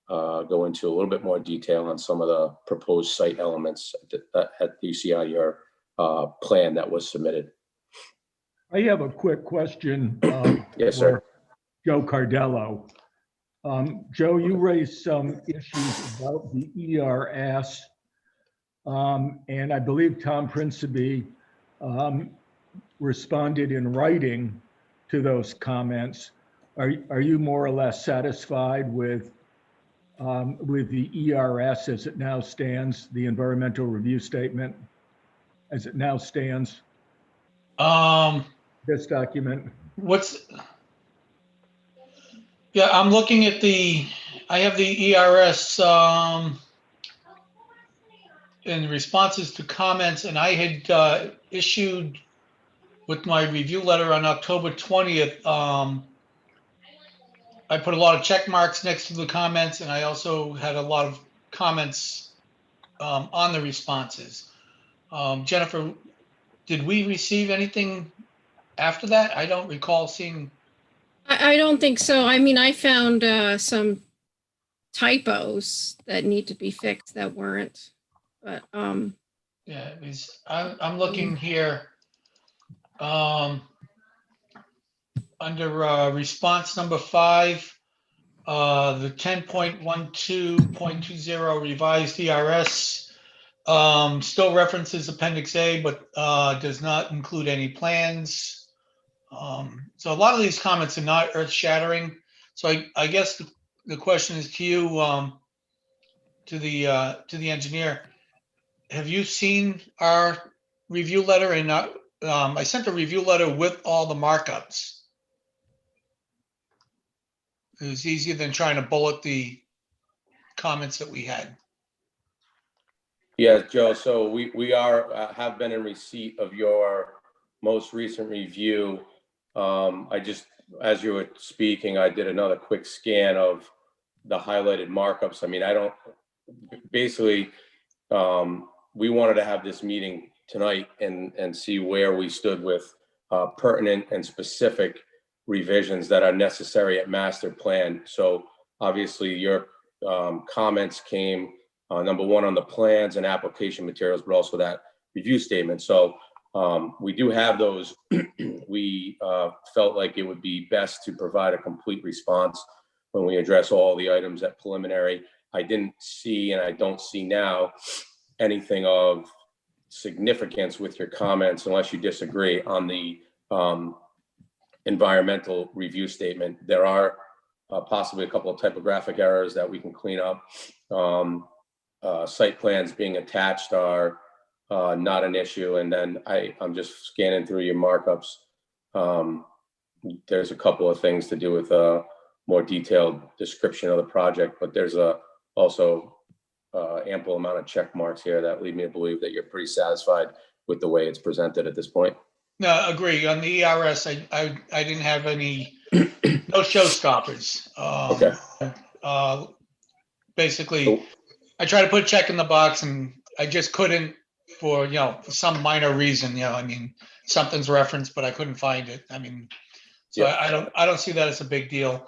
go into a little bit more detail on some of the proposed site elements that you see on your plan that was submitted. I have a quick question. Yes, sir. Joe Cardello. Joe, you raised some issues about the ERS, and I believe Tom Principe responded in writing to those comments. Are you more or less satisfied with the ERS as it now stands, the environmental review statement as it now stands? This document. Yeah, I'm looking at I have the ERS in responses to comments, and I had issued with my review letter on October 20th. I put a lot of check marks next to the comments, and I also had a lot of comments on the responses. Jennifer, did we receive anything after that? I don't recall seeing. I don't think so. I mean, I found some typos that need to be fixed that weren't, but yeah, I'm looking here under response number 5, the 10.12.20 revised ERS still references Appendix A, but does not include any plans. So a lot of these comments are not earth-shattering. So I guess the question is to you, to the engineer. Have you seen our review letter? And I sent a review letter with all the markups. It was easier than trying to bullet the comments that we had. Yeah, Joe. So we have been in receipt of your most recent review. I just, as you were speaking, I did another quick scan of the highlighted markups. I mean, basically, we wanted to have this meeting tonight and see where we stood with pertinent and specific revisions that are necessary at master plan. So obviously your comments came, number one, on the plans and application materials, but also that review statement. So we do have those. We felt like it would be best to provide a complete response when we address all the items at preliminary. I didn't see, and I don't see now, anything of significance with your comments, unless you disagree on the environmental review statement. There are possibly a couple of typographic errors that we can clean up. Site plans being attached are not an issue. And then I'm just scanning through your markups. There's a couple of things to do with a more detailed description of the project, but there's also ample amount of check marks here that lead me to believe that you're pretty satisfied with the way it's presented at this point. No, agree. On the ERS, I didn't have any, no showstoppers. Okay. Basically, I tried to put a check in the box and I just couldn't for, for some minor reason, I mean, something's referenced, but I couldn't find it. I mean, so Yeah. I don't see that as a big deal.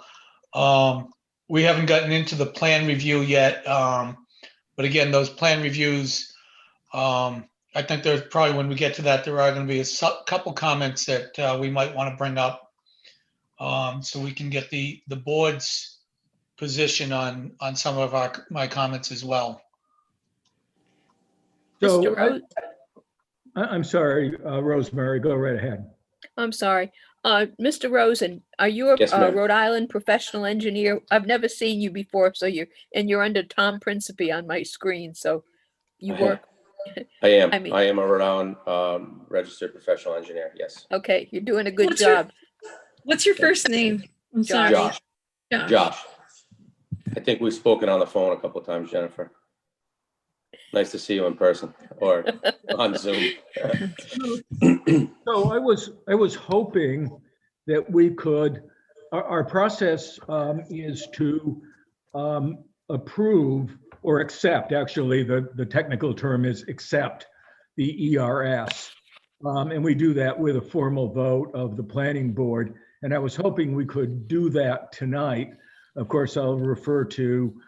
We haven't gotten into the plan review yet. But again, those plan reviews, I think there's probably, when we get to that, there are going to be a couple comments that we might want to bring up, so we can get the board's position on some of my comments as well. So I'm sorry, Rosemary, go right ahead. I'm sorry. Mr. Rosen, are you a Yes, ma'am. Rhode Island professional engineer? I've never seen you before, so you're under Tom Principe on my screen, so you work. I am. I mean- I am a Rhode Island registered professional engineer. Yes. Okay, you're doing a good What's your- job. What's your first name? I'm sorry. Josh. Josh. I think we've spoken on the phone a couple of times, Jennifer. Nice to see you in person or on Zoom. So I was hoping that we could, our process is to approve or accept, actually, the technical term is accept the ERS. And we do that with a formal vote of the planning board. And I was hoping we could do that tonight. Of course, I'll refer to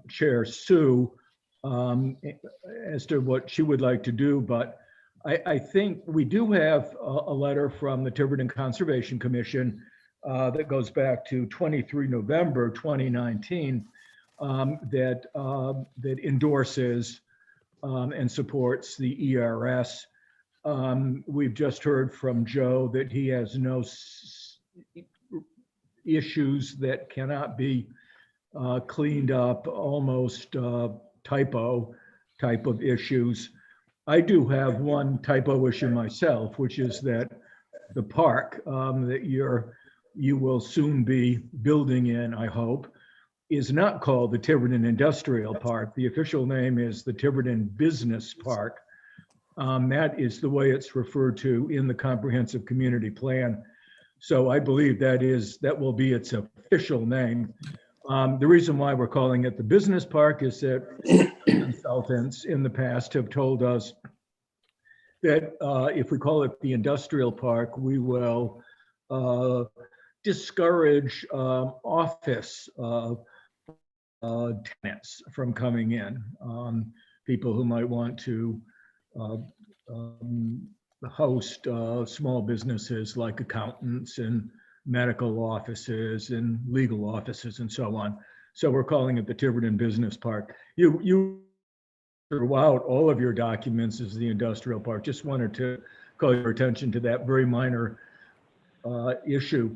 Chair Sue as to what she would like to do, but I think we do have a letter from the Tiverton Conservation Commission that goes back to 23 November 2019 that endorses and supports the ERS. We've just heard from Joe that he has no issues that cannot be cleaned up, almost typo type of issues. I do have one typo issue myself, which is that the park that you will soon be building in, I hope, is not called the Tiverton Industrial Park. The official name is the Tiverton Business Park. That is the way it's referred to in the comprehensive community plan. So I believe that will be its official name. The reason why we're calling it the business park is that consultants in the past have told us that if we call it the industrial park, we will discourage office tenants from coming in, people who might want to host small businesses like accountants and medical offices and legal offices and so on. So we're calling it the Tiverton Business Park. You throughout all of your documents is the industrial park. Just wanted to call your attention to that very minor issue.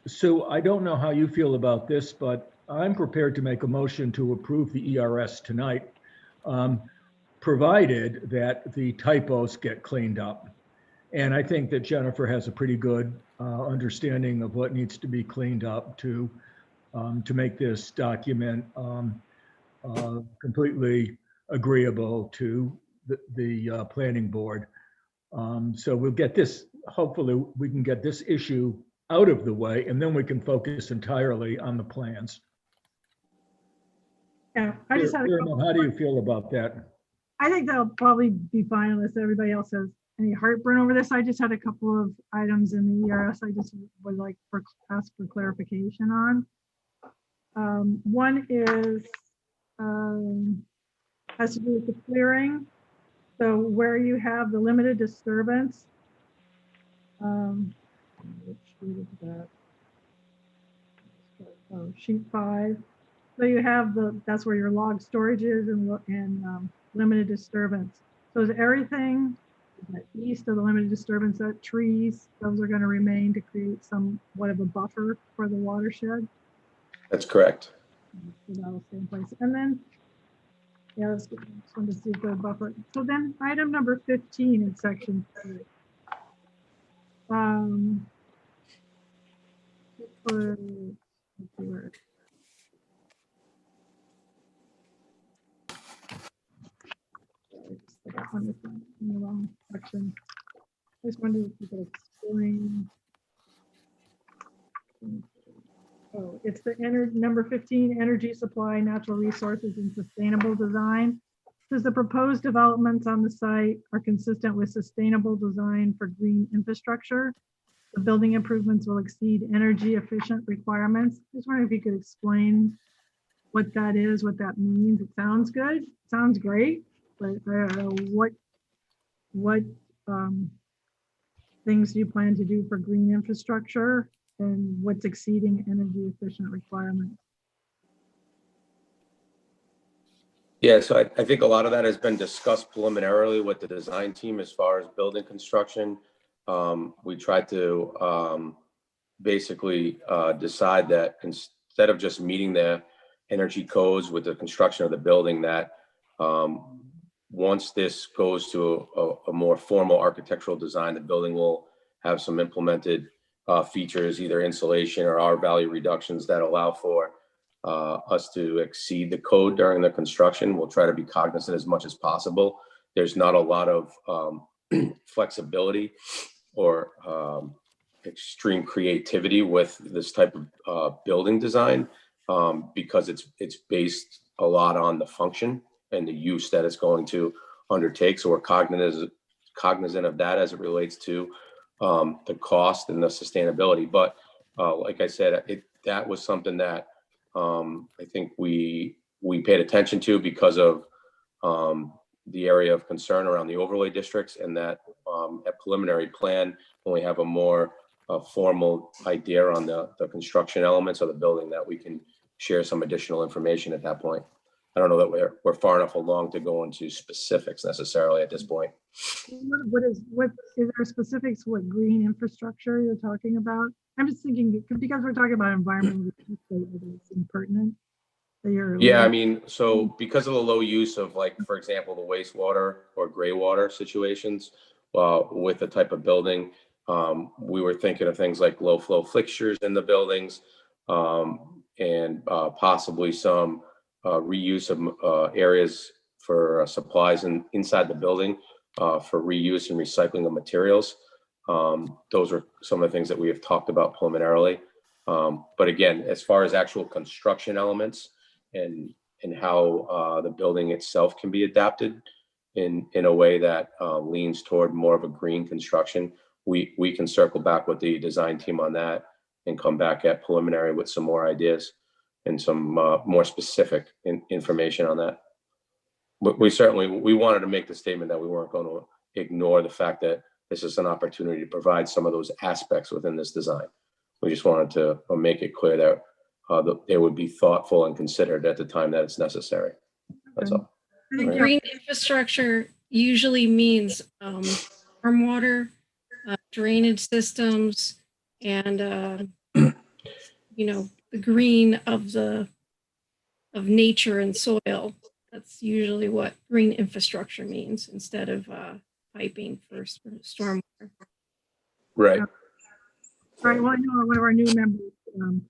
So I don't know how you feel about this, but I'm prepared to make a motion to approve the ERS tonight, provided that the typos get cleaned up. And I think that Jennifer has a pretty good understanding of what needs to be cleaned up to make this document completely agreeable to the planning board. So we'll get this, hopefully we can get this issue out of the way, and then we can focus entirely on the plans. Yeah, I just had a couple. How do you feel about that? I think that'll probably be fine unless everybody else has any heartburn over this. I just had a couple of items in the ERS I just would like for ask for clarification on. One is has to do with the clearing. So where you have the limited disturbance, which sheet is that? Oh, sheet 5. So you have that's where your log storage is and limited disturbance. So is everything east of the limited disturbance, that trees, those are going to remain to create somewhat of a buffer for the watershed? That's correct. So that'll stay in place. And then, yeah, let's just want to see if the buffer. So then item number 15 in section 3. question. I just wondered if you could explain. Oh, it's the number 15, energy supply, natural resources, and sustainable design. Says the proposed developments on the site are consistent with sustainable design for green infrastructure. The building improvements will exceed energy efficient requirements. Just wondering if you could explain what that is, what that means. It sounds good, sounds great, but I don't know what things do you plan to do for green infrastructure and what's exceeding energy efficient requirements? Yeah, so I think a lot of that has been discussed preliminarily with the design team as far as building construction. We tried to basically decide that instead of just meeting the energy codes with the construction of the building, that once this goes to a more formal architectural design, the building will have some implemented features, either insulation or R-value reductions that allow for us to exceed the code during the construction. We'll try to be cognizant as much as possible. There's not a lot of flexibility or extreme creativity with this type of building design because it's based a lot on the function and the use that it's going to undertake. So we're cognizant of that as it relates to the cost and the sustainability. But like I said, that was something that I think we paid attention to because of the area of concern around the overlay districts, and that at preliminary plan, when we have a more formal idea on the construction elements of the building, that we can share some additional information at that point. I don't know that we're far enough along to go into specifics necessarily at this point. What is there specifics what green infrastructure you're talking about? I'm just thinking because we're talking about environmental it's impertinent. Yeah, I mean, so because of the low use of, like, for example, the wastewater or gray water situations with the type of building, we were thinking of things like low flow fixtures in the buildings and possibly some reuse of areas for supplies inside the building for reuse and recycling of materials. Those are some of the things that we have talked about preliminarily. But again, as far as actual construction elements and how the building itself can be adapted in a way that leans toward more of a green construction, we can circle back with the design team on that and come back at preliminary with some more ideas and some more specific information on that. But we wanted to make the statement that we weren't going to ignore the fact that this is an opportunity to provide some of those aspects within this design. We just wanted to make it clear that they would be thoughtful and considered at the time that it's necessary. That's all. Green infrastructure usually means stormwater, drainage systems, and the green of nature and soil. That's usually what green infrastructure means instead of piping for stormwater. Right. All right. Well, I know one of our new members,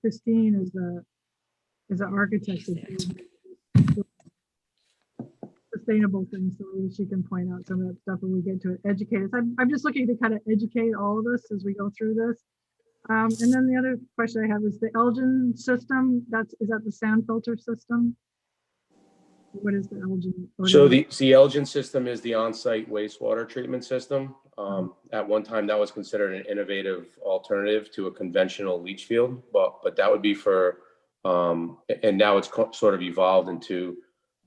Christine, is an architect of sustainable things, so maybe she can point out some of that stuff when we get to it. Educate us. I'm just looking to kind of educate all of us as we go through this. And then the other question I have is the Elgin system. Is that the sand filter system? What is the Elgin? So the Elgin system is the on-site wastewater treatment system. At one time, that was considered an innovative alternative to a conventional leach field, but that would be for, and now it's sort of evolved into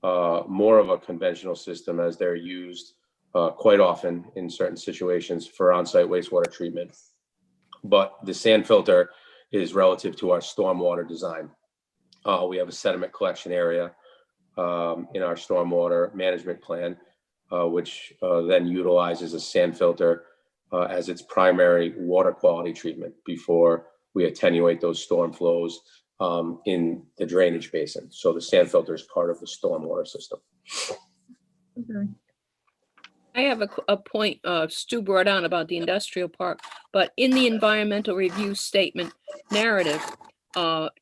more of a conventional system, as they're used quite often in certain situations for on-site wastewater treatment. But the sand filter is relative to our stormwater design. We have a sediment collection area in our stormwater management plan, which then utilizes a sand filter as its primary water quality treatment before we attenuate those storm flows in the drainage basin. So the sand filter is part of the stormwater system. Okay. I have a point Stu brought on about the industrial park, but in the environmental review statement narrative,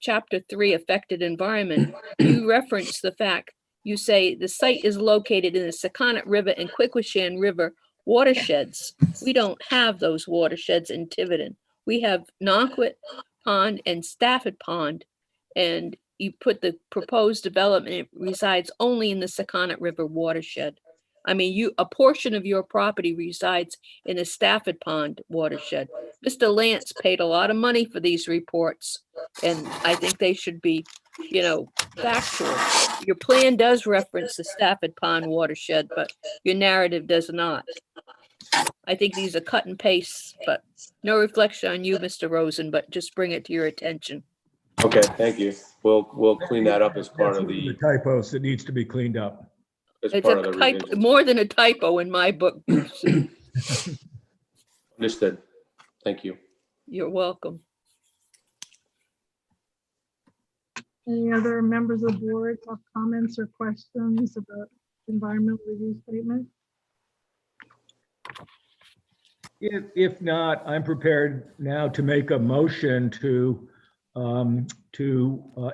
chapter 3, affected environment, you reference the fact, you say the site is located in the Sakonnet River and Quequechan River watersheds. We don't have those watersheds in Tiverton. We have Nonquit Pond and Stafford Pond. And you put the proposed development, it resides only in the Secundit River watershed. I mean, a portion of your property resides in the Stafford Pond watershed. Mr. Lance paid a lot of money for these reports, and I think they should be, factual. Your plan does reference the Stafford Pond watershed, but your narrative does not. I think these are cut and paste, but no reflection on you, Mr. Rosen, but just bring it to your attention. Okay, thank you. We'll clean that up as part of The the, typos that needs to be cleaned up. as It's part a of the typo, revisions. more than a typo in my book. Understood. Thank you. You're welcome. Any other members of the board have comments or questions about environmental review statement? If not, I'm prepared now to make a motion to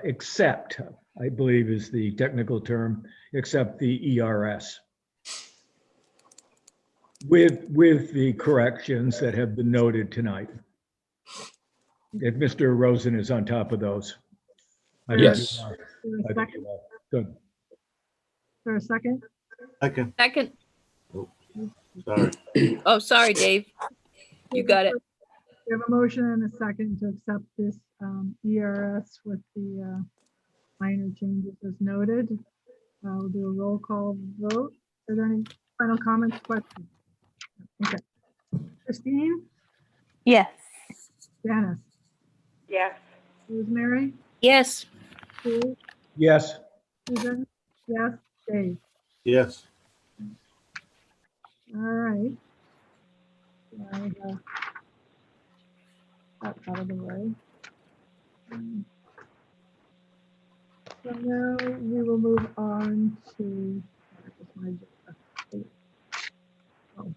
accept, I believe is the technical term, accept the ERS with the corrections that have been noted tonight. If Mr. Rosen is on top of those. I think Yes. you are. Is I there a think you second? are. Good. Is there a second? Second, Second. sorry. Oh, sorry, Dave. You got it. We have a motion and a second to accept this ERS with the minor changes as noted. We'll do a roll call vote. Are there any final comments, questions? Okay. Christine? Yes. Janice? Yes. Rosemary? Yes. Sue? Yes. Susan? Yes. Dave? Yes. All right. I have that out of the way. So now we will move on to. Oh.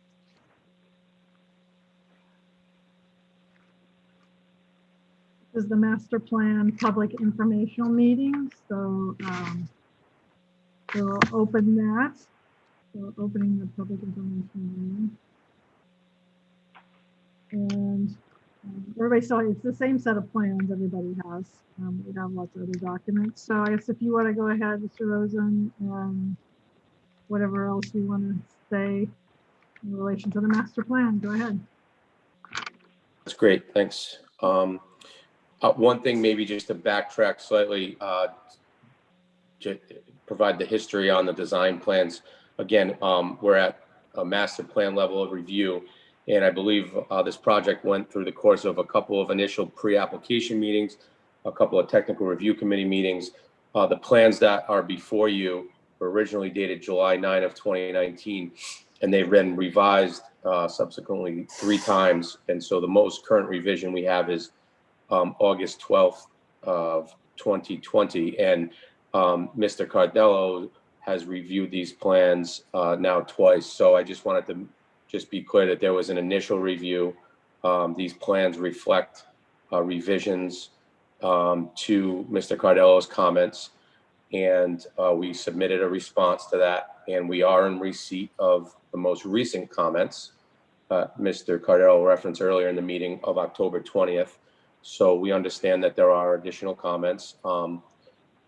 This is the master plan public informational meeting. So we'll open that. So opening the public information meeting. And everybody saw it's the same set of plans everybody has. We have lots of other documents. So I guess if you want to go ahead, Mr. Rosen, and whatever else you want to say in relation to the master plan, go ahead. That's great. Thanks. One thing, maybe just to backtrack slightly, to provide the history on the design plans. Again, we're at a master plan level of review. And I believe this project went through the course of a couple of initial pre-application meetings, a couple of technical review committee meetings. The plans that are before you were originally dated July 9 of 2019, and they've been revised subsequently 3 times. And so the most current revision we have is August 12th of 2020. And Mr. Cardello has reviewed these plans now twice. So I just wanted to just be clear that there was an initial review. These plans reflect revisions to Mr. Cardello's comments, and we submitted a response to that, and we are in receipt of the most recent comments. Mr. Cardello referenced earlier in the meeting of October 20th. So we understand that there are additional comments,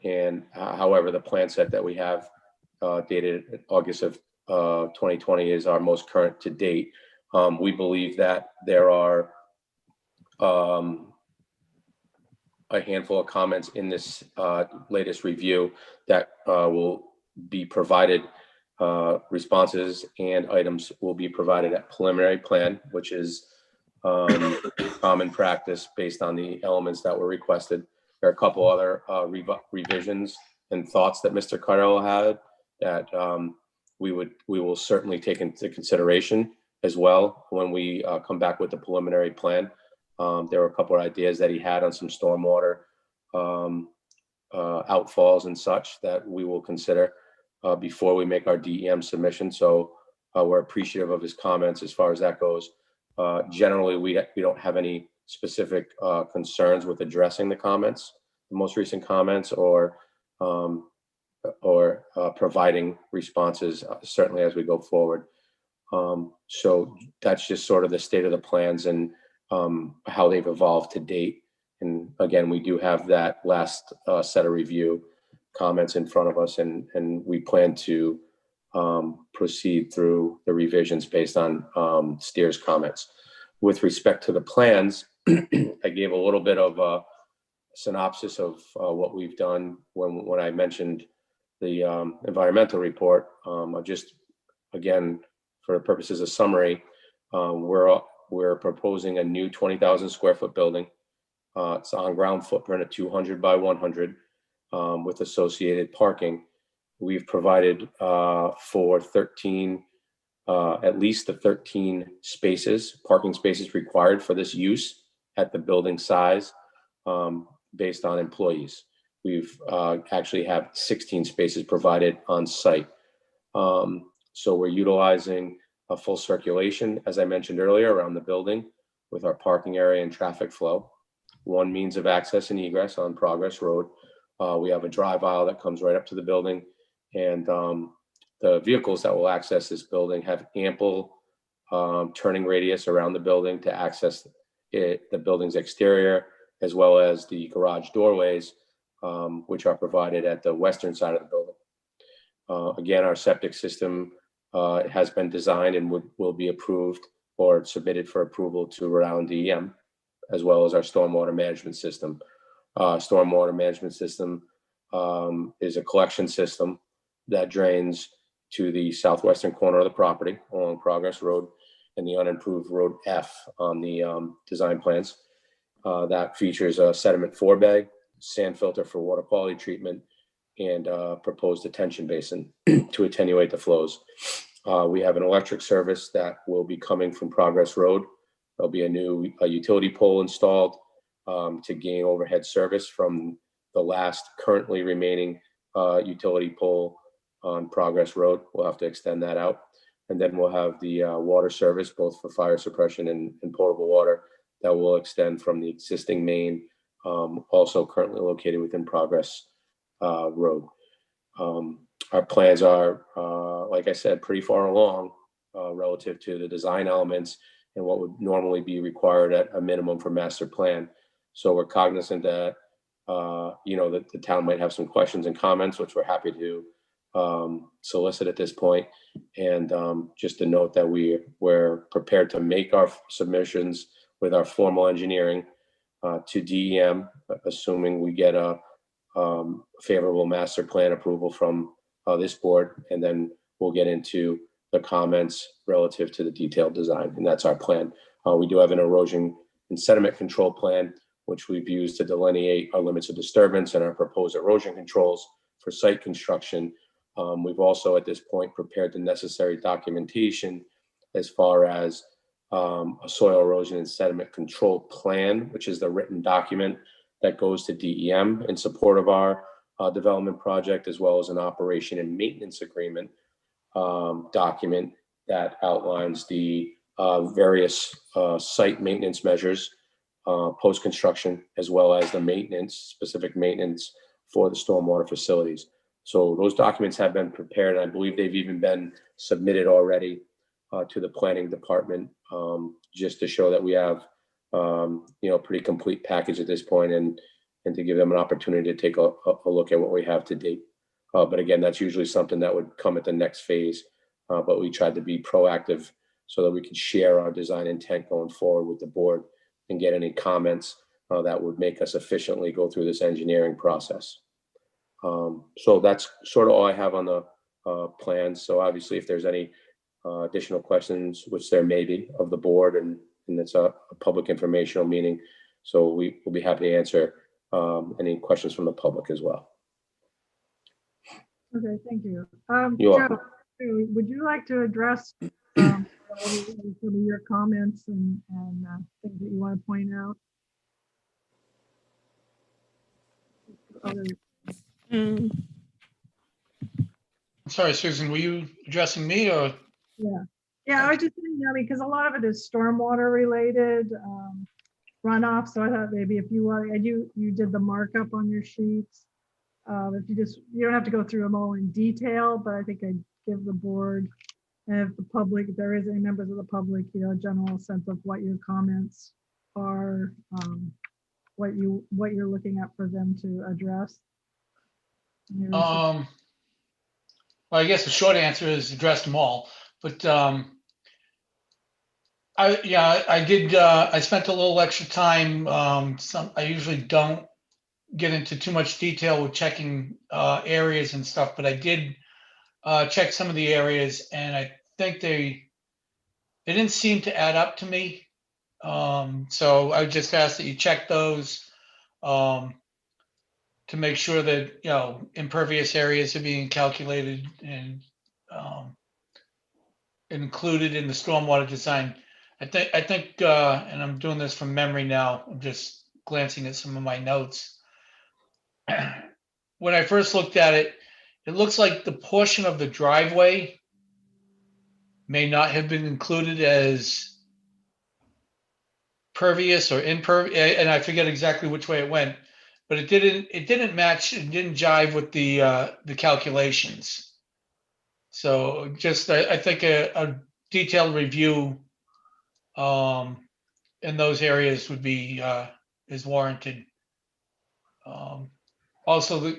and however, the plan set that we have dated August of 2020 is our most current to date. We believe that there are a handful of comments in this latest review that will be provided. Responses and items will be provided at preliminary plan, which is common practice based on the elements that were requested. There are a couple other revisions and thoughts that Mr. Cardello had that we will certainly take into consideration as well when we come back with the preliminary plan. There were a couple of ideas that he had on some stormwater outfalls and such that we will consider before we make our DEM submission. So we're appreciative of his comments as far as that goes. Generally, we don't have any specific concerns with addressing the comments, the most recent comments, or providing responses certainly as we go forward. So that's just sort of the state of the plans and how they've evolved to date. And again, we do have that last set of review comments in front of us, and we plan to proceed through the revisions based on Steer's comments. With respect to the plans, I gave a little bit of a synopsis of what we've done when I mentioned the environmental report. I'll just, again, for the purposes of summary, we're proposing a new 20,000 square foot building. It's on ground footprint of 200 by 100 with associated parking. We've provided for 13, at least the 13 spaces, parking spaces required for this use at the building size based on employees. We've actually have 16 spaces provided on site. So we're utilizing a full circulation, as I mentioned earlier, around the building with our parking area and traffic flow. One means of access and egress on Progress Road. We have a drive aisle that comes right up to the building, and the vehicles that will access this building have ample turning radius around the building to access the building's exterior, as well as the garage doorways, which are provided at the western side of the building. Again, our septic system has been designed and will be approved or submitted for approval to Rhode Island DEM, as well as our stormwater management system. Stormwater management system is a collection system that drains to the southwestern corner of the property along Progress Road and the unimproved Road F on the design plans. That features a sediment forebay, sand filter for water quality treatment, and proposed detention basin to attenuate the flows. We have an electric service that will be coming from Progress Road. There'll be a new utility pole installed to gain overhead service from the last currently remaining utility pole on Progress Road. We'll have to extend that out. And then we'll have the water service, both for fire suppression and potable water, that will extend from the existing main, also currently located within Progress Road. Our plans are, like I said, pretty far along relative to the design elements and what would normally be required at a minimum for master plan. So we're cognizant that, that the town might have some questions and comments, which we're happy to solicit at this point. And just to note that we're prepared to make our submissions with our formal engineering to DEM, assuming we get a favorable master plan approval from this board, and then we'll get into the comments relative to the detailed design, and that's our plan. We do have an erosion and sediment control plan, which we've used to delineate our limits of disturbance and our proposed erosion controls for site construction. We've also at this point prepared the necessary documentation as far as a soil erosion and sediment control plan, which is the written document that goes to DEM in support of our development project, as well as an operation and maintenance agreement document that outlines the various site maintenance measures post-construction, as well as the maintenance, specific maintenance for the stormwater facilities. So those documents have been prepared, and I believe they've even been submitted already to the planning department, just to show that we have pretty complete package at this point, and to give them an opportunity to take a look at what we have to date. But again, that's usually something that would come at the next phase. But we tried to be proactive so that we could share our design intent going forward with the board and get any comments that would make us efficiently go through this engineering process. So that's sort of all I have on the plans. So obviously, if there's any additional questions, which there may be, of the board, and it's a public informational meeting, so we will be happy to answer any questions from the public as well. Okay, thank you. You're Joe, welcome. would you like to address some of your comments and things that you want to point out? I'm sorry, Susan, were you addressing me or? Yeah, I was just thinking, because a lot of it is stormwater related runoff. So I thought maybe if you want, and you did the markup on your sheets. If you don't have to go through them all in detail, but I think I'd give the board And if the public, if there is any members of the public, a general sense of what your comments are, what you're looking at for them to address. Well, I guess the short answer is address them all, but I spent a little extra time. I usually don't get into too much detail with checking areas and stuff, but I did check some of the areas, and I think they didn't seem to add up to me. So I just ask that you check those to make sure that impervious areas are being calculated and included in the stormwater design. I think, and I'm doing this from memory now. I'm just glancing at some of my notes. When I first looked at it, it looks like the portion of the driveway may not have been included as pervious or impervious, and I forget exactly which way it went, but it didn't match, it didn't jive with the calculations. So just I think a detailed review in those areas would be is warranted. Also,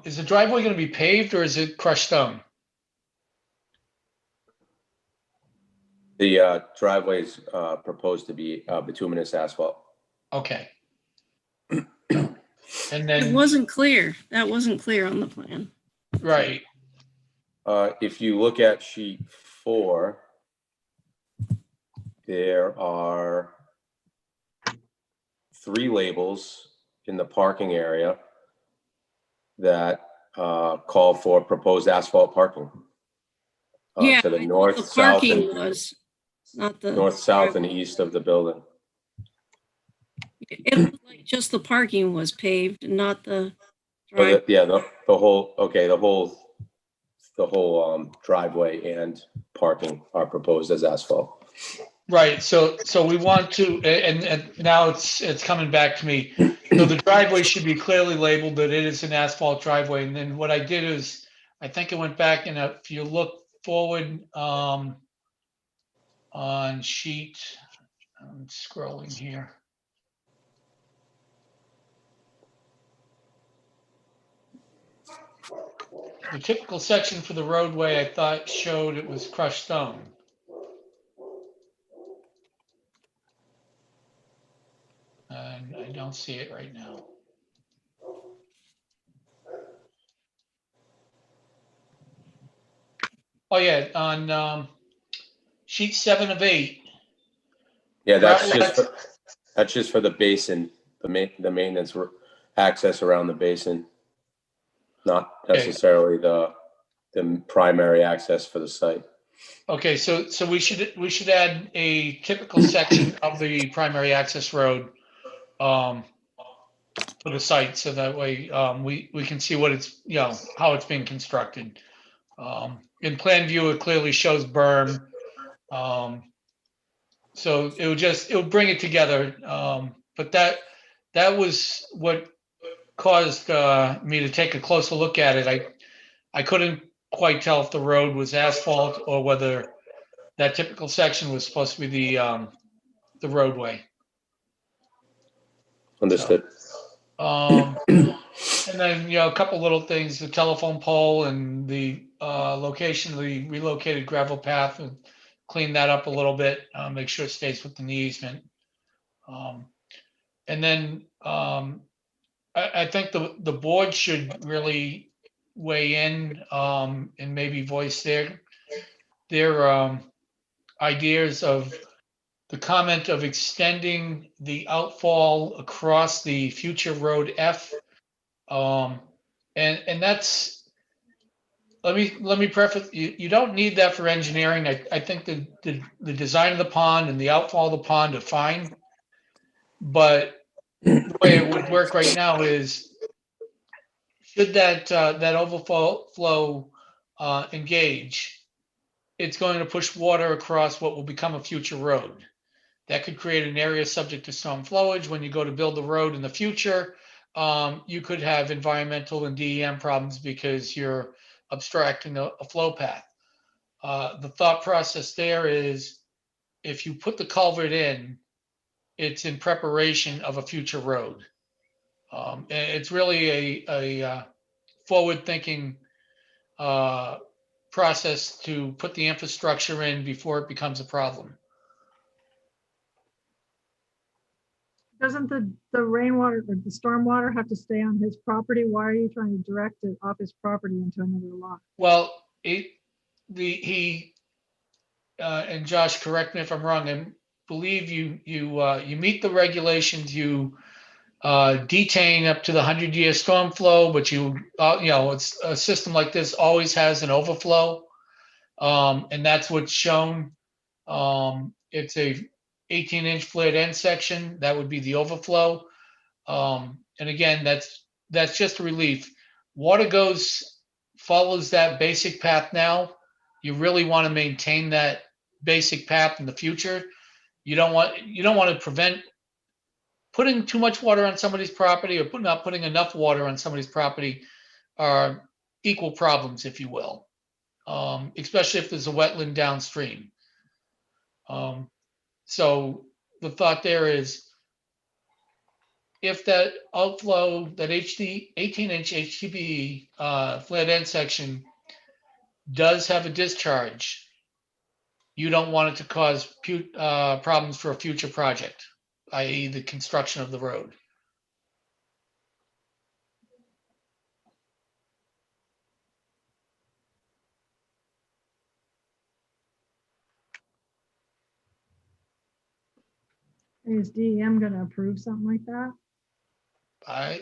is the driveway going to be paved or is it crushed stone? The driveway is proposed to be bituminous asphalt. Okay. And then It wasn't clear. That wasn't clear on the plan. Right. If you look at sheet 4, there are 3 labels in the parking area that call for proposed asphalt parking. Yeah, to the I thought north, the south, parking and was not the north, south, and east of the building. It looked like just the parking was paved, and not the So drive. the whole driveway and parking are proposed as asphalt. Right. So we want to, and now it's coming back to me. So the driveway should be clearly labeled that it is an asphalt driveway. And then what I did is, I think I went back and if you look forward on sheet, I'm scrolling here. The typical section for the roadway, I thought showed it was crushed stone. And I don't see it right now. Oh yeah, on sheet 7 of 8. Yeah, that's just for the basin, the maintenance access around the basin, not necessarily the primary access for the site. Okay, so we should add a typical section of the primary access road for the site, so that way we can see what it's how it's being constructed. In plan view, it clearly shows berm, so it would bring it together. But that was what caused me to take a closer look at it. I couldn't quite tell if the road was asphalt or whether that typical section was supposed to be the roadway. Understood. And then a couple little things: the telephone pole and the location of the relocated gravel path, and clean that up a little bit. Make sure it stays within the easement. And then I think the board should really weigh in and maybe voice their ideas of the comment of extending the outfall across the future road F. And that's, let me preface, you don't need that for engineering. I think the design of the pond and the outfall of the pond are fine. But the way it would work right now is, should that overflow engage, it's going to push water across what will become a future road. That could create an area subject to storm flowage. When you go to build the road in the future, you could have environmental and DEM problems because you're obstructing a flow path. The thought process there is if you put the culvert in, it's in preparation of a future road. And it's really a forward-thinking process to put the infrastructure in before it becomes a problem. Doesn't the rainwater or the stormwater have to stay on his property? Why are you trying to direct it off his property into another lot? Well, and Josh, correct me if I'm wrong, I believe you meet the regulations, you detain up to the 100-year storm flow, but it's a system like this always has an overflow. And that's what's shown. It's a 18-inch flared end section. That would be the overflow. And again, that's just a relief. Water follows that basic path now. You really want to maintain that basic path in the future. You don't want to prevent putting too much water on somebody's property or not putting enough water on somebody's property are equal problems, if you will, especially if there's a wetland downstream. So the thought there is if that outflow, that 18-inch HDPE flared end section does have a discharge, you don't want it to cause problems for a future project, i.e. the construction of the road. Is DEM going to approve something like that? I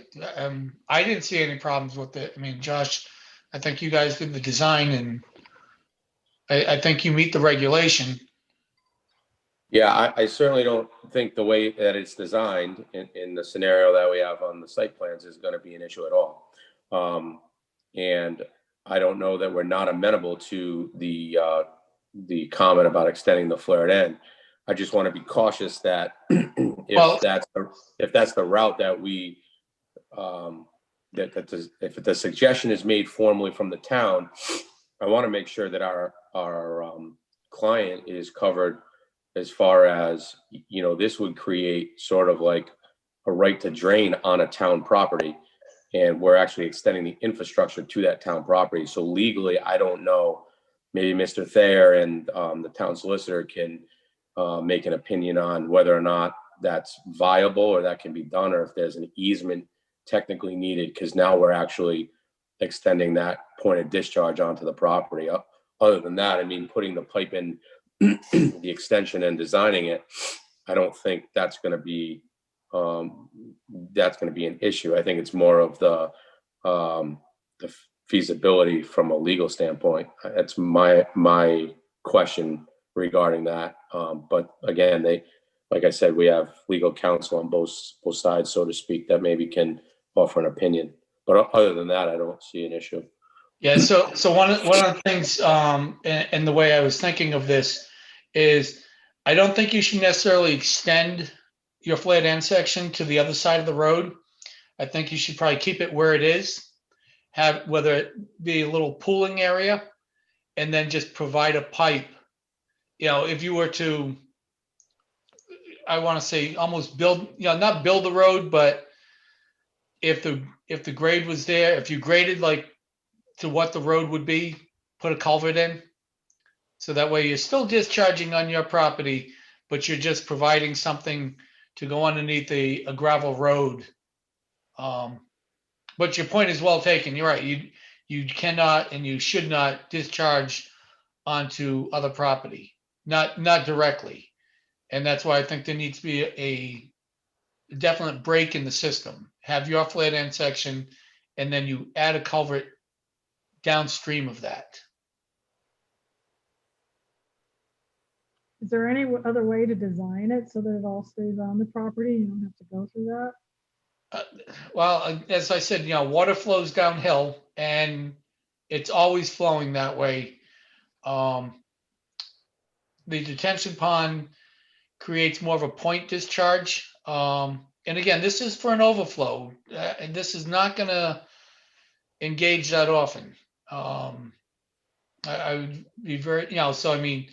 didn't see any problems with it. I mean, Josh, I think you guys did the design, and I think you meet the regulation. Yeah, I certainly don't think the way that it's designed in the scenario that we have on the site plans is going to be an issue at all. And I don't know that we're not amenable to the comment about extending the flared end. I just want to be cautious that if that's the route that we if the suggestion is made formally from the town, I want to make sure that our client is covered as far as, this would create sort of like a right to drain on a town property. And we're actually extending the infrastructure to that town property. So legally, I don't know, maybe Mr. Thayer and the town solicitor can make an opinion on whether or not that's viable or that can be done, or if there's an easement technically needed, because now we're actually extending that point of discharge onto the property. Other than that, I mean, putting the pipe in the extension and designing it, I don't think that's going to be an issue. I think it's more of the feasibility from a legal standpoint. That's my question regarding that. But again, like I said, we have legal counsel on both sides, so to speak, that maybe can offer an opinion. But other than that, I don't see an issue. Yeah. So one of the things, and the way I was thinking of this is, I don't think you should necessarily extend your flared end section to the other side of the road. I think you should probably keep it where it is, have whether it be a little pooling area, and then just provide a pipe. If you were to, I want to say almost build, not build the road, but if the grade was there, if you graded like to what the road would be, put a culvert in. So that way you're still discharging on your property, but you're just providing something to go underneath a gravel road. But your point is well taken. You're right. You cannot and you should not discharge onto other property, not directly. And that's why I think there needs to be a definite break in the system. Have your flared end section, and then you add a culvert downstream of that. Is there any other way to design it so that it all stays on the property? You don't have to go through that? Well, as I said, water flows downhill and it's always flowing that way. The detention pond creates more of a point discharge. And again, this is for an overflow, and this is not going to engage that often. I would be very, so I mean,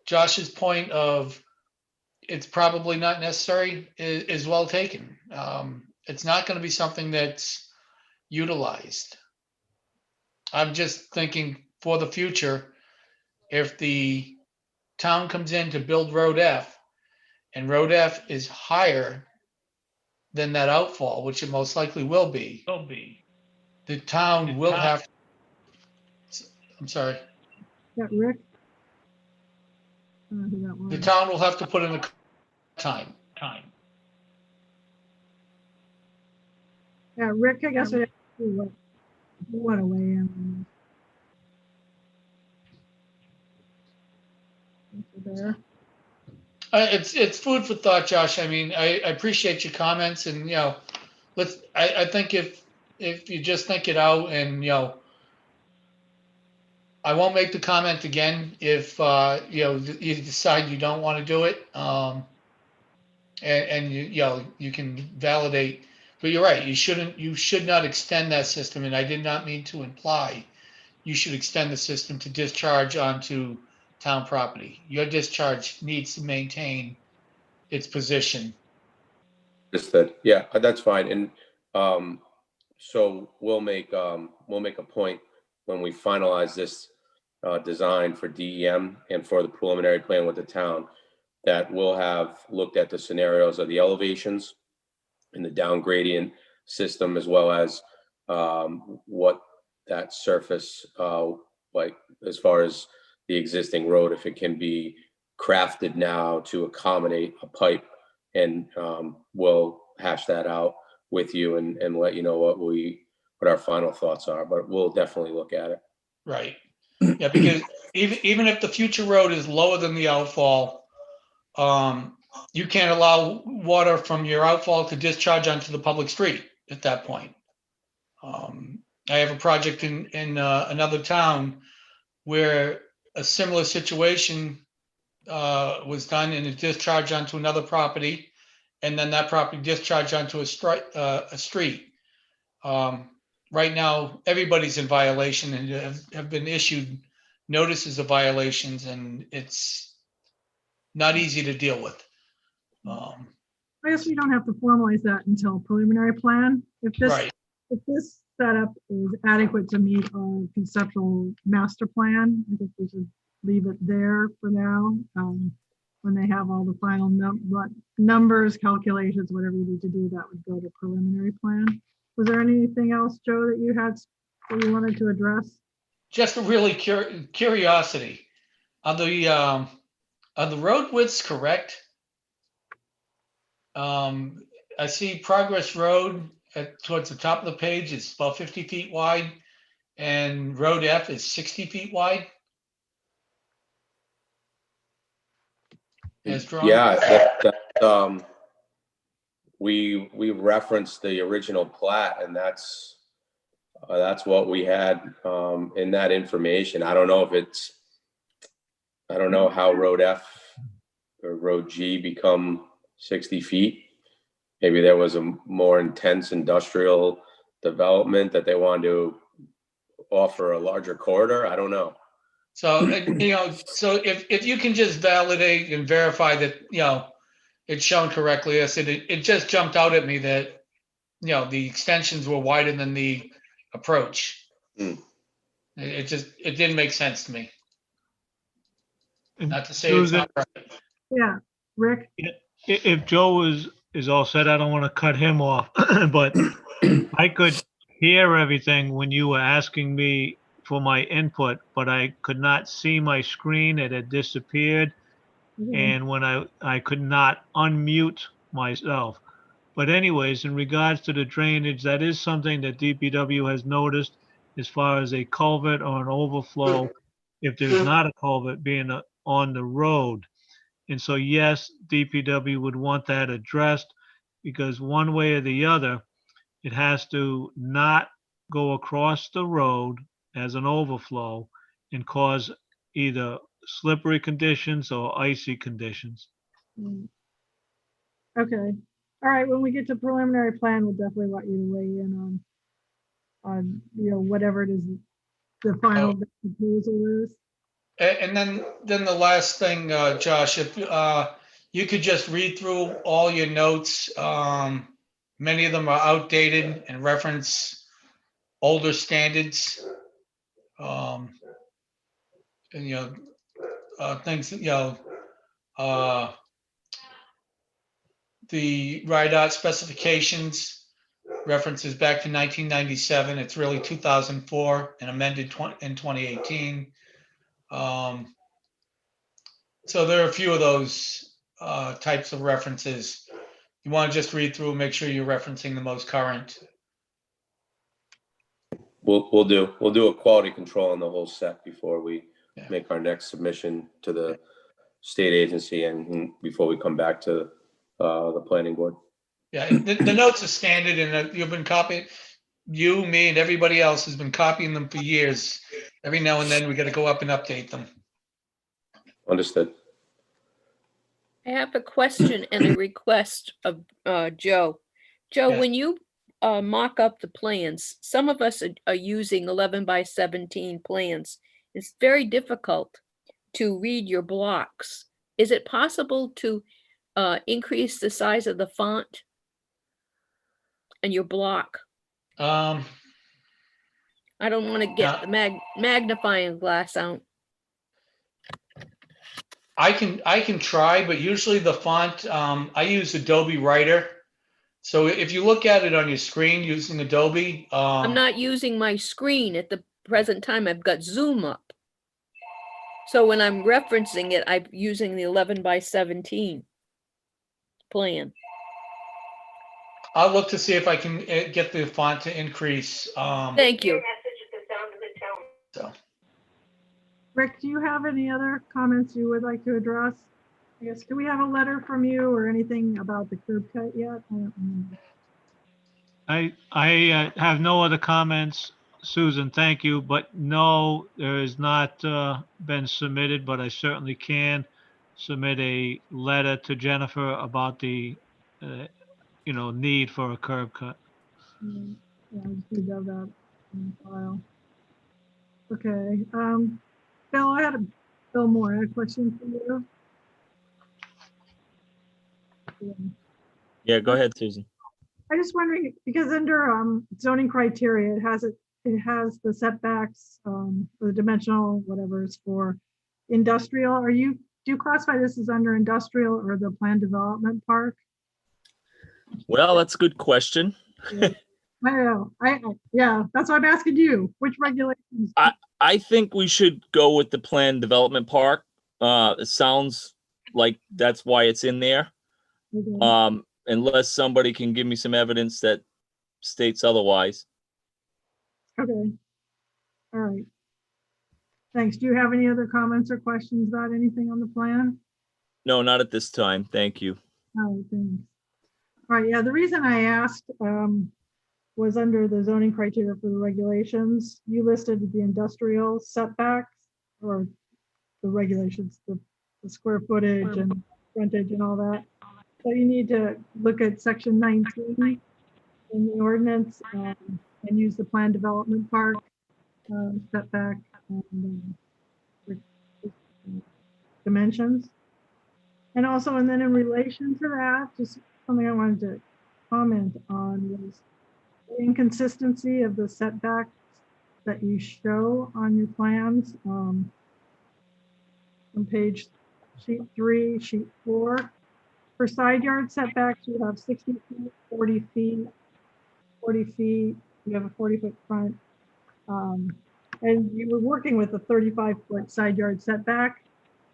Josh's point of it's probably not necessary is well taken. It's not going to be something that's utilized. I'm just thinking for the future, if the town comes in to build Road F and Road F is higher than that outfall, which it most likely will be, the town will have, I'm sorry, Yeah, Rick? I don't know who that was. the town will have to put in a time. Yeah, Rick, I guess you want to weigh in. There. It's food for thought, Josh. I mean, I appreciate your comments, and I think if you just think it out, and I won't make the comment again if you decide you don't want to do it, and you can validate. But you're right. You should not extend that system, and I did not mean to imply you should extend the system to discharge onto town property. Your discharge needs to maintain its position. Just that, yeah, that's fine. And so we'll make a point when we finalize this design for DEM and for the preliminary plan with the town, that we'll have looked at the scenarios of the elevations and the down gradient system, as well as what that surface, like as far as the existing road, if it can be crafted now to accommodate a pipe, and we'll hash that out with you and let you know what our final thoughts are, but we'll definitely look at it. Right. Yeah, because even if the future road is lower than the outfall, you can't allow water from your outfall to discharge onto the public street at that point. I have a project in another town where a similar situation was done, and it discharged onto another property, and then that property discharged onto a street. Right now, everybody's in violation and have been issued notices of violations, and it's not easy to deal with. I guess we don't have to formalize that until preliminary plan. If this setup is adequate to meet our conceptual master plan, I think we should leave it there for now. When they have all the final numbers, calculations, whatever you need to do, that would go to preliminary plan. Was there anything else, Joe, that you wanted to address? Just a really curiosity. Are the road widths correct? I see Progress Road towards the top of the page is about 50 feet wide, and Road F is 60 feet wide. As drawn. Yeah, we referenced the original plat, and that's what we had in that information. I don't know how Road F or Road G become 60 feet. Maybe there was a more intense industrial development that they wanted to offer a larger corridor. I don't know. So, so if you can just validate and verify that, it's shown correctly. I said, it just jumped out at me that, the extensions were wider than the approach. It didn't make sense to me. Not to say it's not right. Yeah, Rick? If Joe is all set, I don't want to cut him off, but I could hear everything when you were asking me for my input, but I could not see my screen. It had disappeared. And when I could not unmute myself. But anyways, in regards to the drainage, that is something that DPW has noticed as far as a culvert or an overflow, if there's not a culvert being on the road. And so, yes, DPW would want that addressed, because one way or the other, it has to not go across the road as an overflow and cause either slippery conditions or icy conditions. Okay. All right. When we get to preliminary plan, we'll definitely want you to weigh in on whatever it is the final proposal is. And then the last thing, Josh, if you could just read through all your notes. Many of them are outdated and reference older standards. And, things, the RIDOT specifications references back to 1997. It's really 2004 and amended in 2018. So there are a few of those types of references. You want to just read through, make sure you're referencing the most current. We'll do a quality control on the whole set before we make our next submission to the state agency and before we come back to the planning board. Yeah, the notes are standard and you've been copying. You, me, and everybody else has been copying them for years. Every now and then we got to go up and update them. Understood. I have a question and a request of Joe. Joe, Yeah. when you mock up the plans, some of us are using 11 by 17 plans. It's very difficult to read your blocks. Is it possible to increase the size of the font and your block? I don't want to get the magnifying glass out. I can try, but usually the font, I use Adobe Writer. So if you look at it on your screen using Adobe. I'm not using my screen at the present time. I've got Zoom up. So when I'm referencing it, I'm using the 11 by 17 plan. I'll look to see if I can get the font to increase. Thank you. So. Rick, do you have any other comments you would like to address? I guess, do we have a letter from you or anything about the curb cut yet? I don't remember. I have no other comments, Susan, thank you, but no, there has not been submitted, but I certainly can submit a letter to Jennifer about the, need for a curb cut. Yeah, I just need to have that in the file. Okay, Bill, Bill Moore, I had a question for you. Yeah, go ahead, Susan. I just wondering, because under zoning criteria, it has the setbacks, the dimensional, whatever is for industrial. Do you classify this as under industrial or the planned development park? Well, that's a good question. I know. Yeah, that's why I'm asking you. Which regulations? I think we should go with the planned development park. It sounds like that's why it's in there. Okay. Unless somebody can give me some evidence that states otherwise. Okay. All right. Thanks. Do you have any other comments or questions about anything on the plan? No, not at this time. Thank you. All right, thanks. All right, yeah, the reason I asked was under the zoning criteria for the regulations. You listed the industrial setbacks or the regulations, the square footage and frontage and all that. So you need to look at section 19 in the ordinance and use the planned development park setback and dimensions. And also, and then in relation to that, just something I wanted to comment on was the inconsistency of the setbacks that you show on your plans. On page sheet 3, sheet 4. For side yard setbacks, you have 60 feet, 40 feet, 40 feet. You have a 40-foot front. And you were working with a 35-foot side yard setback.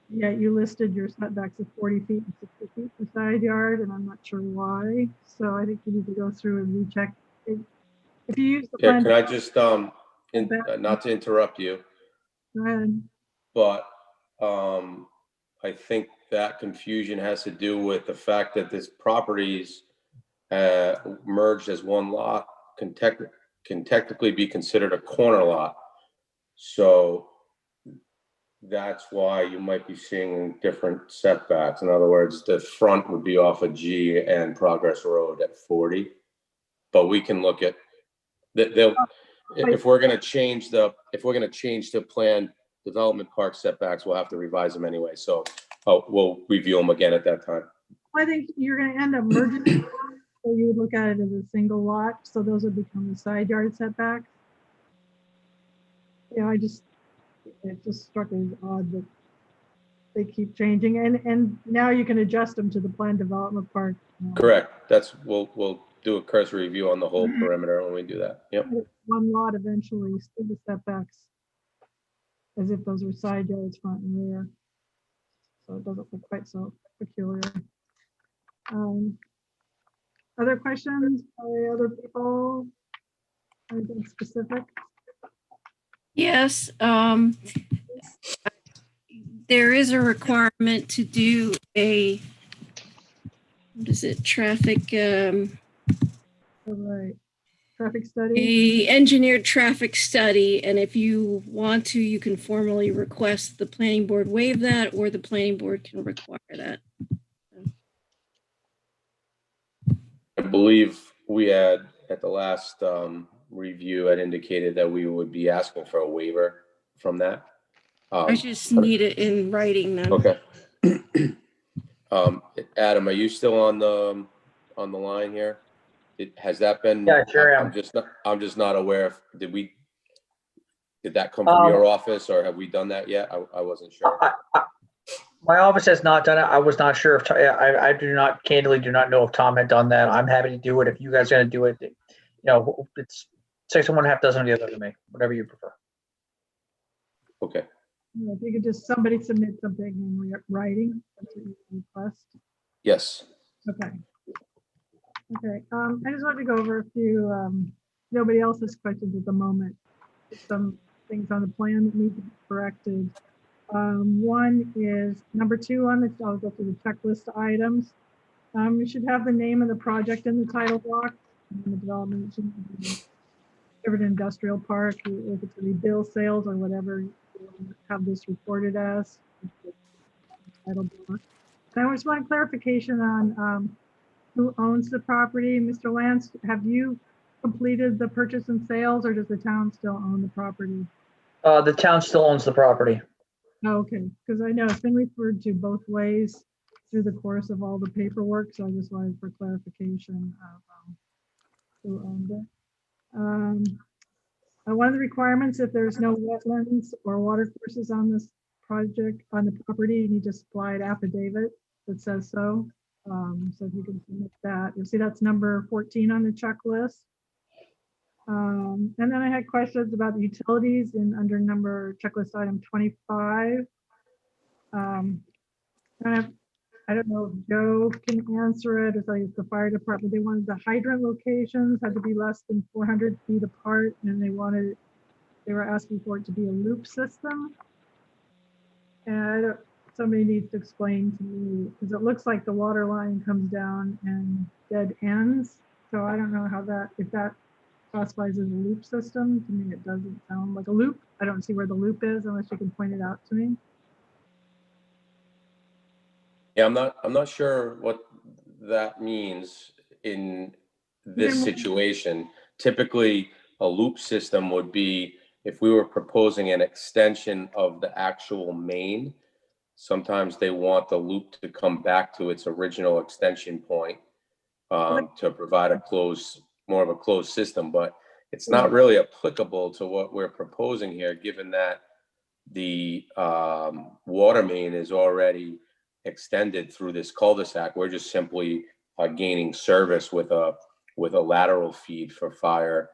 Yet you listed your setbacks of 40 feet and 60 feet for side yard, and I'm not sure why. So I think you need to go through and recheck it. If you use the plan. Can I just, not to interrupt you, Go ahead. but I think that confusion has to do with the fact that this property's merged as one lot, can technically be considered a corner lot. So that's why you might be seeing different setbacks. In other words, the front would be off of G and Progress Road at 40, but we can look at if we're gonna change the planned development park setbacks, we'll have to revise them anyway. So we'll review them again at that time. I think you're gonna end up merging them, so you would look at it as a single lot, so those would become the side yard setbacks. Yeah, it just struck me as odd that they keep changing, and now you can adjust them to the planned development park. Correct. We'll do a cursory review on the whole perimeter when we do that. Yep. One lot eventually, still the setbacks, as if those were side yards, front and rear. So it doesn't look quite so peculiar. Other questions by other people? Anything specific? Yes, there is a requirement to do a, what is it, traffic, All right. Traffic study? a engineered traffic study, and if you want to, you can formally request the planning board waive that, or the planning board can require that. I believe we had at the last review had indicated that we would be asking for a waiver from that. I just need it in writing then. Okay. Adam, are you still on the line here? Has that been? Yeah, sure am. I'm just not aware if did that come from your office, or have we done that yet? I wasn't sure. My office has not done it. I was not sure if, I candidly do not know if Tom had done that. I'm happy to do it. If you guys are going to do it, it's 6 and 1/2 dozen of the other to me, whatever you prefer. Okay. If you could just, somebody submit something in writing, that's what you request. Yes. Okay. Okay, I just wanted to go over a few, nobody else has questions at the moment. Some things on the plan that need to be corrected. One is number 2 on the, I'll go through the checklist items. You should have the name of the project in the title block. And the development should be Tiverton Industrial Park, if it's going to be bill sales or whatever you want to have this reported as. Title block. And I just want clarification on who owns the property. Mr. Lance, have you completed the purchase and sales, or does the town still own the property? The town still owns the property. Oh, okay, because I know it's been referred to both ways through the course of all the paperwork, so I just wanted for clarification of who owned it. One of the requirements, if there's no wetlands or water courses on this project, on the property, you need to supply an affidavit that says so. So if you can submit that, you'll see that's number 14 on the checklist. And then I had questions about the utilities in under number checklist item 25. I don't know if Joe can answer it, as I use the fire department. They wanted the hydrant locations had to be less than 400 feet apart, and they were asking for it to be a loop system. And somebody needs to explain to me, because it looks like the water line comes down and dead ends. So I don't know how that, if that classifies as a loop system. To me, it doesn't sound like a loop. I don't see where the loop is unless you can point it out to me. Yeah, I'm not sure what that means in this situation. Typically, a loop system would be if we were proposing an extension of the actual main. Sometimes they want the loop to come back to its original extension point to provide more of a closed system, but it's not really applicable to what we're proposing here, given that the water main is already extended through this cul-de-sac. We're just simply gaining service with a lateral feed for fire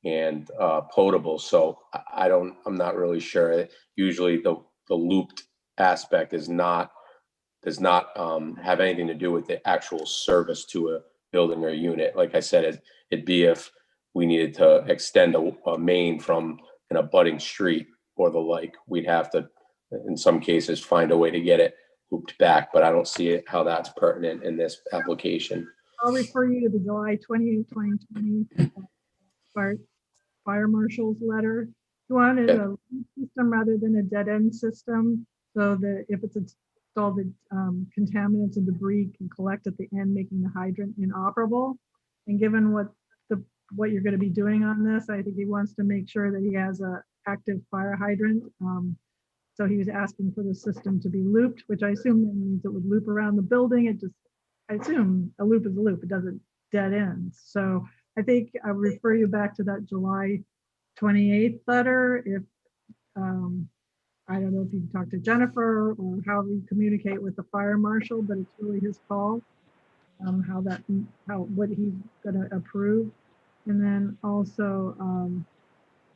and potable. So I'm not really sure. Usually the looped aspect does not have anything to do with the actual service to a building or unit. Like I said, it'd be if we needed to extend a main from an abutting street or the like, we'd have to, in some cases, find a way to get it looped back, but I don't see how that's pertinent in this application. I'll refer you to the July 28, 2020 fire marshal's letter. One is a loop system rather than a dead end system, so that if it's installed, the contaminants and debris can collect at the end, making the hydrant inoperable. And given what the what you're going to be doing on this. I think he wants to make sure that he has a active fire hydrant. So he was asking for the system to be looped, which I assume means it would loop around the building. I assume a loop is a loop. It doesn't dead end. So I think I'll refer you back to that July 28th letter. If, I don't know if you can talk to Jennifer or how we communicate with the fire marshal, but it's really his call, what he's gonna approve. And then also,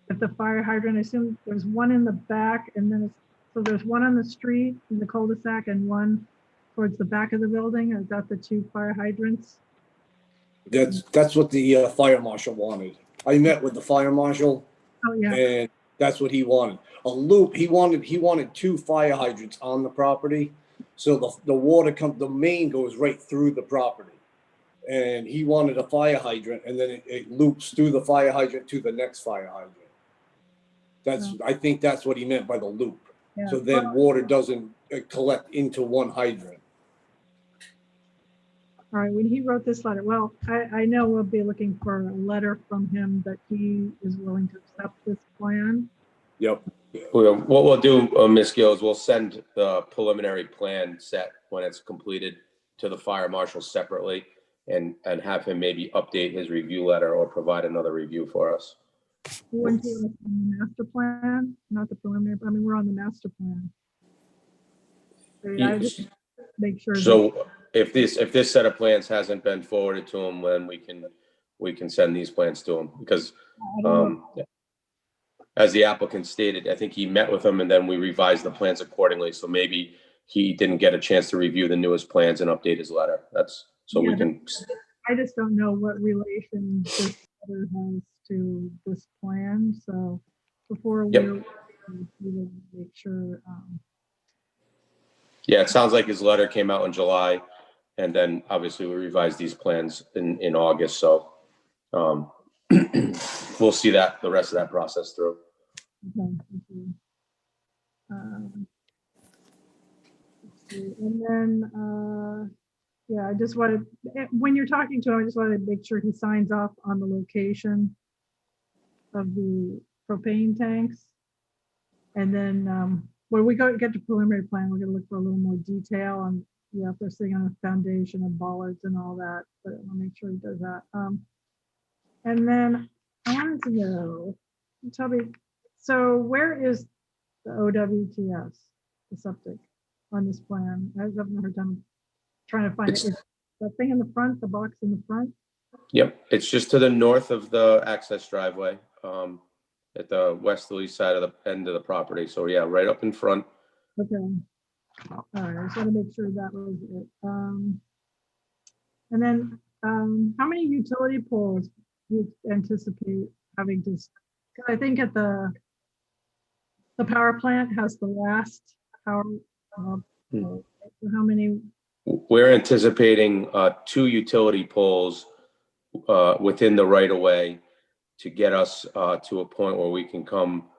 if the fire hydrant, I assume there's one in the back and then so there's one on the street in the cul-de-sac and one towards the back of the building. Is that the two fire hydrants? That's what the fire marshal wanted. I met with the fire marshal. Oh, yeah. And that's what he wanted. A loop. He wanted two fire hydrants on the property. So the water the main goes right through the property. And he wanted a fire hydrant and then it loops through the fire hydrant to the next fire hydrant. I think that's what he meant by the loop. Yeah. So then water doesn't collect into one hydrant. All right, when he wrote this letter, well, I know we'll be looking for a letter from him that he is willing to accept this plan. Yep. What we'll do, Ms. Gill, is we'll send the preliminary plan set when it's completed to the fire marshal separately and have him maybe update his review letter or provide another review for us. Wouldn't he like the master plan, not the preliminary? I mean, we're on the master plan. I just make sure. So if this set of plans hasn't been forwarded to him, then we can send these plans to him because as the applicant stated, I think he met with him and then we revised the plans accordingly. So maybe he didn't get a chance to review the newest plans and update his letter. That's so we can. I just don't know what relation this letter has to this plan. So before we will make sure. Yeah, it sounds like his letter came out in July, and then obviously we revised these plans in August. So we'll see the rest of that process through. Okay, thank you. Let's see. And then, yeah, I just wanted, when you're talking to him, I just wanted to make sure he signs off on the location of the propane tanks. And then when we get to preliminary plan, we're gonna look for a little more detail on, if they're sitting on a foundation and bollards and all that, but I'll make sure he does that. And then I wanted to know, tell me, so where is the OWTS, the septic on this plan? I've never done, trying to find it. Is that thing in the front, the box in the front? Yep, it's just to the north of the access driveway, at the westerly side of the end of the property. So yeah, right up in front. Okay. All right, I just want to make sure that was it. And then how many utility poles do you anticipate having to? Because I think at the power plant has the last power pole. So how many? We're anticipating 2 utility poles within the right of way to get us to a point where we can come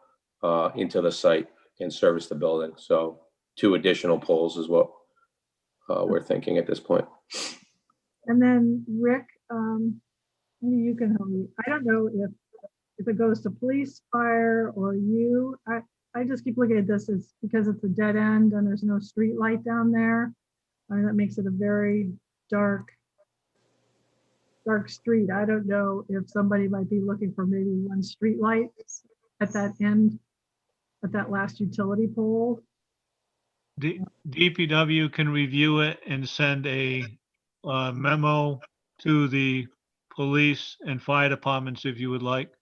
into the site and service the building. So 2 additional poles is what we're thinking at this point. And then Rick, maybe you can help me. I don't know if it goes to police, fire, or you. I just keep looking at this as because it's a dead end and there's no street light down there. I mean, that makes it a very dark street. I don't know if somebody might be looking for maybe one street light at that end, at that last utility pole. DPW can review it and send a memo to the police and fire departments if you would like.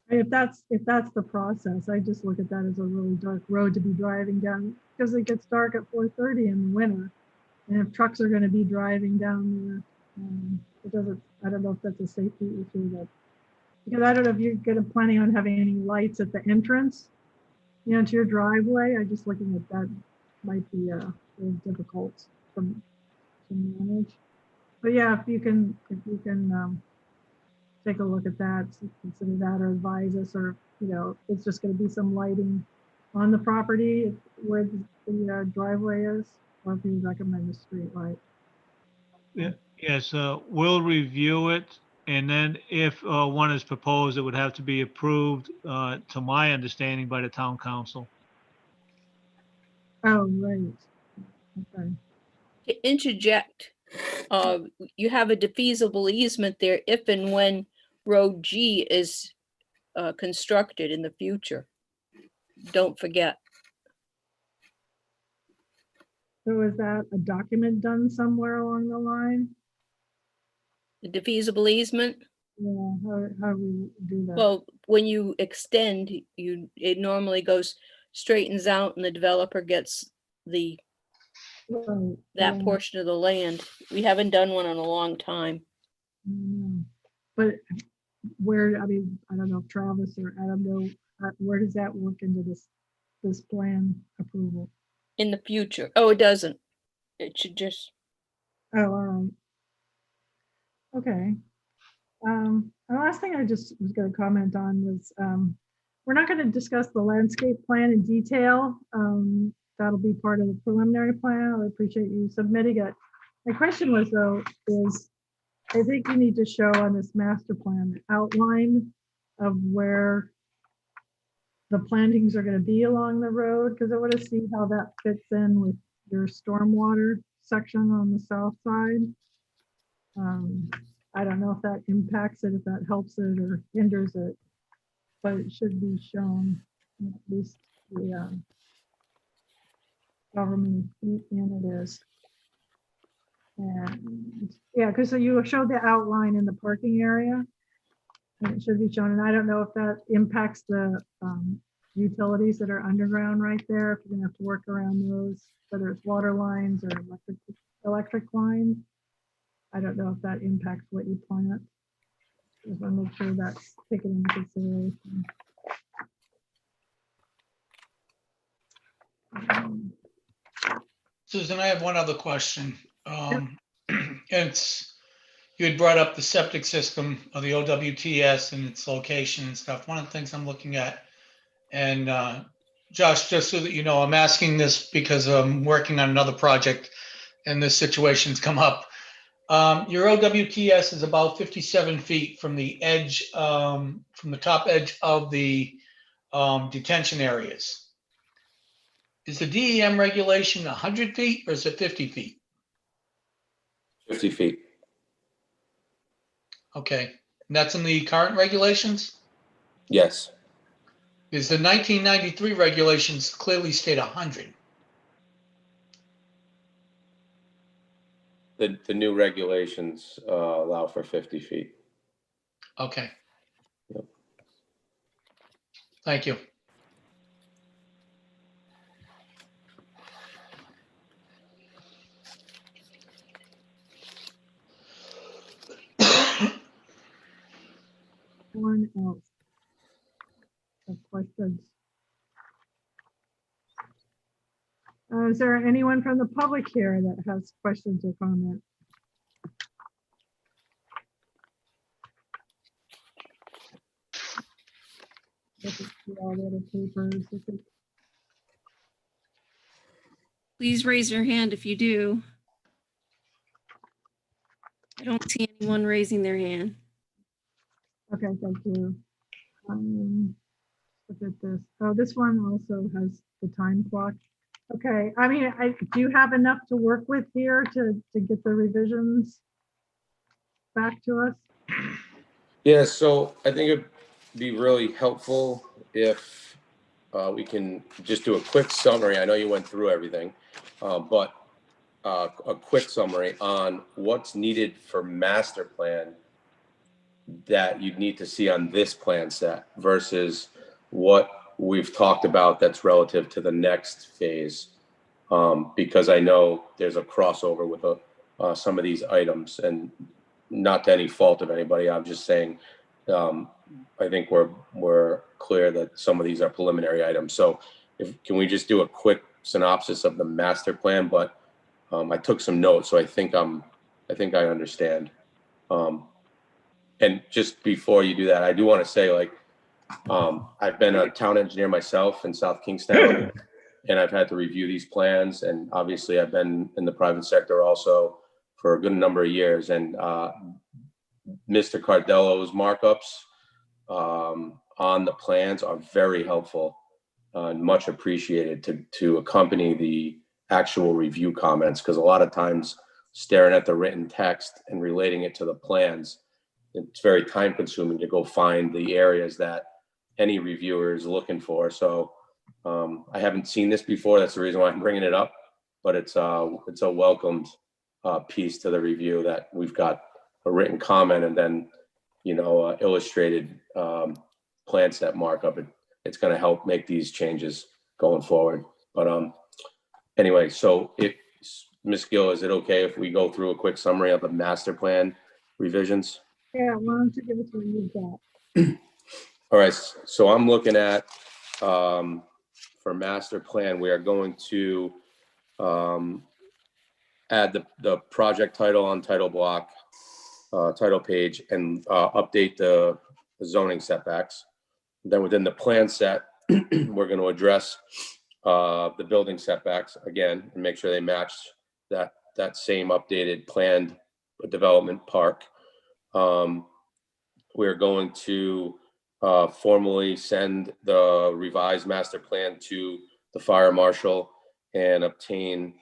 If that's the process, I just look at that as a really dark road to be driving down because it gets dark at 4:30 in the winter. And if trucks are going to be driving down there, I don't know if that's a safety issue, because I don't know if you're planning on having any lights at the entrance, to your driveway. I'm just looking at that might be very difficult to manage. But yeah, if you can take a look at that, consider that, or advise us, or it's just going to be some lighting on the property where the driveway is, or if you recommend a street light. Yes, we'll review it And then if one is proposed, it would have to be approved, to my understanding, by the town council. Oh, right. Okay. To interject, you have a defeasible easement there if and when Road G is constructed in the future. Don't forget. So is that a document done somewhere along the line? The defeasible easement, Yeah, how do we do that? well, when you extend, it normally goes, straightens out and the developer gets that yeah. portion of the land. We haven't done one in a long time. But where, I mean, I don't know if Travis or Adam know, where does that work into this plan approval? In the future. Oh, it doesn't. It should just, Oh, all right. Okay. The last thing I just was going to comment on was, we're not going to discuss the landscape plan in detail. That'll be part of the preliminary plan. I appreciate you submitting it. My question was though, is I think you need to show on this master plan the outline of where the plantings are going to be along the road, because I want to see how that fits in with your stormwater section on the south side. I don't know if that impacts it, if that helps it or hinders it, but it should be shown at least the however many feet in it is. And yeah, because so you showed the outline in the parking area, and it should be shown. And I don't know if that impacts the utilities that are underground right there. If you're gonna have to work around those, whether it's water lines or electric lines. I don't know if that impacts what you plant. Just want to make sure that's taken into consideration. Susan, I have one other question. It's, you had brought up the septic system of the OWTS and its location and stuff. One of the things I'm looking at, and Josh, just so that you know, I'm asking this because I'm working on another project and this situation's come up. Your OWTS is about 57 feet from the edge, from the top edge of the detention areas. Is the DEM regulation 100 feet or is it 50 feet? 50 feet. Okay, and that's in the current regulations? Yes. Is the 1993 regulations clearly state 100? The new regulations allow for 50 feet. Okay. Yep. Thank you. Anyone else have questions? Is there anyone from the public here that has questions or comments? Look at all the other papers. Please raise your hand if you do. I don't see anyone raising their hand. Okay, thank you. Look at this. Oh, this one also has the time clock. Okay, I mean, do you have enough to work with here to get the revisions back to us? Yeah, so I think it'd be really helpful if we can just do a quick summary. I know you went through everything, but a quick summary on what's needed for master plan that you'd need to see on this plan set versus what we've talked about that's relative to the next phase. Because I know there's a crossover with some of these items, and not to any fault of anybody. I'm just saying, I think we're clear that some of these are preliminary items. So can we just do a quick synopsis of the master plan? But I took some notes, so I think I understand. And just before you do that, I do want to say, like, I've been a town engineer myself in South Kingstown, and I've had to review these plans. And obviously I've been in the private sector also for a good number of years. And Mr. Cardello's markups on the plans are very helpful and much appreciated to accompany the actual review comments, because a lot of times staring at the written text and relating it to the plans, it's very time consuming to go find the areas that any reviewer is looking for. So I haven't seen this before. That's the reason why I'm bringing it up, but it's a welcomed piece to the review that we've got a written comment and then, illustrated plan set markup. It's going to help make these changes going forward. But anyway, so Ms. Gill, is it okay if we go through a quick summary of the master plan revisions? Yeah, why don't you give us what you've got? All right, so I'm looking at, for master plan, we are going to add the project title on title block, title page, and update the zoning setbacks. Then within the plan set, we're going to address the building setbacks again and make sure they match that same updated planned development park. We're going to formally send the revised master plan to the fire marshal and obtain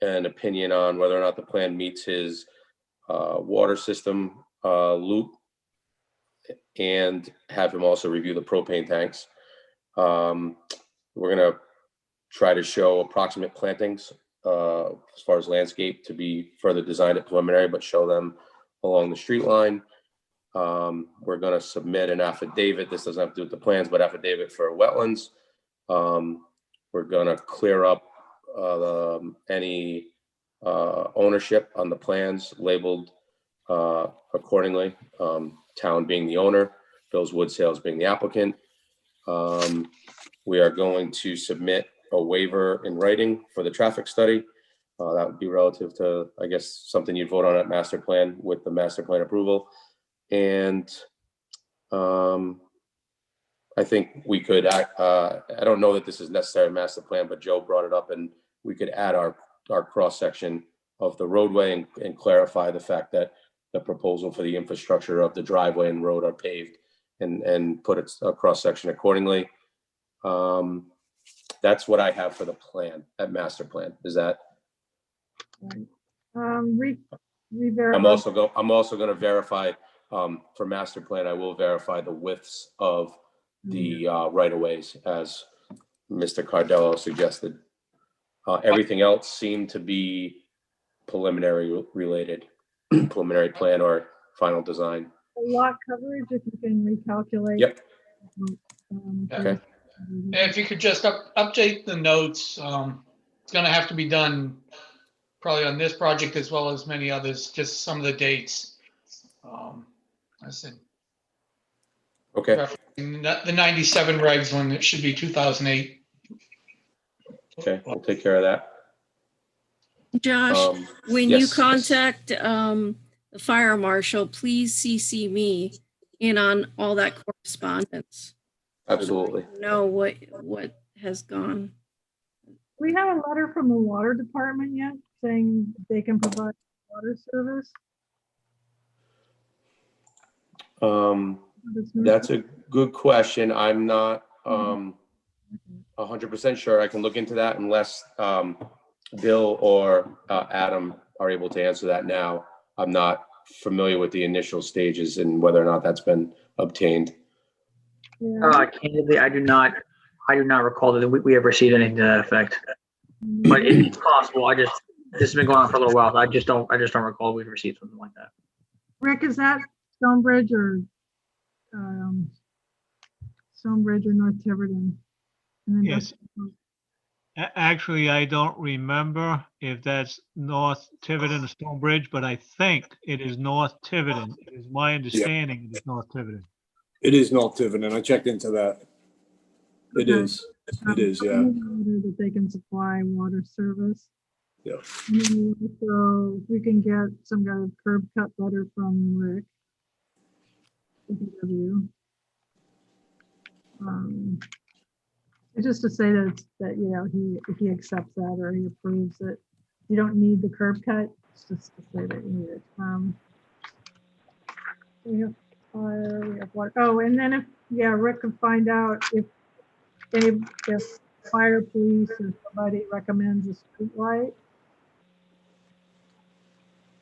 an opinion on whether or not the plan meets his water system loop, and have him also review the propane tanks. We're going to try to show approximate plantings as far as landscape to be further designed at preliminary, but show them along the street line. We're going to submit an affidavit. This doesn't have to do with the plans, but affidavit for wetlands. We're going to clear up any ownership on the plans labeled accordingly. Town being the owner, Bill's Wood Sales being the applicant. We are going to submit a waiver in writing for the traffic study. That would be relative to, I guess, something you'd vote on at master plan with the master plan approval. And I think we could, I don't know that this is necessary master plan, but Joe brought it up, and we could add our cross section of the roadway and clarify the fact that the proposal for the infrastructure of the driveway and road are paved, and put a cross section accordingly. That's what I have for the plan, that master plan. Is that? I'm also going to verify for master plan. I will verify the widths of the right of ways, as Mr. Cardello suggested. Everything else seemed to be preliminary related, preliminary plan or final design. Lot coverage, if you can recalculate. Yep. Okay. And if you could just update the notes, it's going to have to be done probably on this project as well as many others, just some of the dates. I said. Okay. The 97 regs when it should be 2008. Okay, we'll take care of that. Josh, when yes. you contact the fire marshal, please CC me in on all that correspondence. Absolutely. Know what has gone. We have a letter from the water department yet saying they can provide water service. That's a good question. I'm not 100% sure. I can look into that unless Bill or Adam are able to answer that now. I'm not familiar with the initial stages and whether or not that's been obtained. Candidly, I do not recall that we have received anything to that effect. But it's possible. This has been going on for a little while. So I just don't recall we've received something like that. Rick, is that Stonebridge or North Tiverton? Yes. Actually, I don't remember if that's North Tiverton or Stonebridge, but I think it is North Tiverton. It is my understanding it is North Tiverton. It is North Tiverton. I checked into that. It is. It is, yeah. That they can supply water service. Yeah. So we can get some kind of curb cut letter from Rick. Just to say that if he accepts that or he approves it, you don't need the curb cut. It's just to say that you need it. We have fire, we have water. Oh, and then if, yeah, Rick could find out if fire, police, or somebody recommends a street light.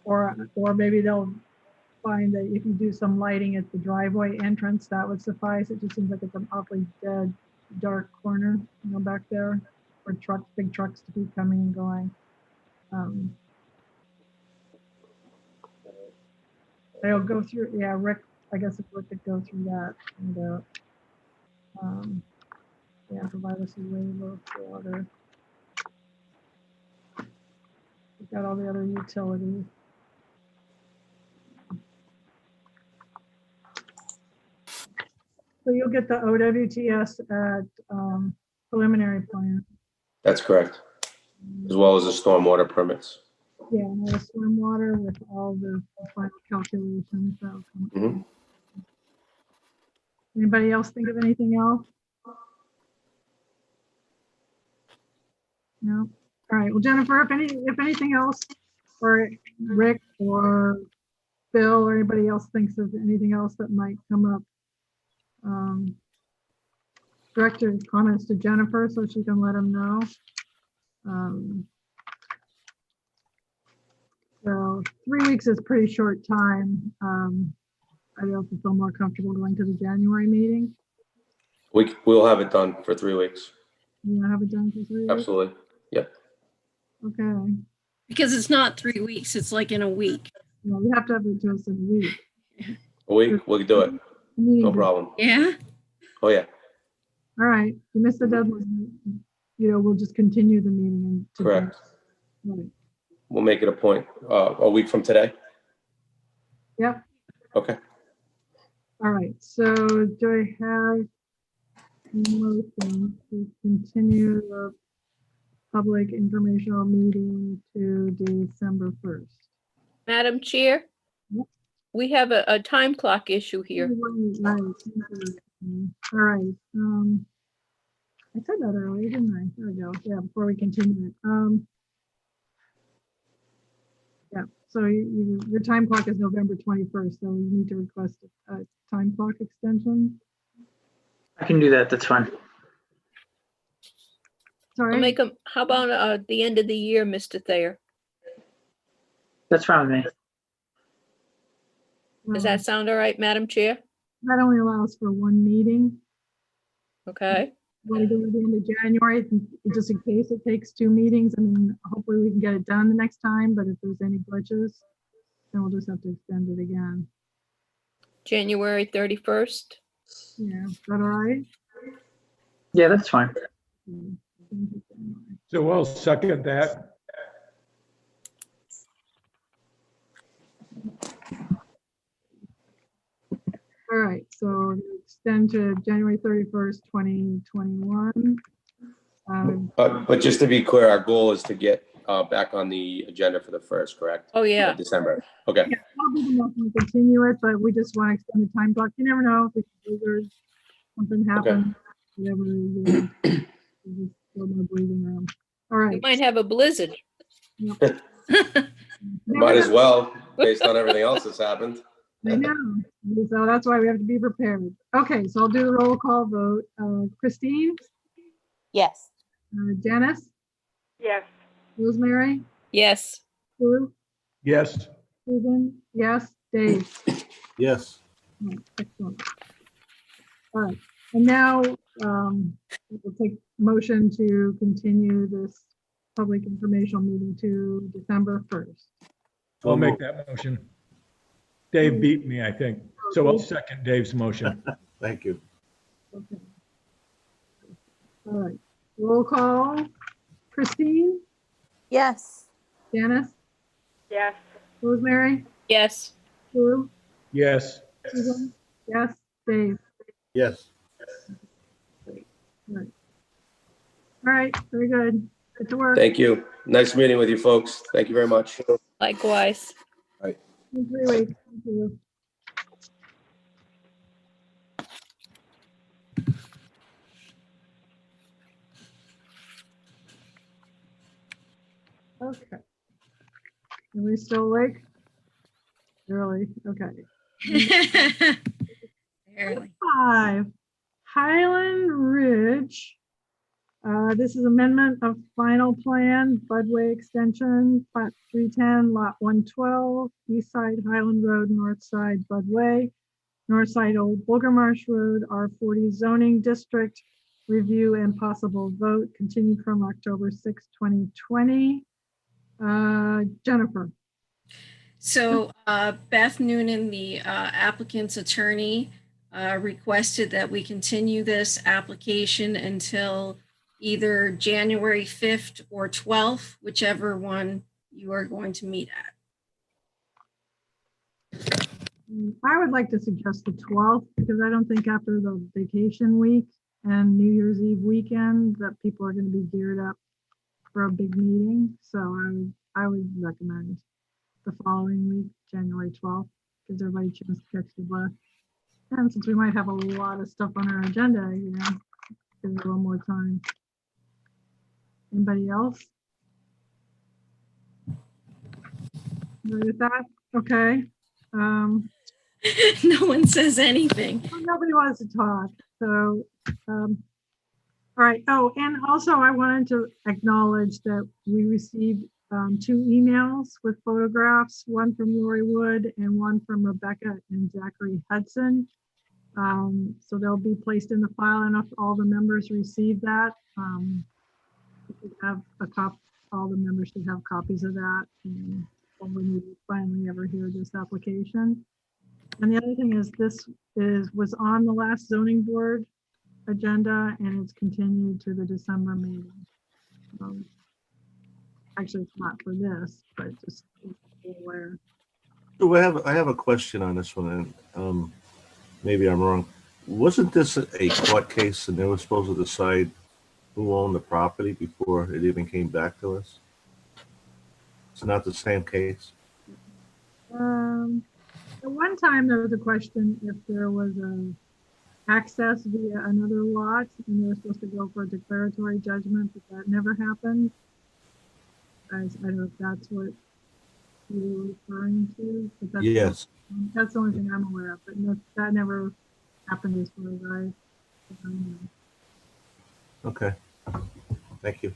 Or maybe they'll find that if you do some lighting at the driveway entrance, that would suffice. It just seems like it's an awfully dead, dark corner, back there, for big trucks to be coming and going. They'll go through, yeah, Rick, I guess if Rick could go through that, and yeah, provide us a waiver for water. We've got all the other utilities. So you'll get the OWTS at preliminary plan. That's correct. As well as the stormwater permits. Yeah, and the stormwater with all the final calculations. Mhm. Anybody else think of anything else? No. All right. Well, Jennifer, if anything else, or Rick or Bill or anybody else thinks of anything else that might come up, direct your comments to Jennifer so she can let them know. So 3 weeks is pretty short time. I don't feel more comfortable going to the January meeting. We'll have it done for 3 weeks. You want to have it done for 3 weeks? Absolutely. Yep. Okay. Because it's not 3 weeks, it's like in a week. No, we have to have it to us in a week. A week, we'll do it. No problem. Yeah? Oh, yeah. All right. You missed the deadline. We'll just continue the meeting. Correct. Right. We'll make it a point a week from today. Yep. Okay. All right. So do I have a motion to continue the public informational meeting to December 1st? Madam Chair, Yep. we have a time clock issue here. Right. All right. I said that earlier, didn't I? There we go. Yeah, before we continue it. Yeah, so your time clock is November 21st, so you need to request a time clock extension. I can do that. That's fine. Sorry. How about the end of the year, Mr. Thayer? That's fine with me. Does that sound all right, Madam Chair? That only allows for one meeting. Okay. Want to go to the end of January, just in case it takes 2 meetings. I mean, hopefully we can get it done the next time, but if there's any glitches, then we'll just have to extend it again. January 31st? Yeah, is that all right? Yeah, that's fine. So I'll second that. All right, so extend to January 31st, 2021. But just to be clear, our goal is to get back on the agenda for the 1st, correct? Oh, yeah. Of December. Okay. Yeah, I'll be the motion to continue it, but we just want to extend the time clock. You never know if something happens, whatever. Just more breathing room. All right. We might have a blizzard. Might as well, based on everything else that's happened. I know. So that's why we have to be prepared. Okay, so I'll do the roll call vote. Christine? Yes. Janice? Yes. Rosemary? Yes. Sue? Yes. Susan? Yes. Dave? Yes. Excellent. All right. And now we'll take motion to continue this public informational meeting to December 1st. I'll make that motion. Dave beat me, I think. So I'll second Dave's motion. Thank you. Okay. All right. Roll call. Christine? Yes. Janice? Yes. Rosemary? Yes. Sue? Yes. Susan? Yes. Dave? Yes. Great. All right. Very good. Good to work. Thank you. Nice meeting with you folks. Thank you very much. Likewise. In 3 weeks. Thank you. Okay. Are we still awake? Early. Okay. Barely. 5, Highland Ridge. This is amendment of final plan, Budway extension, plat 310, lot 112, east side Highland Road, north side Budway, north side Old Bulger Marsh Road, R40 zoning district, review and possible vote, continued from October 6, 2020. Jennifer. So Beth Noonan, the applicant's attorney, requested that we continue this application until either January 5th or 12th, whichever one you are going to meet at. I would like to suggest the 12th because I don't think after the vacation week and New Year's Eve weekend that people are going to be geared up for a big meeting. So I would recommend the following week, January 12th, gives everybody a chance to catch the bus. And since we might have a lot of stuff on our agenda, you know, give it a little more time. Anybody else? Agree with that? Okay. No one says anything. Well, nobody wants to talk. So, all right. Oh, and also I wanted to acknowledge that we received 2 emails with photographs, one from Lori Wood and one from Rebecca and Zachary Hudson. So they'll be placed in the file, and if all the members receive that, we should have a copy. All the members should have copies of that, and when we finally ever hear this application. And the other thing is, this was on the last zoning board agenda, and it's continued to the December meeting. Actually, it's not for this, but just aware. So I have a question on this one, and maybe I'm wrong. Wasn't this a court case, and they were supposed to decide who owned the property before it even came back to us? It's not the same case. At one time, there was a question if there was a access via another lot, and they were supposed to go for a declaratory judgment, but that never happened. I don't know if that's what you were referring to. But that's Yes. That's the only thing I'm aware of, but no, that never happened as far as I know. Okay. Thank you.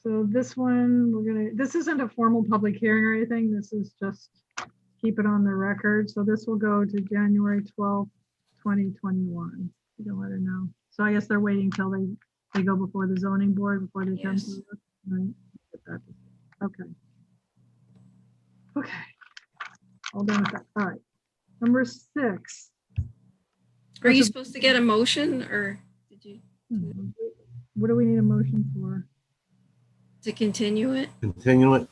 So this one, this isn't a formal public hearing or anything. This is just keep it on the record. So this will go to January 12th, 2021. You can let her know. So I guess they're waiting till they go before the zoning board before they come to us. Right? Okay. Okay. All done with that. All right. Number 6. Are you supposed to get a motion, or did you? What do we need a motion for? To continue it Continue it.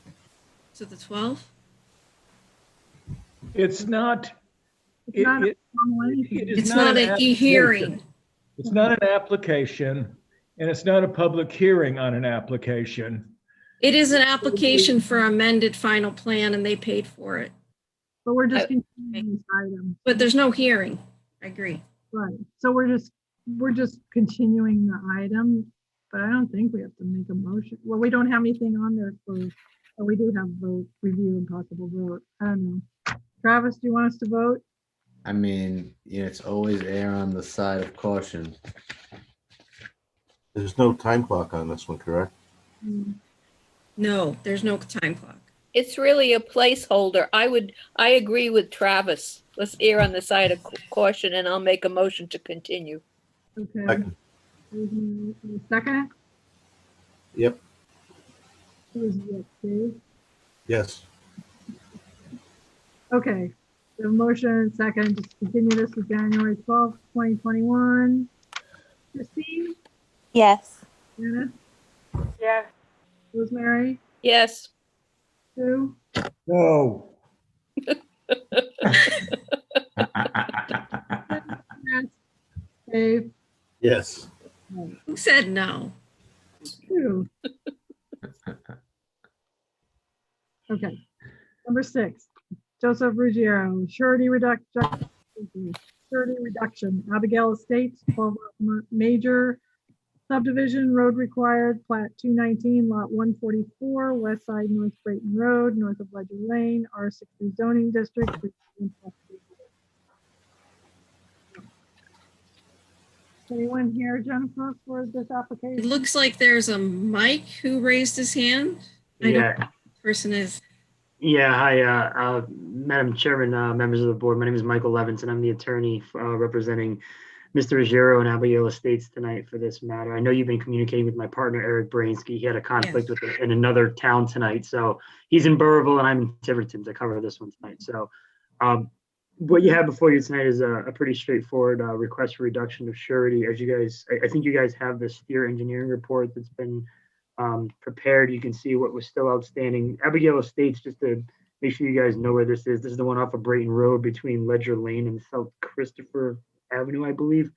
to the 12th? It's not. It's not a formal anything. It is It's not not an an e-hearing. It's not an application, and it's not a public hearing on an application. It is an application for amended final plan, and they paid for it. But we're just continuing this item. But there's no hearing. I agree. Right. So we're just continuing the item, but I don't think we have to make a motion. Well, we don't have anything on there we do have vote, review and possible vote. I don't know. Travis, do you want us to vote? I mean, it's always err on the side of caution. There's no time clock on this one, correct? No, there's no time clock. It's really a placeholder. I agree with Travis. Let's err on the side of caution, and I'll make a motion to continue. Okay. Second? Yep. Who's it, Dave? Yes. Okay. The motion and second to continue this to January 12th, 2021. Christine? Yes. Janice? Yes. Rosemary? Yes. Sue? No. Dave? Yes. Who said no? Sue. Okay. Number 6, Joseph Ruggiero, surety reduction, Abigail Estates, 12 Major, Subdivision road required, plat 219, lot 144, west side North Brayton Road, north of Ledger Lane, R60 zoning district. Anyone here, Jennifer, for this It application? looks like there's a Mike who raised his hand. I don't know Yeah, who this person is. yeah. Hi, Madam Chairman, members of the board. My name is Michael Levinson. I'm the attorney representing Mr. Ruggiero and Abigail Estates tonight for this matter. I know you've been communicating with my partner, Eric Brainsky. He had a conflict with in another town tonight. So he's in Burrillville and I'm in Tiverton to cover this one tonight. So what you have before you tonight is a pretty straightforward request for reduction of surety. As you guys, I think you guys have the steer engineering report that's been prepared. You can see what was still outstanding. Abigail Estates, just to make sure you guys know where this is. This is the one off of Brayton Road between Ledger Lane and South Christopher Avenue, I believe.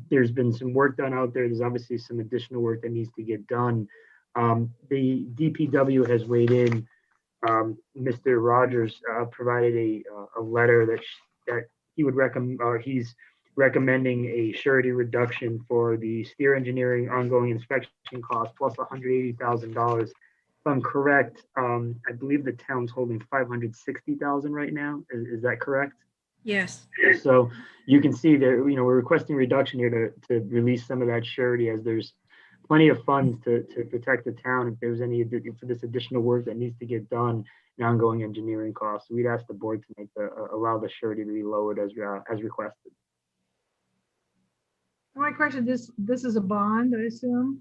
There's been some work done out there. There's obviously some additional work that needs to get done. The DPW has weighed in. Mr. Rogers provided a letter that he would recommend, or he's recommending a surety reduction for the steer engineering ongoing inspection cost plus $180,000. If I'm correct, I believe the town's holding $560,000 right now. Is that correct? Yes. So you can see that, we're requesting reduction here to release some of that surety, as there's plenty of funds to protect the town if there's any for this additional work that needs to get done and ongoing engineering costs. So we'd ask the board to allow the surety to be lowered as requested. My question, this is a bond, I assume?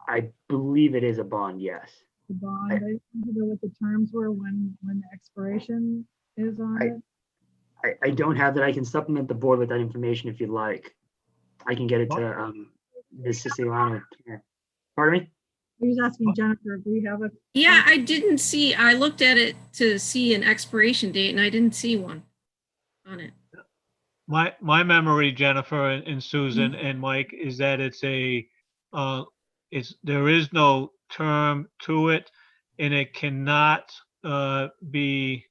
I believe it is a bond, yes. The bond, I don't know what the terms were when the expiration is on it. I don't have that. I can supplement the board with that information if you'd like. I can get it to Ms. Siciliano. Pardon me? I was asking Jennifer if we have a. Yeah, I didn't see, I looked at it to see an expiration date and I didn't see one on it. My memory, Jennifer and Susan and Mike, is that there is no term to it, and it cannot be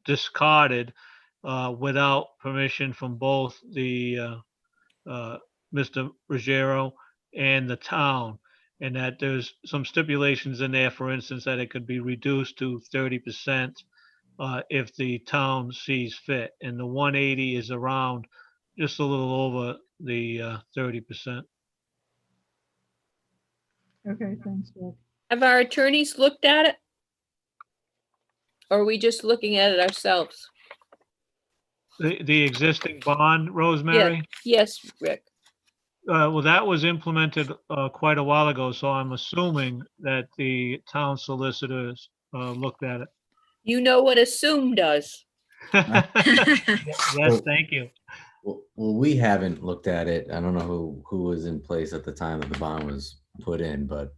discarded without permission from both the Mr. Ruggiero and the town, and that there's some stipulations in there, for instance, that it could be reduced to 30% if the town sees fit, and the 180 is around just a little over the 30%. Okay, thanks, Rick. Have our attorneys looked at it? Or are we just looking at it ourselves? The existing bond, Rosemary? Yes, Rick. Well, that was implemented quite a while ago, so I'm assuming that the town solicitors looked at it. You know what assume does. Yes, thank you. Well, we haven't looked at it. I don't know who was in place at the time that the bond was put in, but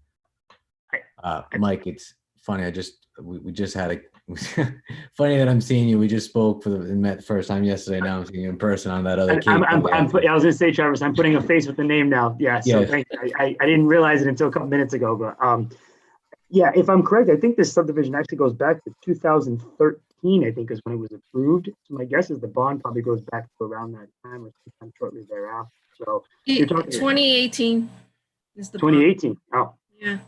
Mike, it's funny. We just had a funny that I'm seeing you. We just spoke and met the first time yesterday. Now I'm seeing you in person on that other case. I was gonna say, Travis, I'm putting a face with the name now. Yeah. So Yeah. thank you. I didn't realize it until a couple minutes ago, but yeah, if I'm correct, I think this subdivision actually goes back to 2013. I think is when it was approved. So my guess is the bond probably goes back to around that time or sometime shortly thereafter. So you're talking 2018 is the 2018. Oh, yeah.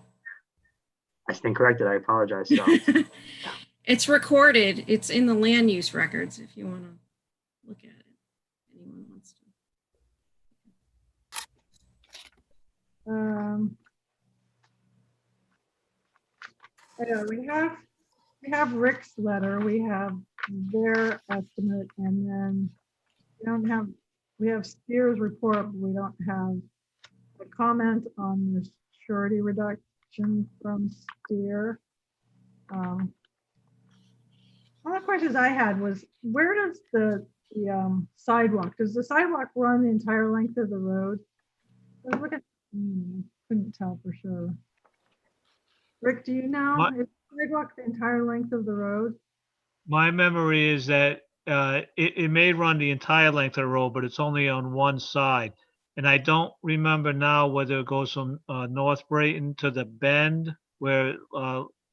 I stand corrected. I apologize. So. It's recorded. It's in the land use records if you want to look at it. Anyone wants to. I know we have Rick's letter, we have their estimate, and then we have Steer's report, but we don't have a comment on the surety reduction from Steer. One of the questions I had was, where does the sidewalk, does the sidewalk run the entire length of the road? I was looking, couldn't tell for sure. Rick, do you know, is the sidewalk the entire length of the road? My memory is that it may run the entire length of the road, but it's only on one side. And I don't remember now whether it goes from North Brayton to the bend where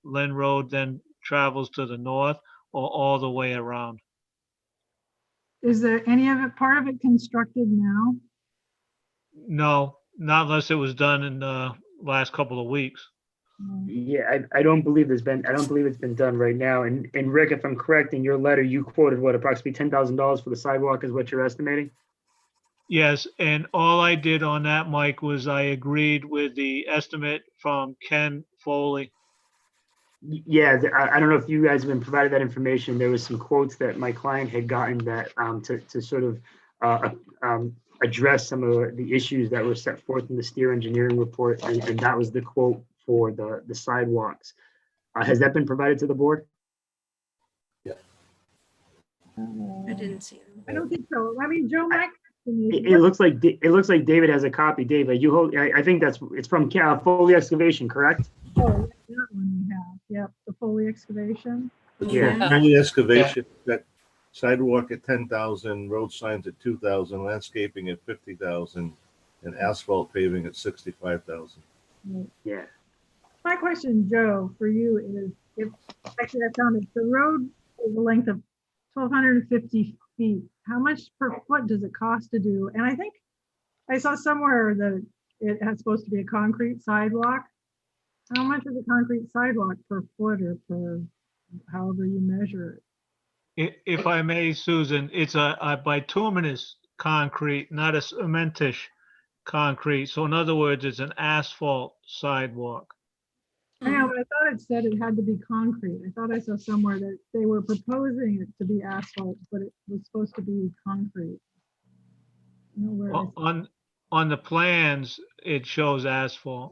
Lynn Road then travels to the north, or all the way around. Is there any of it, part of it constructed now? No, not unless it was done in the last couple of weeks. Yeah, I don't believe it's been done right now. And Rick, if I'm correct, in your letter, you quoted what, approximately $10,000 for the sidewalk is what you're estimating? Yes, and all I did on that, Mike, was I agreed with the estimate from Ken Foley. Yeah, I don't know if you guys have been provided that information. There was some quotes that my client had gotten that to sort of address some of the issues that were set forth in the Steer engineering report, and that was the quote for the sidewalks. Has that been provided to the board? I didn't see them. I don't think so. I mean, Joe Mack. It looks like David has a copy. David, you hold. I think it's from Foley Excavation, correct? Oh, yeah, that one we have. Yep, the Foley excavation. Yeah. Only excavation, got sidewalk at 10,000, road signs at 2,000, landscaping at 50,000, and asphalt paving at 65,000. Yeah. My question, Joe, for you is, if actually I found it, the road is a length of 1,250 feet. How much per foot does it cost to do? And I think I saw somewhere that it has supposed to be a concrete sidewalk. How much is a concrete sidewalk per foot or per however you measure it? If I may, Susan, it's a bituminous concrete, not a cementish concrete. So in other words, it's an asphalt sidewalk. I know, but I thought it said it had to be concrete. I thought I saw somewhere that they were proposing it to be asphalt, but it was supposed to be concrete. Nowhere I saw- On the plans, it shows asphalt.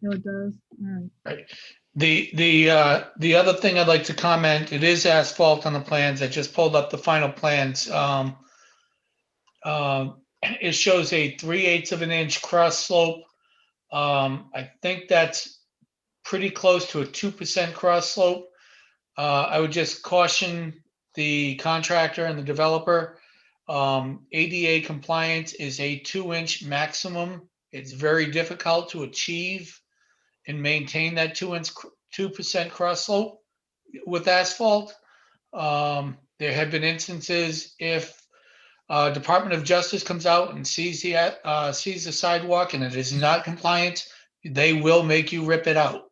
No, it does. All right. Right. The other thing I'd like to comment, it is asphalt on the plans. I just pulled up the final plans. It shows a 3/8 of an inch cross slope. I think that's pretty close to a 2% cross slope. I would just caution the contractor and the developer. ADA compliance is a 2-inch maximum. It's very difficult to achieve and maintain that 2% cross slope with asphalt. There have been instances if Department of Justice comes out and sees the sidewalk and it is not compliant, they will make you rip it out.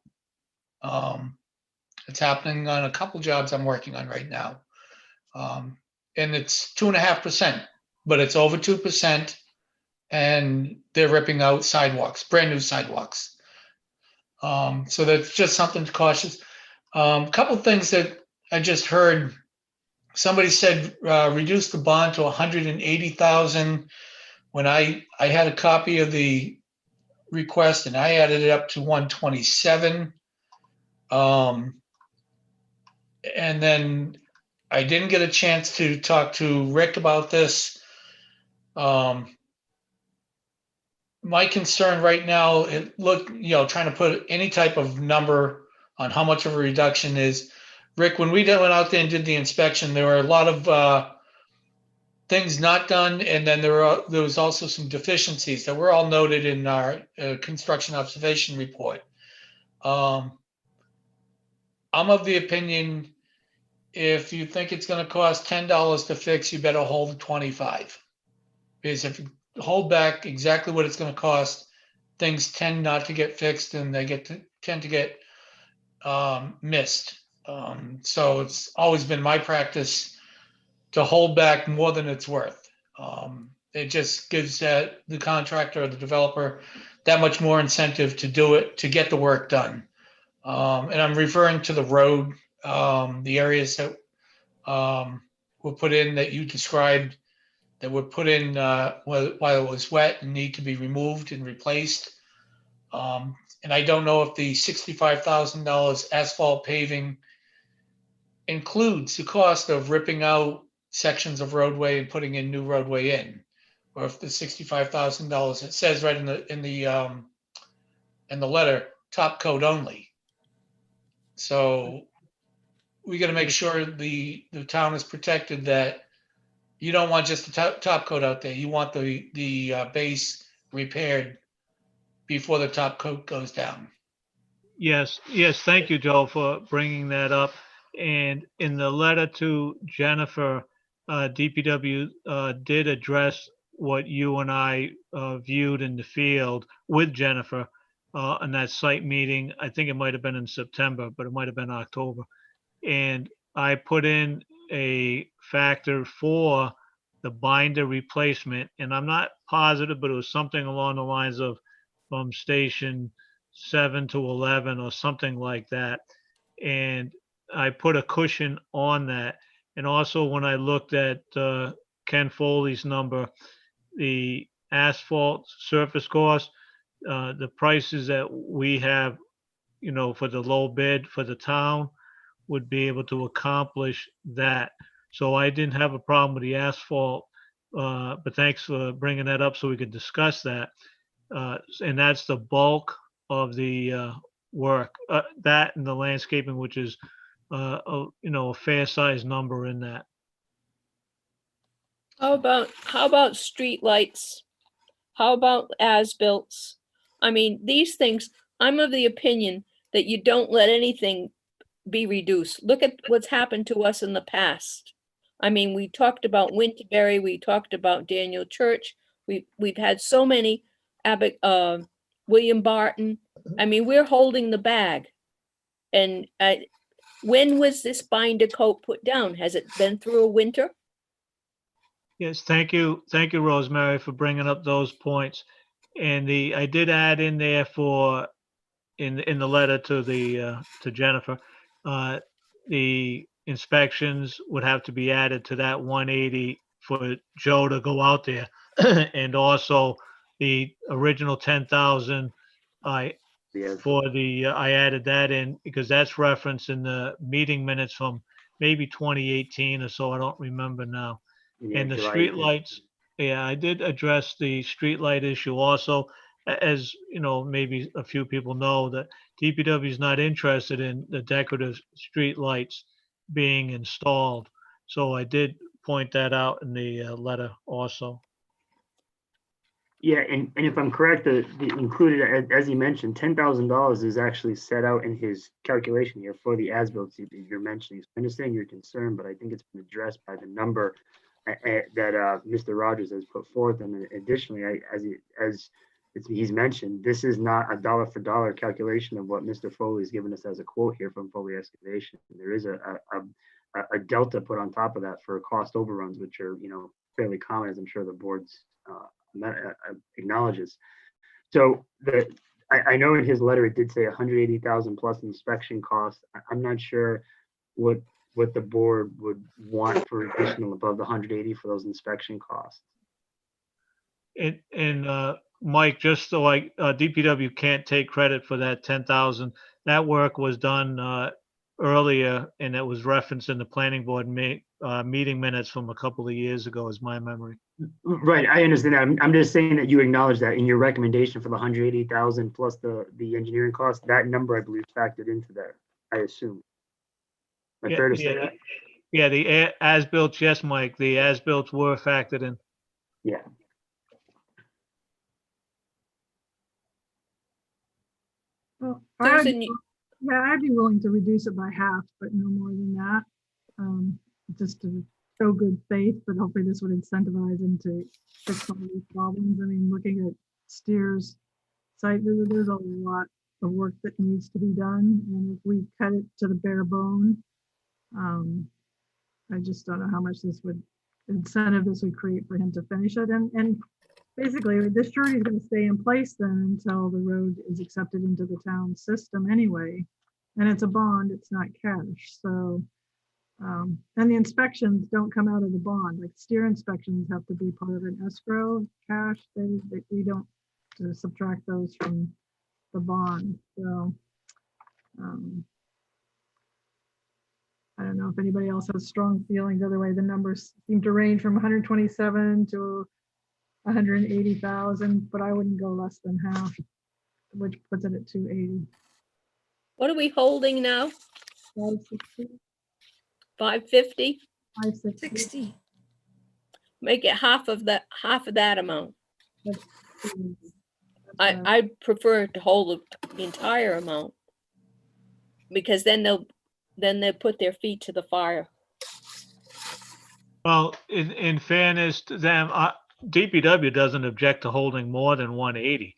It's happening on a couple jobs I'm working on right now. And it's 2.5%, but it's over 2%, and they're ripping out sidewalks, brand new sidewalks. So that's just something to cautious. A couple things that I just heard. Somebody said reduce the bond to 180,000. When I had a copy of the request and I added it up to 127. And then I didn't get a chance to talk to Rick about this. My concern right now, trying to put any type of number on how much of a reduction is. Rick, when we went out there and did the inspection, there were a lot of things not done, and then there was also some deficiencies that were all noted in our construction observation report. I'm of the opinion, if you think it's going to cost $10 to fix, you better hold 25. Because if you hold back exactly what it's going to cost, things tend not to get fixed and they tend to get missed. So it's always been my practice to hold back more than it's worth. It just gives the contractor or the developer that much more incentive to do it, to get the work done. And I'm referring to the road, the areas that were put in that you described, that were put in while it was wet and need to be removed and replaced. And I don't know if the $65,000 asphalt paving includes the cost of ripping out sections of roadway and putting in new roadway in, or if the $65,000, it says right in the letter, top coat only. So we got to make sure the town is protected, that you don't want just the top coat out there. You want the base repaired before the top coat goes down. Yes. Thank you, Joe, for bringing that up. And in the letter to Jennifer, DPW did address what you and I viewed in the field with Jennifer on that site meeting. I think it might have been in September, but it might have been October. And I put in a factor for the binder replacement, and I'm not positive, but it was something along the lines of from station 7 to 11 or something like that. And I put a cushion on that. And also when I looked at Ken Foley's number, the asphalt surface cost, the prices that we have, you know, for the low bid for the town would be able to accomplish that. So I didn't have a problem with the asphalt, but thanks for bringing that up so we could discuss that. And that's the bulk of the work, that and the landscaping, which is, you know, a fair sized number in that. How about street lights? How about as-bills? I mean, these things, I'm of the opinion that you don't let anything be reduced. Look at what's happened to us in the past. I mean, we talked about Winterberry, we talked about Daniel Church, we've had so many, William Barton. I mean, we're holding the bag. And when was this binder coat put down? Has it been through a winter? Yes, thank you, Rosemary, for bringing up those points. And I did add in there in the letter to Jennifer, the inspections would have to be added to that 180 for Joe to go out there, and also the original 10,000. I added that in because that's referenced in the meeting minutes from maybe 2018 or so. I don't remember now. Yeah, And the July street 18th. lights, yeah, I did address the street light issue also. As you know, maybe a few people know that DPW is not interested in the decorative street lights being installed. So I did point that out in the letter also. Yeah, and if I'm correct, the included, as you mentioned, $10,000 is actually set out in his calculation here for the as-built you're mentioning. So I understand your concern, but I think it's been addressed by the number that Mr. Rogers has put forth. And additionally, he's mentioned, this is not a dollar for dollar calculation of what Mr. Foley has given us as a quote here from Foley Excavation. There is a delta put on top of that for cost overruns, which are, you know, fairly common, as I'm sure the board's acknowledges. So I know in his letter it did say 180,000 plus inspection costs. I'm not sure what the board would want for additional above the 180 for those inspection costs. And Mike, just so DPW can't take credit for that 10,000. That work was done earlier, and it was referenced in the planning board meeting minutes from a couple of years ago, is my memory. Right, I understand that. I'm just saying that you acknowledge that in your recommendation for the 180,000 plus the engineering cost, that number I believe factored into there, I assume. Am I fair to say that? Yeah, the as-built, yes, Mike, the as-built were factored in. Yeah. Well, Susan, I'd be willing to reduce it by half, but no more than that. Just to show good faith, but hopefully this would incentivize him to fix some of these problems. I mean, looking at Steers site visit, there's a lot of work that needs to be done. And if we cut it to the bare bone, I just don't know how much incentive this would create for him to finish it. And basically, this surety is going to stay in place then until the road is accepted into the town system anyway. And it's a bond, it's not cash. So, and the inspections don't come out of the bond. Like steer inspections have to be part of an escrow cash. We don't subtract those from the bond. So, I don't know if anybody else has strong feelings. Other way, the numbers seem to range from 127 to 180,000, but I wouldn't go less than half, which puts it at 280. what are we holding now? 560. 550? 560. Make it half of that amount. I prefer to hold the entire amount, because then they'll put their feet to the fire. Well, in fairness to them, DPW doesn't object to holding more than 180.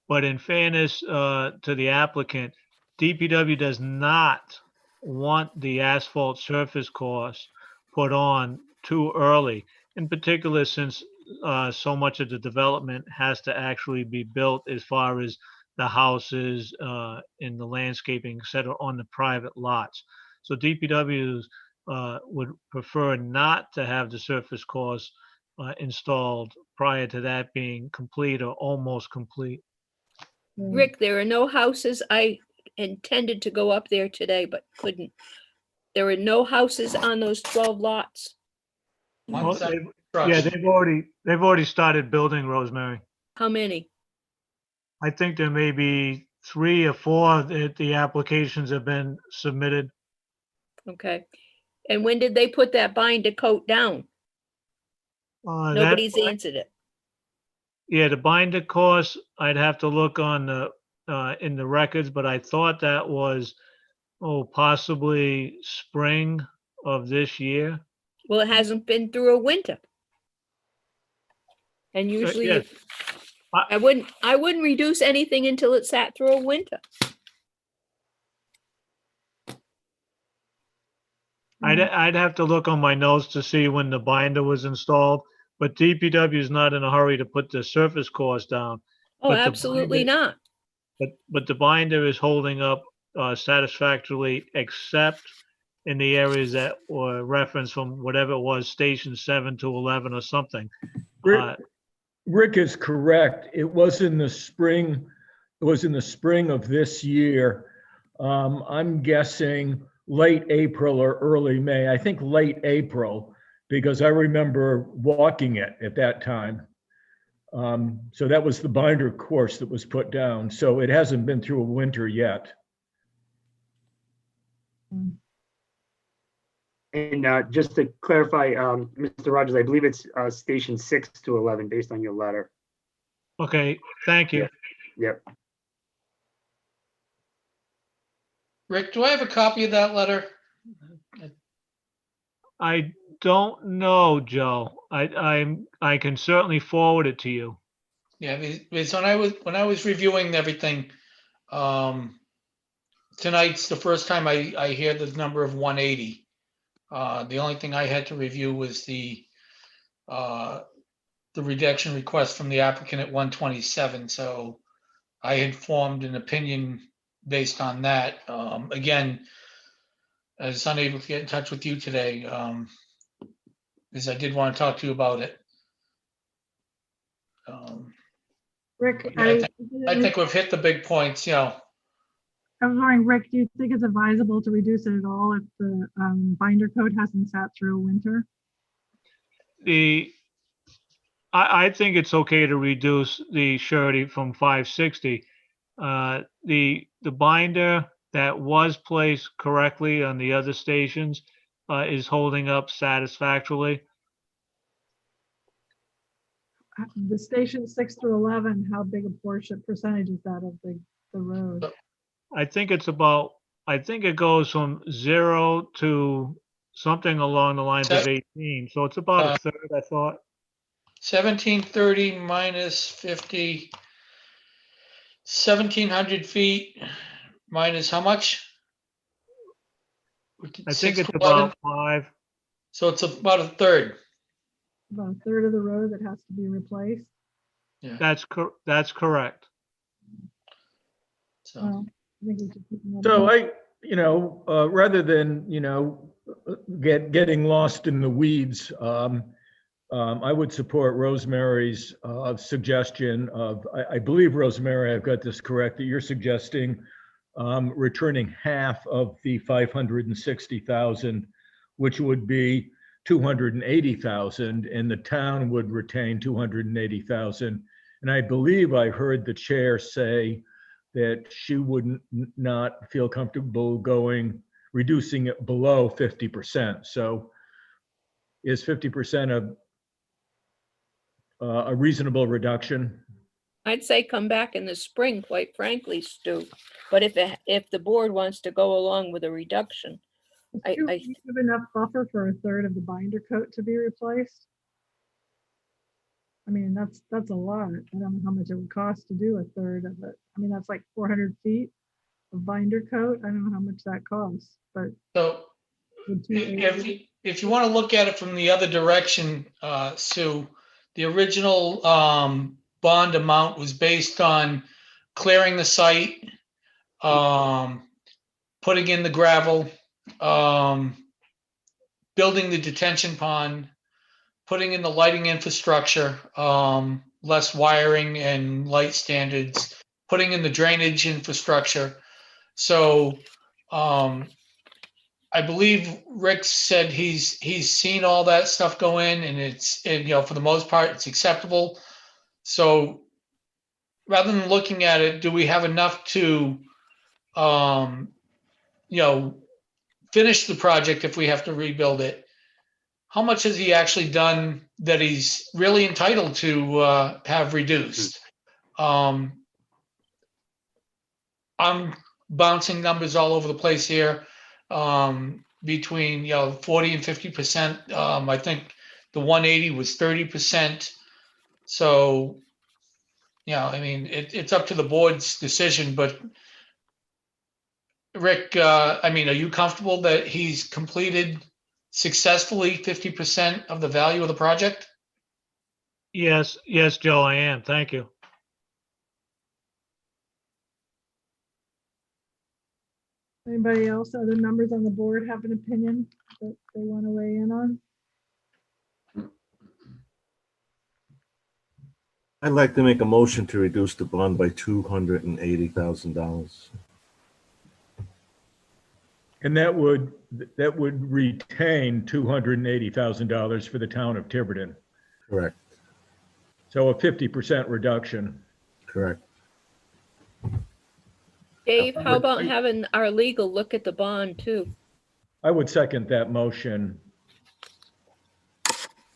But in fairness to the applicant, DPW does not want the asphalt surface course put on too early. In particular, since so much of the development has to actually be built as far as the houses and the landscaping, et cetera, on the private lots. So DPW would prefer not to have the surface course installed prior to that being complete or almost complete. Rick, there are no houses. I intended to go up there today, but couldn't. There are no houses on those 12 lots. Well, they've already started building, Rosemary. How many? I think there may be 3 or 4 that the applications have been submitted. Okay. And when did they put that binder coat down? That- Nobody's answered it. Yeah, the binder course, I'd have to look on the in the records, but I thought that was possibly spring of this year. Well, it hasn't been through a winter. And usually yes. I wouldn't reduce anything until it sat through a winter. I'd have to look on my notes to see when the binder was installed, but DPW is not in a hurry to put the surface course down. Oh, But the absolutely not. But the binder is holding up satisfactorily, except in the areas that were referenced from whatever it was, station 7 to 11 or something. Rick is correct. It was in the spring. It was in the spring of this year. I'm guessing late April or early May. I think late April, because I remember walking it at that time. So that was the binder course that was put down. So it hasn't been through a winter yet. And just to clarify, Mr. Rogers, I believe it's station 6 to 11 based on your letter. Okay, thank you. Yep. Rick, do I have a copy of that letter? I don't know, Joe. I can certainly forward it to you. Yeah, because when I was reviewing everything, tonight's the first time I hear the number of 180. The only thing I had to review was the reduction request from the applicant at 127. So I had formed an opinion based on that. Again, I was unable to get in touch with you today because I did want to talk to you about it. Rick, I think we've hit the big points, you know. I was wondering, Rick, do you think it's advisable to reduce it at all if the binder coat hasn't sat through a winter? I think it's okay to reduce the surety from 560. The binder that was placed correctly on the other stations is holding up satisfactorily. The station 6 through 11, how big a percentage is that of the road? I think it's about, I think it goes from 0 to something along the lines of 18. So it's about a third, I thought. 1730 minus 50, 1,700 feet minus how much? I think it's about 5. So it's about a third. About a third of the road that has to be replaced. Yeah. That's correct. So, well, I think we should keep them So rather than, getting lost in the weeds, I would support Rosemary's suggestion of, I believe, Rosemary, I've got this correct, that you're suggesting returning half of the 560,000, which would be 280,000, and the town would retain 280,000. And I believe I heard the chair say that she would not feel comfortable reducing it below 50%. So is 50% a reasonable reduction? I'd say come back in the spring, quite frankly, Stu. But if the board wants to go along with a reduction, I have enough buffer for a third of the binder coat to be replaced. I mean, that's a lot. I don't know how much it would cost to do a third of it. I mean, that's like 400 feet of binder coat. I don't know how much that costs, but So would 280 if you want to look at it from the other direction, Sue, the original bond amount was based on clearing the site, putting in the gravel, building the detention pond, putting in the lighting infrastructure, less wiring and light standards, putting in the drainage infrastructure. So I believe Rick said he's seen all that stuff go in, and you know, for the most part, it's acceptable. So rather than looking at it, do we have enough to you know, finish the project if we have to rebuild it? How much has he actually done that he's really entitled to have reduced? I'm bouncing numbers all over the place here, between 40 and 50%. I think the 180 was 30%. So, I mean, it's up to the board's decision. But Rick, I mean, are you comfortable that he's completed successfully 50% of the value of the project? Yes, Joe, I am. Thank you. Anybody else, other members on the board have an opinion that they want to weigh in on? I'd like to make a motion to reduce the bond by $280,000. And that would retain $280,000 for the town of Tiverton. Correct. So a 50% reduction. Correct. Dave, how about having our legal look at the bond too? I would second that motion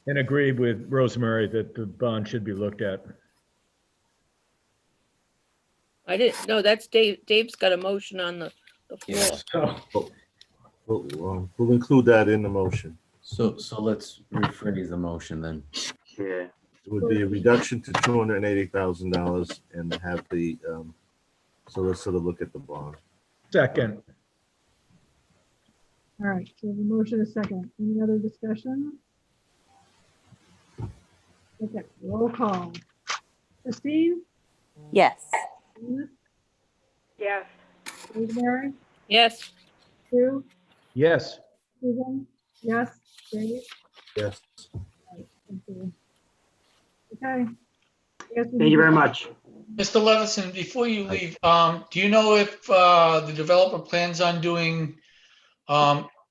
and agree with Rosemary that the bond should be looked at. I didn't know, that's Dave. Dave's got a motion on the floor. Yes. We'll include that in the motion. So let's rephrase the motion then. Yeah. It would be a reduction to $280,000 and have the solicitor look at the bond. Second. All right, so the motion is second. Any other discussion? Okay, roll call. Christine? Yes. Yes. Rosemary? Yes. Sue? Yes. Susan? Yes. Dave? Yes. Right, thank you. Okay. Thank you very much. Mr. Levison, before you leave, do you know if the developer plans on doing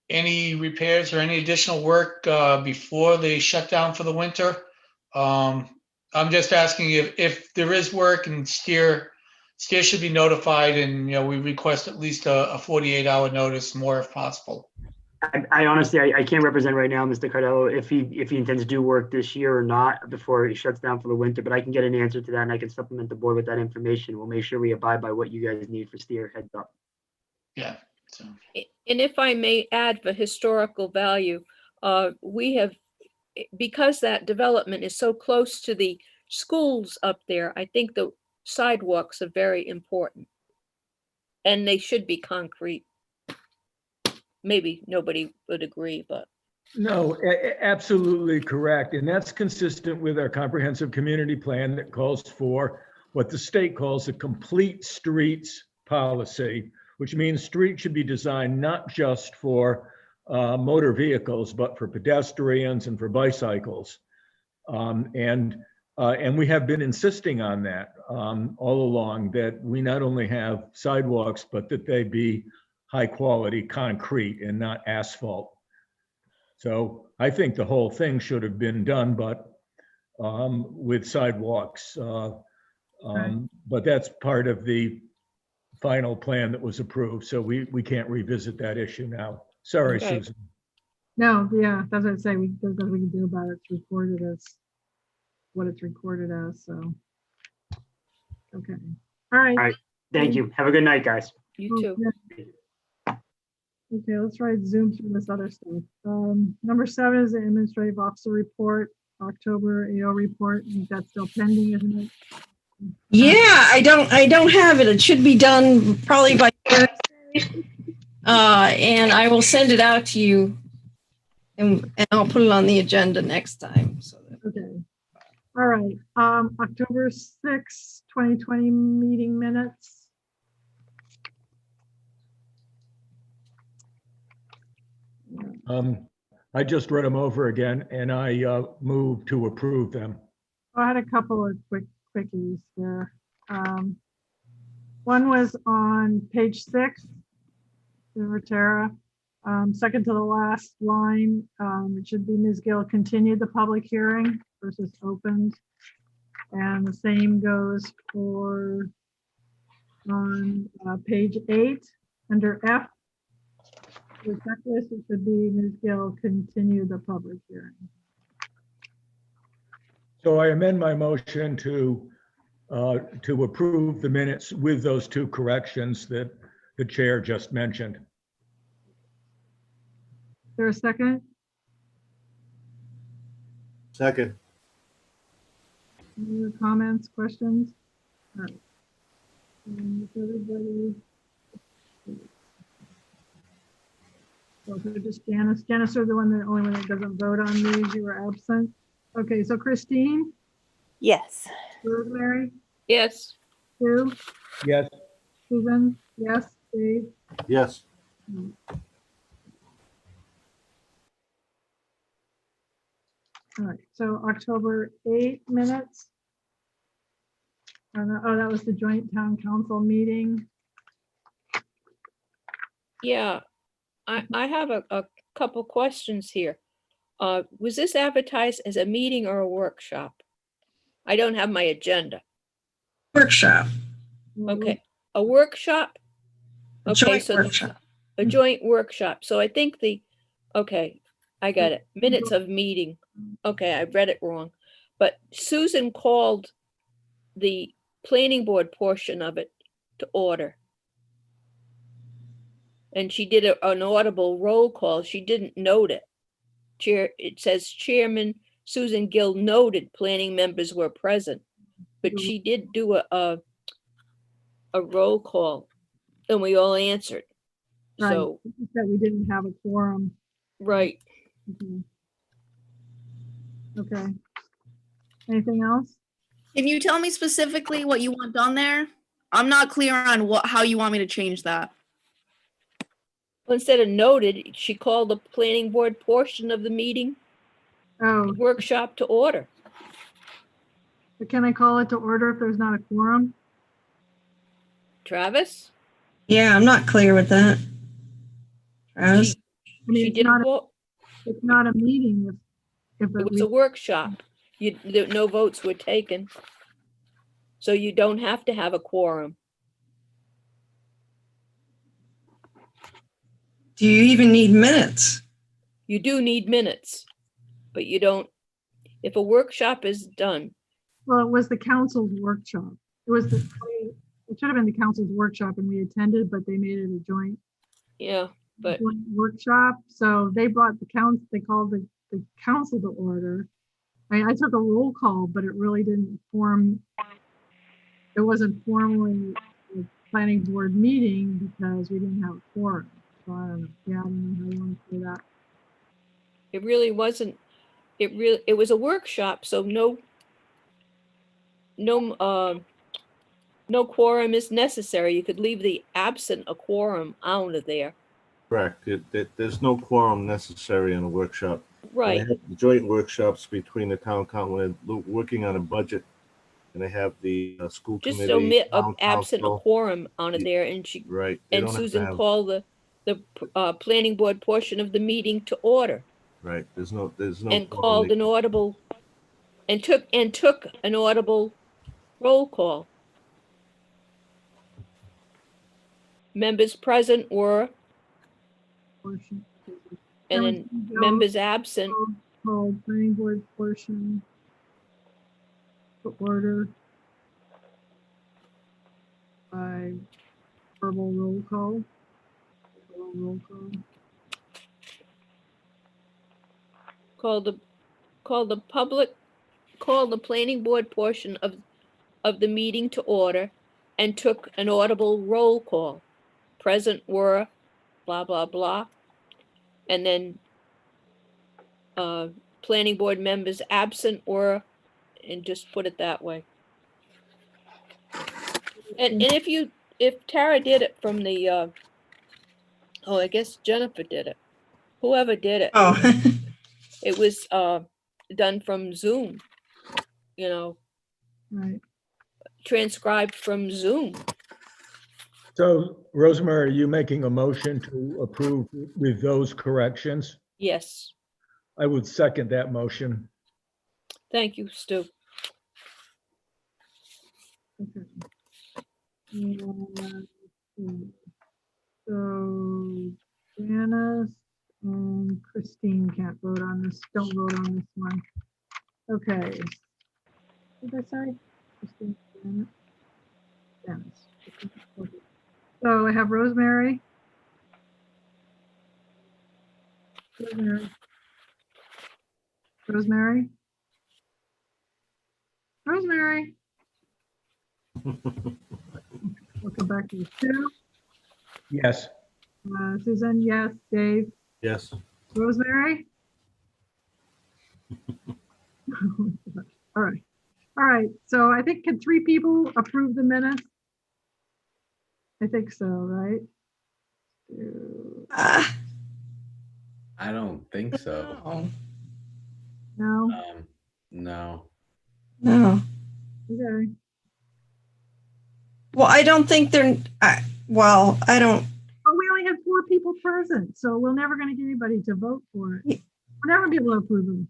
any repairs or any additional work before they shut down for the winter? I'm just asking if there is work, and Steer should be notified, and we request at least a 48-hour notice, more if possible. I honestly, I can't represent right now, Mr. Cardello, if he intends to do work this year or not before he shuts down for the winter, but I can get an answer to that and I can supplement the board with that information. We'll make sure we abide by what you guys need for Steer, heads up. Yeah. So. And if I may add, for historical value, we have, because that development is so close to the schools up there, I think the sidewalks are very important. And they should be concrete. Maybe nobody would agree, but. No, absolutely correct. And that's consistent with our comprehensive community plan that calls for what the state calls a complete streets policy, which means streets should be designed not just for motor vehicles, but for pedestrians and for bicycles. And we have been insisting on that all along, that we not only have sidewalks, but that they be high quality concrete and not asphalt. So I think the whole thing should have been done, but with sidewalks. But that's part of the final plan that was approved. So we can't revisit that issue now. Sorry, Okay. Susan. No, yeah, that's what I'm saying. There's nothing we can do about it. It's recorded as what it's recorded as, so. Okay, all right. All right. Thank you. Have a good night, guys. You too. Okay, let's try to zoom through this other stuff. Number 7 is the administrative officer report. October AO report? I think that's still pending, isn't it? Yeah, I don't have it. It should be done probably by Thursday. And I will send it out to you and I'll put it on the agenda next time. So Okay. All right. October 6th, 2020 meeting minutes. I just read them over again and I move to approve them. I had a couple of quickies there. One was on page 6, Tara. Second to the last line, it should be Ms. Gill continued the public hearing versus opened. And the same goes for on page 8 under F. The checklist, it should be Ms. Gill continue the public hearing. So I amend my motion to approve the minutes with those 2 corrections that the chair just mentioned. Is there a second? Second. Any other comments, questions? All right. If everybody. So just Janice. Janice, you're the only one that doesn't vote on these. You were absent. Okay, so Christine? Yes. Rosemary? Yes. Sue? Yes. Susan? Yes. Dave? Yes. All right, so October 8 minutes. Oh, that was the joint town council meeting. Yeah, I have a couple questions here. Was this advertised as a meeting or a workshop? I don't have my agenda. workshop. Okay, a workshop? A Okay, joint so workshop. a joint workshop. So I think okay, I got it. Minutes of meeting. Okay, I read it wrong. But Susan called the planning board portion of it to order. And she did an audible roll call. She didn't note it. It says Chairman Susan Gill noted planning members were present, but she did do a roll call and we all answered. Right, So, that we didn't have a quorum. right. Okay. Anything else? Can you tell me specifically what you want done there? I'm not clear on how you want me to change that. Well, instead of noted, she called the planning board portion of the meeting workshop to order. But can I call it to order if there's not a quorum? Travis? Yeah, I'm not clear with that. Travis? I mean, She it's did it's not a meeting if it was a workshop. No votes were taken. So you don't have to have a quorum. Do you even need minutes? You do need minutes, but you don't, if a workshop is done. Well, it was the council's workshop. It should have been the council's workshop and we attended, but they made it a joint. Yeah, but joint workshop. So they brought they called the council to order. I took a roll call, but it really didn't it wasn't formally a planning board meeting because we didn't have a quorum. So I don't know. Yeah, I don't know how you want to say that. it really wasn't, it was a workshop, so no quorum is necessary. You could leave the absent a quorum out of there. Correct. There's no quorum necessary in a workshop. Right. They have the joint workshops between the town council when they're working on a budget, and they have the school Just committee. omit town absent a council. quorum out of there, and she Right. They and don't have to Susan have- called the planning board portion of the meeting to order. Right. There's no. And quorum. called an audible and took an audible roll call. Members present were, and then members absent. Called planning board portion to order by verbal roll call. Called call the planning board portion of the meeting to order and took an audible roll call. Present were blah, blah, blah. And then planning board members absent were, and just put it that way. And if Tara did it from the, oh, I guess Jennifer did it. Whoever did it. Oh. It was done from Zoom, you know, Right. transcribed from Zoom. So Rosemary, are you making a motion to approve with those corrections? Yes. I would second that motion. Thank you, Stu. Okay. So Janice and Christine can't vote on this, don't vote on this one. Okay. What did I say? Christine, Janet, Janice. Okay. So I have Rosemary. Rosemary. Rosemary. Rosemary. We'll come back to you. Sue. Yes. Susan, yes. Dave. Yes. Rosemary? All right. All right. So I think, can 3 people approve the minutes? I think so, right? I don't think so. No? No. No. Okay. Well, I don't think they're, well, I don't, Oh, we only had 4 people present, so we're never going to get anybody to vote for it. We're never be able to approve them.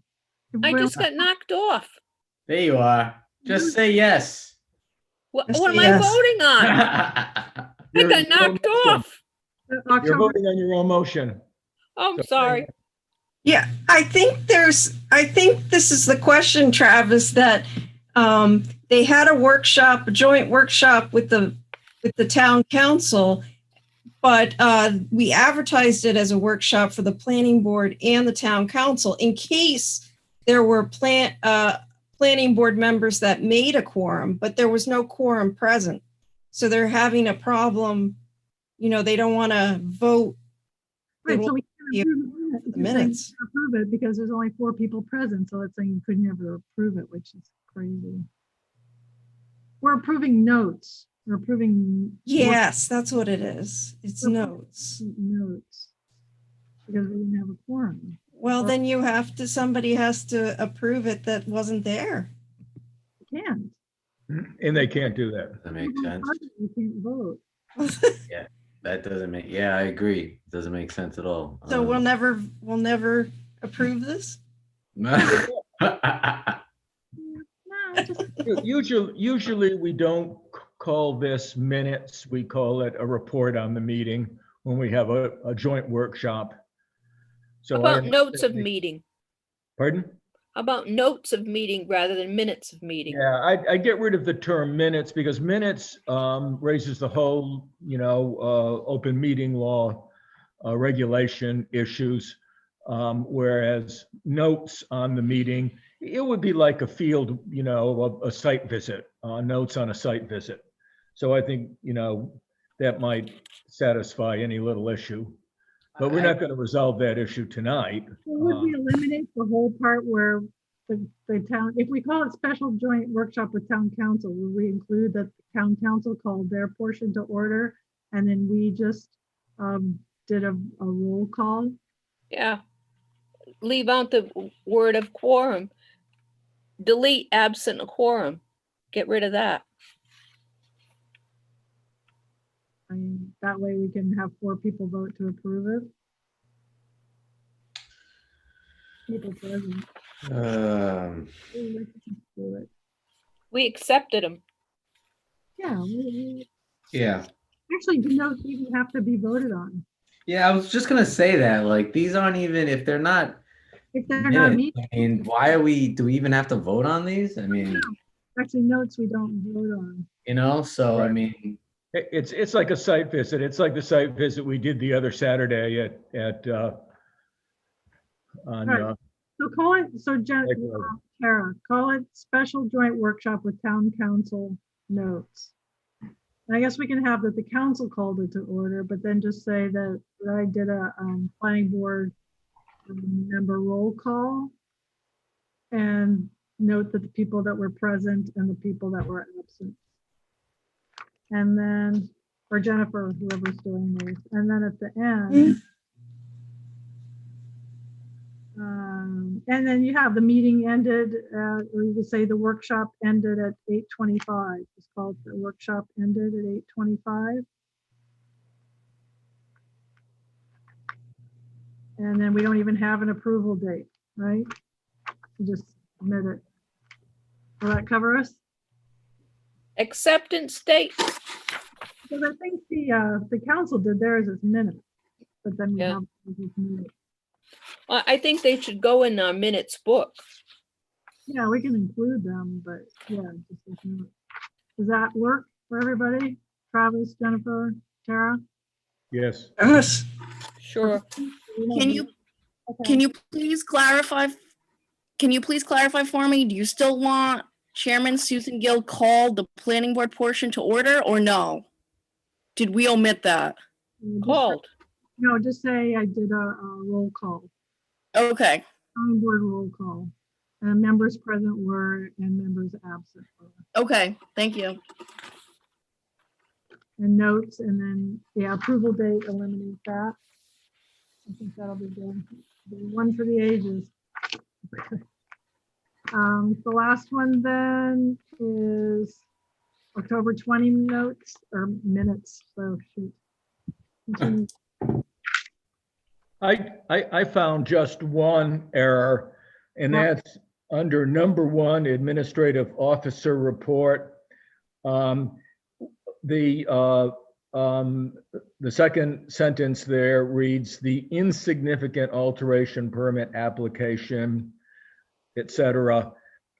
I just got knocked off. There you are. Just say yes. What Just am say I yes. voting on? I got knocked off. You're voting on your own motion. Oh, I'm sorry. yeah, I think this is the question, Travis, that they had a joint workshop with the town council, but we advertised it as a workshop for the planning board and the town council in case there were planning board members that made a quorum, but there was no quorum present. So they're having a problem, you know, they don't want to vote. Right, so we can't approve the minutes. approve it because there's only 4 people present, so it's saying you could never approve it, which is crazy. We're approving notes. We're approving. Yes, that's what it is. It's notes. Notes. Because we didn't have a quorum. Well, then somebody has to approve it that wasn't there. You can't. And they can't do that. That makes sense. You can't vote. Yeah, that doesn't make, yeah, I agree. Doesn't make sense at all. So we'll never approve this? Usually we don't call this minutes. We call it a report on the meeting when we have a joint workshop. So How about notes of meeting? Pardon? How about notes of meeting rather than minutes of meeting? Yeah, I get rid of the term minutes because minutes raises the whole, open meeting law regulation issues, whereas notes on the meeting, it would be like a field, a site visit, notes on a site visit. So I think, that might satisfy any little issue. But we're not going to resolve that issue tonight. Would we eliminate the whole part where the town, if we call it special joint workshop with town council, would we include that the town council called their portion to order and then we just did a roll call? Yeah. Leave out the word of quorum. Delete absent a quorum. Get rid of that. I mean, that way we can have 4 people vote to approve it. People present. We accepted them. Yeah. Yeah. Actually, the notes even have to be voted on. Yeah, I was just gonna say that, like, these aren't even, if they're not not minutes, I mean, do we even have to vote on these? I mean, Actually, notes we don't vote on. So, I mean. It's like a site visit. It's like the site visit we did the other Saturday at Right. So call it, so Take it over. Tara, call it special joint workshop with town council notes. And I guess we can have that the council called it to order, but then just say that I did a planning board member roll call. And note that the people that were present and the people that were absent. And then, or Jennifer, whoever's doing these. And then at the end, and then you have the meeting ended, or you could say the workshop ended at 8:25. It's called the workshop ended at 8:25. And then we don't even have an approval date, right? You just submit it. Will that cover us? Acceptance date. Because I think the council did theirs as minutes, but then we Yeah. have this meeting. I think they should go in our minutes book. Yeah, we can include them, but yeah, just as minutes. Does that work for everybody? Travis, Jennifer, Tara? Yes. Yes. Sure. Can you please clarify? Can you please clarify for me? Do you still want Chairman Susan Gill called the planning board portion to order or no? Did we omit that? Called. No, just say I did a roll call. Okay. Planning board roll call. And members present were and members absent were. Okay. Thank you. And notes, and then the approval date, eliminate that. I think that'll be good. Be one for the ages. The last one then is October 20 notes or minutes. So shoot. Continue. I found just one error, and that's under number 1, administrative officer report. The second sentence there reads the insignificant alteration permit application, etc.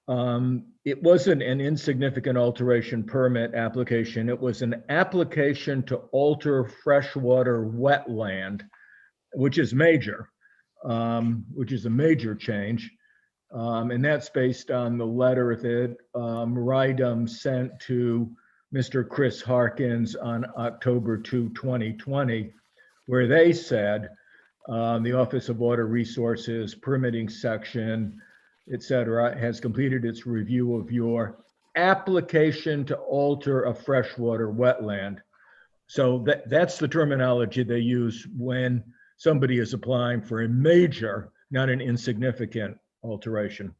It wasn't an insignificant alteration permit application. It was an application to alter freshwater wetland, which is major, which is a major change. And that's based on the letter that Rydam sent to Mr. Chris Harkins on October 2, 2020, where they said the Office of Water Resources permitting section, et cetera, has completed its review of your application to alter a freshwater wetland. So that's the terminology they use when somebody is applying for a major, not an insignificant alteration.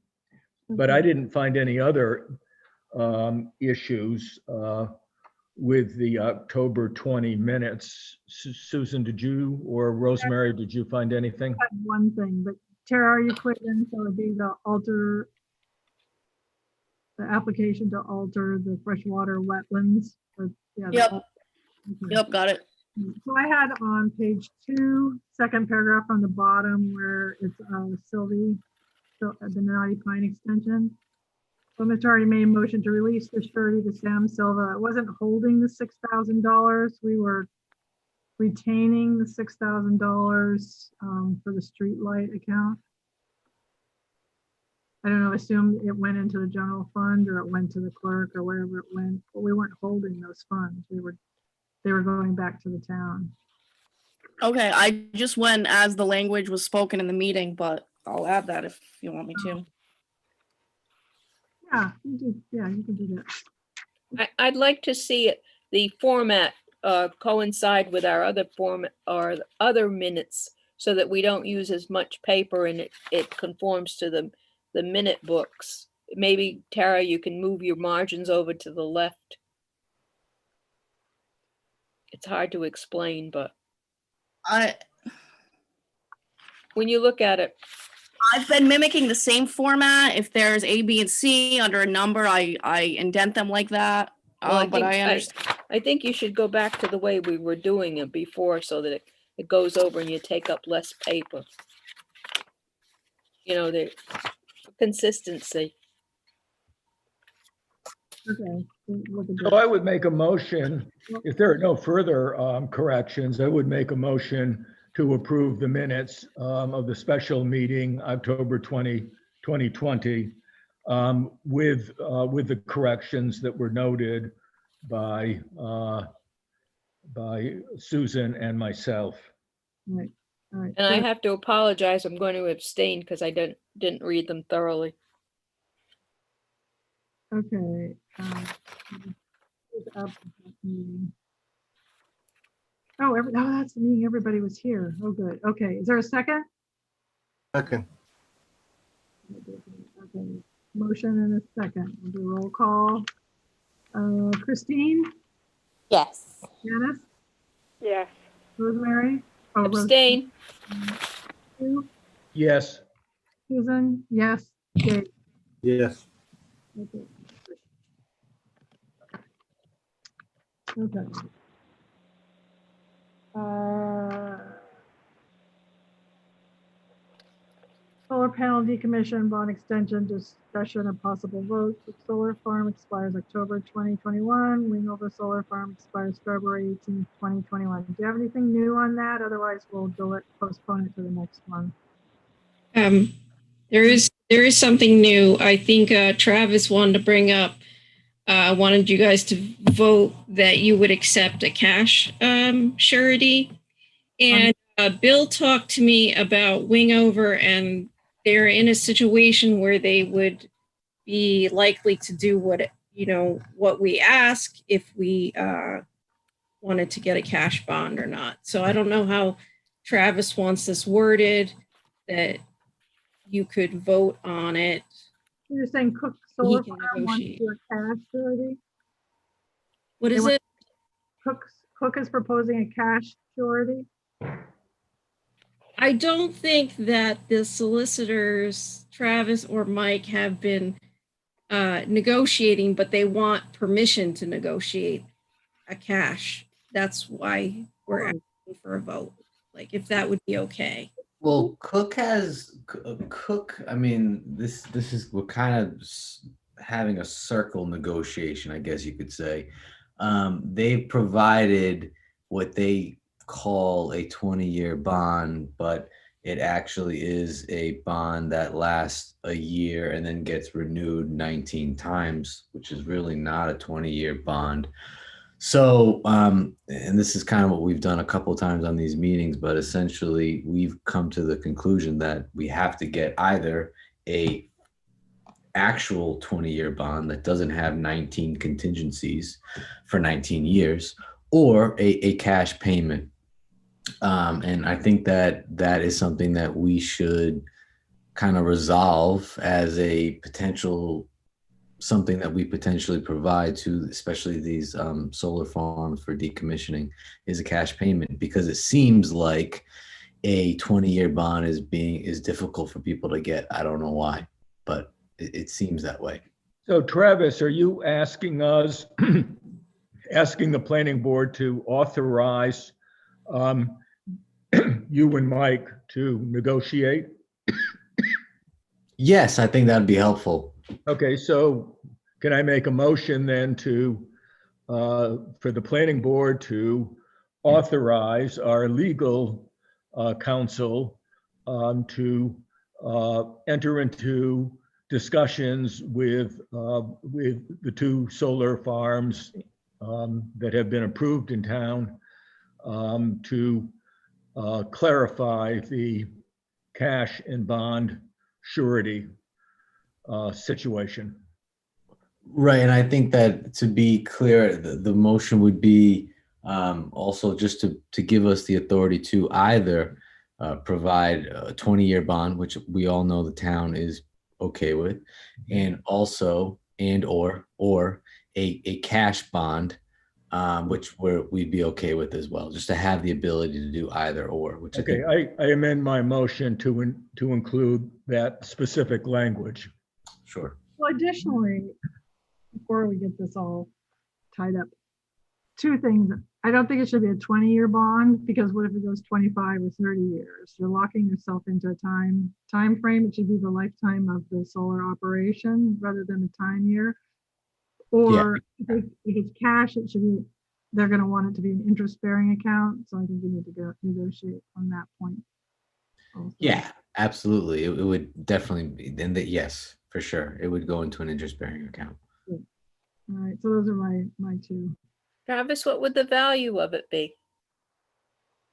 But I didn't find any other issues with the October 20 minutes. Susan, did you, or Rosemary, did you find anything? I had one thing, but Tara, are you clear then? So it'd be the application to alter the freshwater wetlands. Yeah, Yep. Okay. Yep. Got it. So I had on page 2, second paragraph on the bottom where it's Sylvie, so the Naughty Pine extension. So Mr. Hardy made a motion to release the surety to Sam Silva. It wasn't holding the $6,000. We were retaining the $6,000 for the street light account. I don't know, assume it went into the general fund or it went to the clerk or wherever it went, but we weren't holding those funds. They were going back to the town. Okay. I just went as the language was spoken in the meeting, but I'll add that if you want me to. Yeah, you can do that. I'd like to see the format coincide with our other format or other minutes so that we don't use as much paper and it conforms to the minute books. Maybe Tara, you can move your margins over to the left. It's hard to explain, but when you look at it, I've been mimicking the same format. If there's A, B, and C under a number, I indent them like that. well, But I understand. I think you should go back to the way we were doing it before so that it goes over and you take up less paper. You know, the consistency. Okay. So I would make a motion, if there are no further corrections, I would make a motion to approve the minutes of the special meeting, October 20, 2020, with the corrections that were noted by Susan and myself. Right. All right. And I have to apologize. I'm going to abstain because I didn't read them thoroughly. Okay. Oh, that's the meeting. Everybody was here. Oh, good. Okay. Is there a second? Second. Okay. Motion and a second. We'll do roll call. Christine? Yes. Janice? Yes. Rosemary? Oh, Abstain. Rosemary. Yes. Susan? Yes. Dave? Yes. Okay. Okay. Solar panel decommission bond extension discussion and possible vote. The solar farm expires October 2021. Wingover Solar Farm expires February 18th, 2021. Do you have anything new on that? Otherwise, we'll postpone it to the next one. There is something new. I think Travis wanted to bring up. Wanted you guys to vote that you would accept a cash surety. And Bill talked to me about Wingover, and they're in a situation where they would be likely to do what we ask if we wanted to get a cash bond or not. So I don't know how Travis wants this worded, that you could vote on it. You're saying Cook Solar Farm wants to do a cash surety? What is it? Cook is proposing a cash surety? I don't think that the solicitors, Travis or Mike, have been negotiating, but they want permission to negotiate a cash. That's why we're asking for a vote. Like, if that would be okay. Well, Cook, I mean, we're kind of having a circle negotiation, I guess you could say. They provided what they call a 20-year bond, but it actually is a bond that lasts a year and then gets renewed 19 times, which is really not a 20-year bond. So, and this is kind of what we've done a couple of times on these meetings, but essentially we've come to the conclusion that we have to get either a actual 20-year bond that doesn't have 19 contingencies for 19 years, or a cash payment. And I think that is something that we should kind of resolve as a potential, something that we potentially provide to especially these solar farms for decommissioning, is a cash payment, because it seems like a 20-year bond is difficult for people to get. I don't know why, but it seems that way. So Travis, are you asking us, asking the planning board to authorize you and Mike to negotiate? Yes, I think that'd be helpful. Okay, so can I make a motion then to, for the planning board to authorize our legal counsel to enter into discussions with the two solar farms that have been approved in town to clarify the cash and bond surety situation? Right, and I think that, to be clear, the motion would be also just to give us the authority to either provide a 20-year bond, which we all know the town is okay with, and also or a cash bond, which we'd be okay with as well, just to have the ability to do either or. Which okay, I amend my motion to include that specific language. Sure. Well, additionally, before we get this all tied up, two things. I don't think it should be a 20-year bond, because what if it goes 25 or 30 years? You're locking yourself into a time frame. It should be the lifetime of the solar operation rather than the time year. Or if it's cash, it should be they're going to want it to be an interest-bearing account. So I think you need to go negotiate on that point. Also. Yeah, absolutely. It would definitely be, then that, yes, for sure. It would go into an interest-bearing account. Yeah. All right. So those are my two. Travis, what would the value of it be?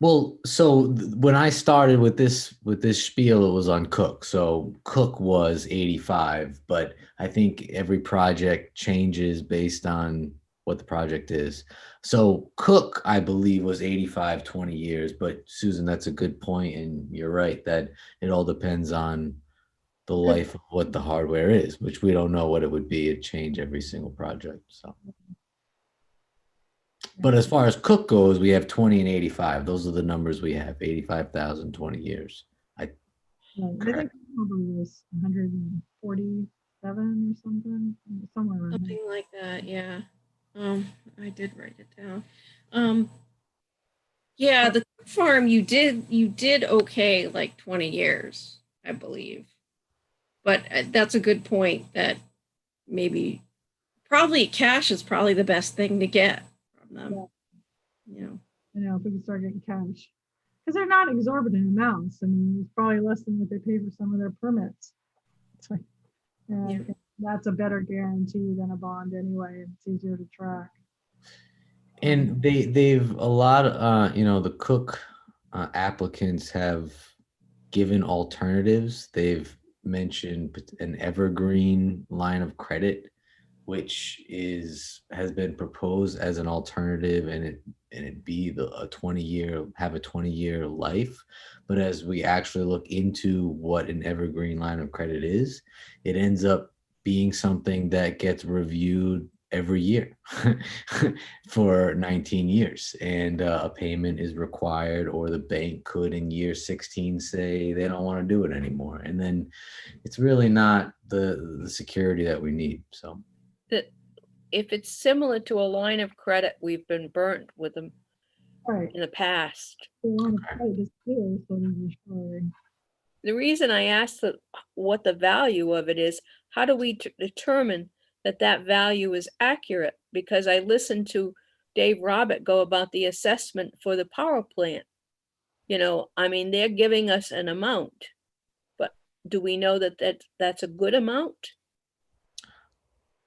Well, so when I started with this spiel, it was on Cook. So Cook was 85, but I think every project changes based on what the project is. So Cook, I believe, was 85, 20 years. But Susan, that's a good point, and you're right that it all depends on the life of what the hardware is, which we don't know what it would be. It'd change every single project. So. But as far as Cook goes, we have 20 and 85. Those are the numbers we have, 85,000, 20 years. I think probably was 147 or something, somewhere around Something there. like that, yeah. I did write it down. Yeah, the farm you did okay, like 20 years, I believe. But that's a good point that maybe probably cash is probably the best thing to get from them. Yeah. If we can start getting cash. Because they're not exorbitant amounts. I mean, it's probably less than what they pay for some of their permits. So, and that's a better guarantee than a bond anyway. It's easier to track. And they've a lot of, the Cook applicants have given alternatives. They've mentioned an evergreen line of credit, which has been proposed as an alternative, and it be a 20-year life. But as we actually look into what an evergreen line of credit is, it ends up being something that gets reviewed every year for 19 years, and a payment is required, or the bank could in year 16 say they don't want to do it anymore, and then it's really not the security that we need. So that if it's similar to a line of credit, we've been burnt with them in the past. The reason I asked what the value of it is, how do we determine that value is accurate? Because I listened to Dave Robert go about the assessment for the power plant. I mean, they're giving us an amount, but do we know that's a good amount?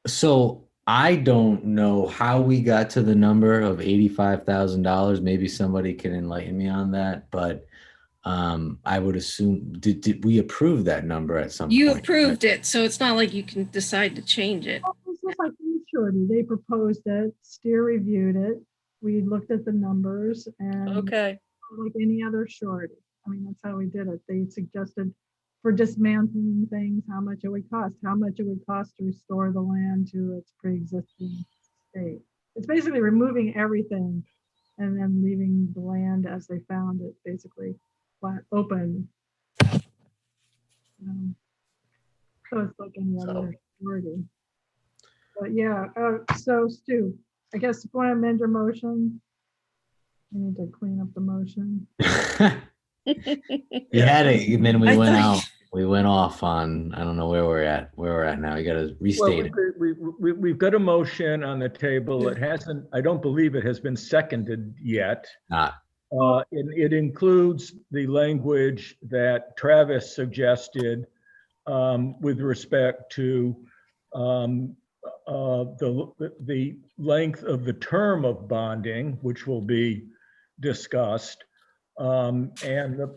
So I don't know how we got to the number of $85,000. Maybe somebody can enlighten me on that, but I would assume, did we approve that number at some point? You approved it, so it's not like you can decide to change it. It's just like surety. They proposed it, Steer reviewed it. We looked at the numbers, and okay, like any other surety. I mean, that's how we did it. They suggested for dismantling things, how much it would cost to restore the land to its pre-existing state. It's basically removing everything and then leaving the land as they found it, basically flat open. So it's like any other surety. But yeah, so Stu, I guess if you want to amend your motion, you need to clean up the motion. We had it, and then we went out. We went off on, I don't know where we're at now. You got to restate it. We've got a motion on the table. It hasn't, I don't believe it has been seconded yet. It includes the language that Travis suggested with respect to the length of the term of bonding, which will be discussed, and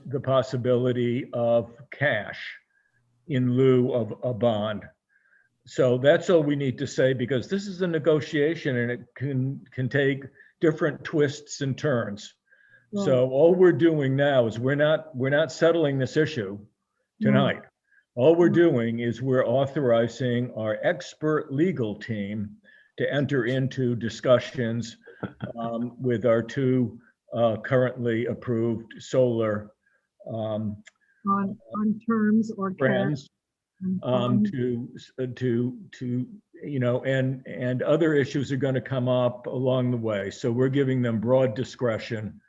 the possibility of cash in lieu of a bond. So that's all we need to say, because this is a negotiation and it can take different twists and turns. Right. So all we're doing now is we're not settling this issue tonight. All we're doing is we're authorizing our expert legal team to enter into discussions with our two currently approved solar on terms or friends to and other issues are going to come up along the way. So we're giving them broad discretion,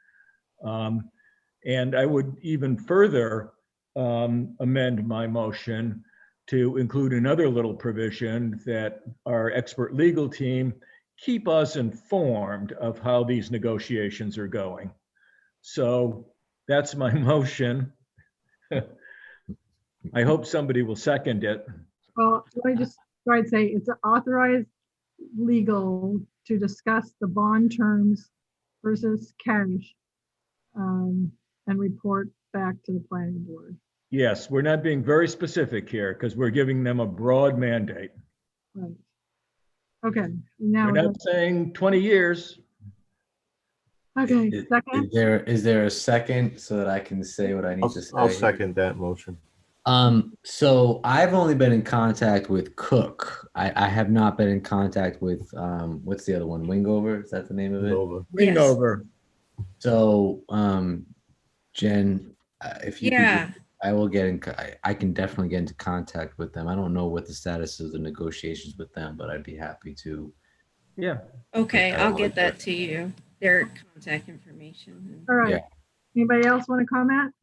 and I would even further amend my motion to include another little provision that our expert legal team keep us informed of how these negotiations are going. So that's my motion. I hope somebody will second it. Well, let me just try and say it's authorized legal to discuss the bond terms versus cash and report back to the planning board. Yes, we're not being very specific here because we're giving them a broad mandate. Right. Okay. Now We're not saying 20 years. Okay. Second. Is there a second so that I can say what I need to say? I'll second that motion. So I've only been in contact with Cook. I have not been in contact with what's the other one? Wingover? Is that the name of it? Wingover. So Jen, if you Yeah. could, I will get in. I can definitely get into contact with them. I don't know what the status of the negotiations with them, but I'd be happy to. Yeah. Okay, I'll get that to you. Their contact information. All right. Yeah. Anybody else want to comment?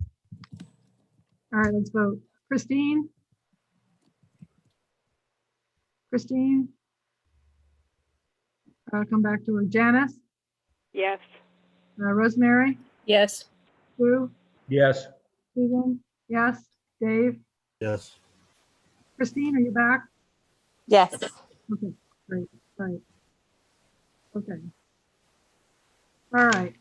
All right, let's vote. Christine? Christine? I'll come back to her. Janice? Yes. Rosemary? Yes. Sue? Yes. Susan? Yes. Dave? Yes. Christine, are you back? Yes. Okay, great, right. Okay. All right.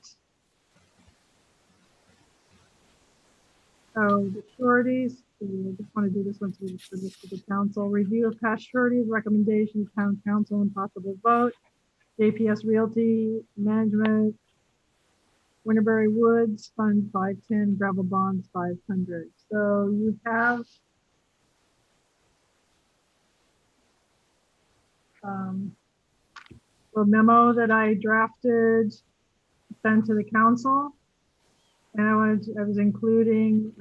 So the sureties, we just want to do this one so we send this to the council. Review of past sureties, recommendations, town council, and possible vote. JPS Realty Management, Winterberry Woods, Fund 510, gravel bonds 500. So you have a memo that I drafted, sent to the council. And I was including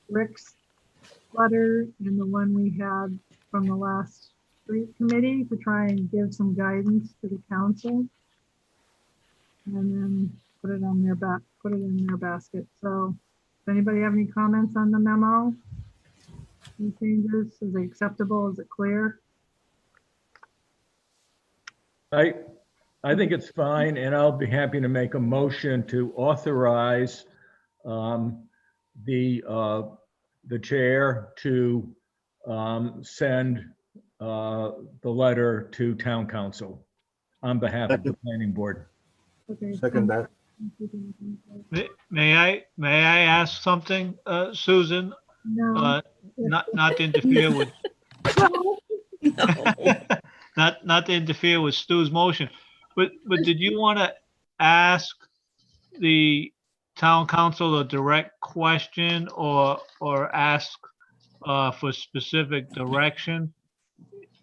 Rick's letter and the one we had from the last street committee to try and give some guidance to the council. And then put it on their put it in their basket. So does anybody have any comments on the memo? Any changes? Is it acceptable? Is it clear? I think it's fine, and I'll be happy to make a motion to authorize the chair to send the letter to town council on behalf of the planning board. Okay. Second that. May I ask something, Susan? No. Not to interfere with not to interfere with Stu's motion, but did you want to ask the town council a direct question or ask for specific direction?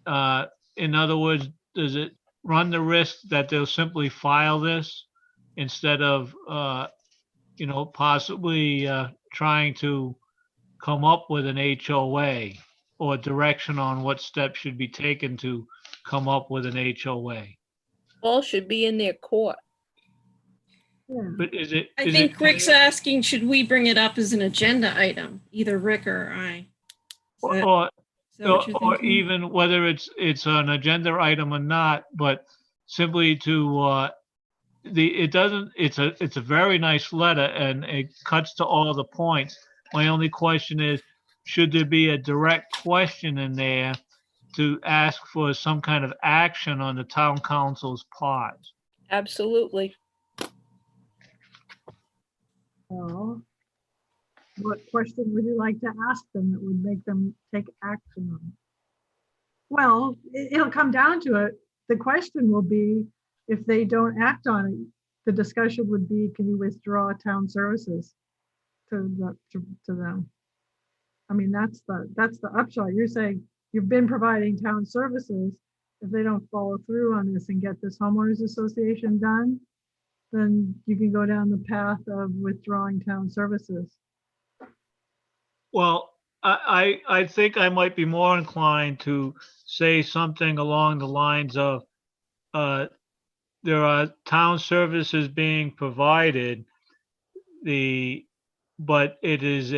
In other words, does it run the risk that they'll simply file this instead of possibly trying to come up with an HOA or direction on what steps should be taken to come up with an HOA? All should be in their court. But is it? I think Rick's asking, should we bring it up as an agenda item, either Rick or I? Or even whether it's an agenda item or not, but simply to it's a very nice letter and it cuts to all the points. My only question is, should there be a direct question in there to ask for some kind of action on the town council's part? Absolutely. So, what question would you like to ask them that would make them take action on it? Well, it'll come down to it. The question will be, if they don't act on it, the discussion would be, can you withdraw town services to them? I mean, that's the upshot. You're saying you've been providing town services. If they don't follow through on this and get this homeowners association done, then you can go down the path of withdrawing town services. Well, I think I might be more inclined to say something along the lines of, there are town services being provided, but it is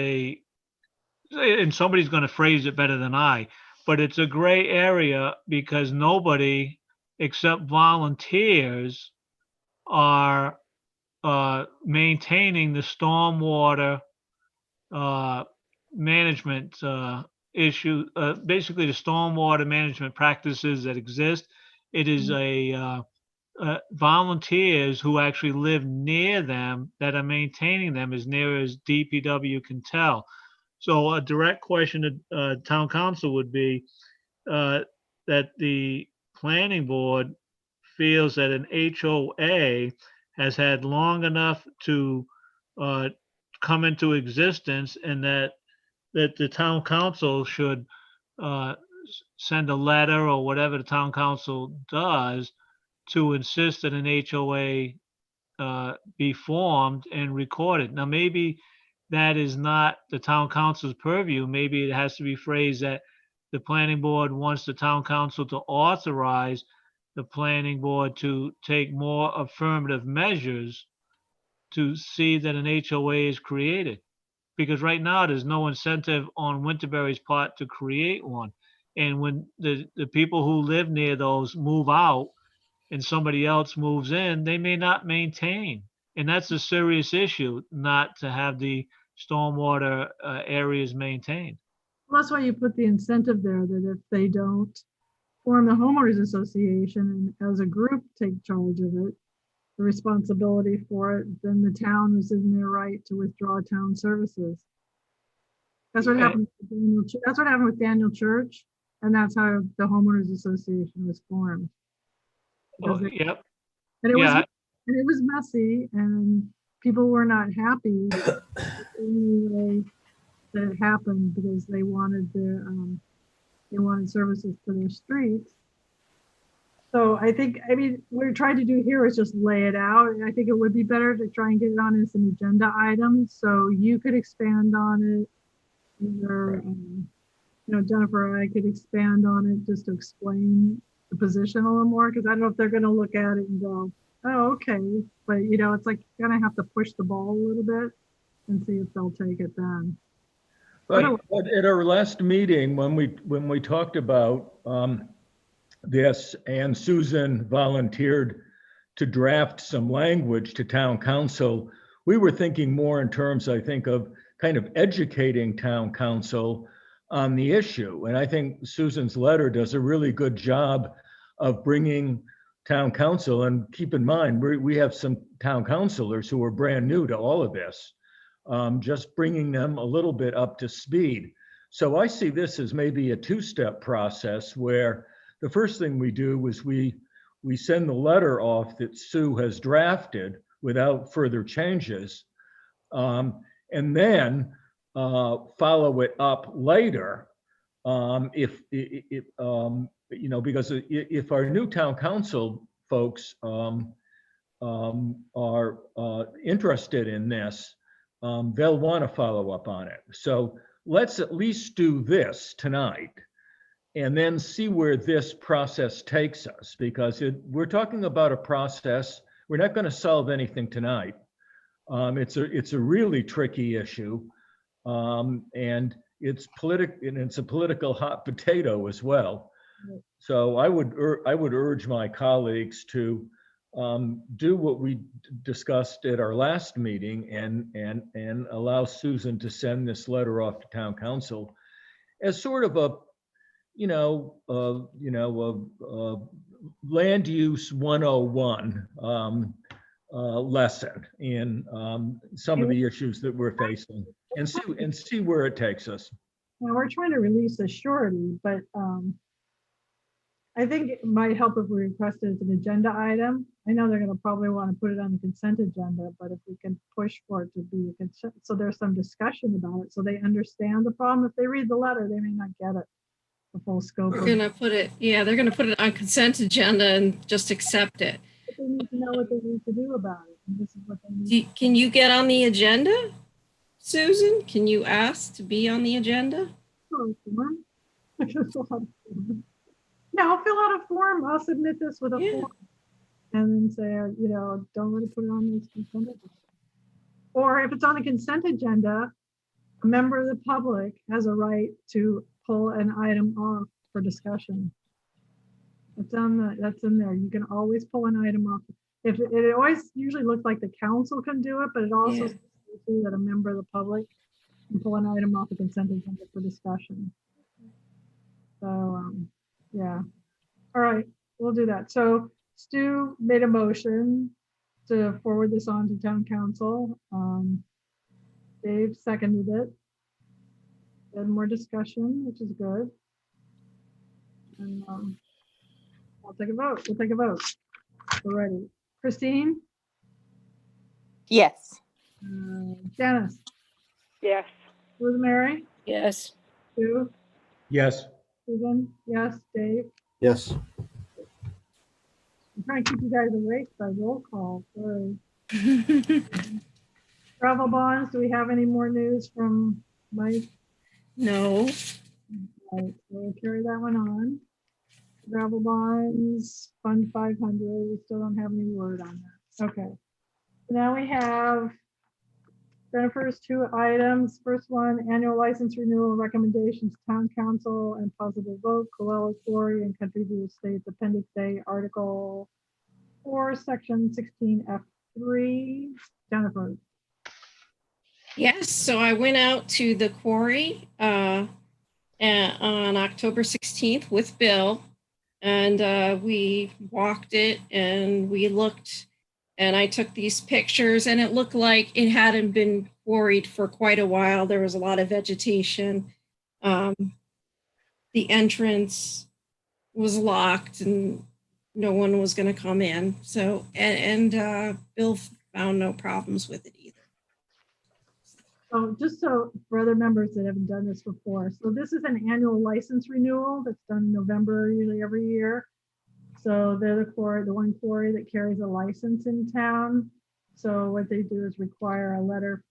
and somebody's going to phrase it better than I, but it's a gray area because nobody except volunteers are maintaining the stormwater management issue, basically the stormwater management practices that exist. It is volunteers who actually live near them that are maintaining them as near as DPW can tell. So a direct question to town council would be that the planning board feels that an HOA has had long enough to come into existence, and that the town council should send a letter or whatever the town council does to insist that an HOA be formed and recorded. Now, maybe that is not the town council's purview. Maybe it has to be phrased that the planning board wants the town council to authorize the planning board to take more affirmative measures to see that an HOA is created. Because right now, there's no incentive on Winterberry's part to create one. And when the people who live near those move out and somebody else moves in, they may not maintain. And that's a serious issue, not to have the stormwater areas maintained. Well, that's why you put the incentive there, that if they don't form the homeowners association and as a group take charge of it, the responsibility for it, then the town is in their right to withdraw town services. That's what happened. That's what happened with Daniel Church, and that's how the homeowners association was formed. Yep. And it was messy, and people were not happy anyway that it happened, because they wanted services for their streets. So I mean, what we're trying to do here is just lay it out. And I think it would be better to try and get it on as an agenda item, so you could expand on it. Either, Jennifer or I could expand on it just to explain the position a little more, because I don't know if they're going to look at it and go, oh, okay. But, it's like you're going to have to push the ball a little bit and see if they'll take it then. But at our last meeting, when we talked about this, and Susan volunteered to draft some language to town council, we were thinking more in terms, I think, of kind of educating town council on the issue. And I think Susan's letter does a really good job of bringing town council, and keep in mind, we have some town councilors who are brand new to all of this, just bringing them a little bit up to speed. So I see this as maybe a two-step process, where the first thing we do is we send the letter off that Sue has drafted without further changes, and then follow it up later, because if our new town council folks are interested in this, they'll want to follow up on it. So let's at least do this tonight, and then see where this process takes us, because we're talking about a process. We're not going to solve anything tonight. It's a really tricky issue, and it's a political hot potato as well. So I would urge my colleagues to do what we discussed at our last meeting, and allow Susan to send this letter off to town council as sort of a land use 101 lesson in some of the issues that we're facing, and see where it takes us. Well, we're trying to release a surety, but I think it might help if we request it as an agenda item. I know they're going to probably want to put it on the consent agenda, but if we can push for it to be a consent, so there's some discussion about it, so they understand the problem. If they read the letter, they may not get it, the full scope. They're going to put it on consent agenda and just accept it. But they need to know what they need to do about it. And this is what they need. Can you get on the agenda, Susan? Can you ask to be on the agenda? Yeah, I'll fill out a form. I'll submit this with a form, and then say, don't let it put it on this consent agenda. Or if it's on the consent agenda, a member of the public has a right to pull an item off for discussion. It's on that's in there. You can always pull an item off. If it always usually looks like the council can do it, but it also Yeah. says too that a member of the public can pull an item off the consent agenda for discussion. So, yeah. All right, we'll do that. So Stu made a motion to forward this on to town council. Dave seconded it. Then more discussion, which is good. And I'll take a vote. We'll take a vote. We're ready. Christine? Yes. Janice? Yes. Rosemary? Yes. Sue? Yes. Susan? Yes. Dave? Yes. I'm trying to keep you guys awake by roll call. Sorry. Travel bonds, do we have any more news from Mike? No. Right, so we'll carry that one on. Travel bonds, Fund 500, we still don't have any word on that. Okay. So now we have Jennifer's 2 items. First one, annual license renewal recommendations, town council and possible vote, Coelho Quarry and Country View Estates, Appendix A, Article 4, Section 16F3. Jennifer. Yes, so I went out to the quarry on October 16th with Bill, and we walked it and we looked, and I took these pictures, and it looked like it hadn't been quarried for quite a while. There was a lot of vegetation. The entrance was locked and no one was going to come in. So, and Bill found no problems with it either. So just so for other members that haven't done this before, so this is an annual license renewal that's done in November, usually every year. So they're the one quarry that carries a license in town. So what they do is require a letter.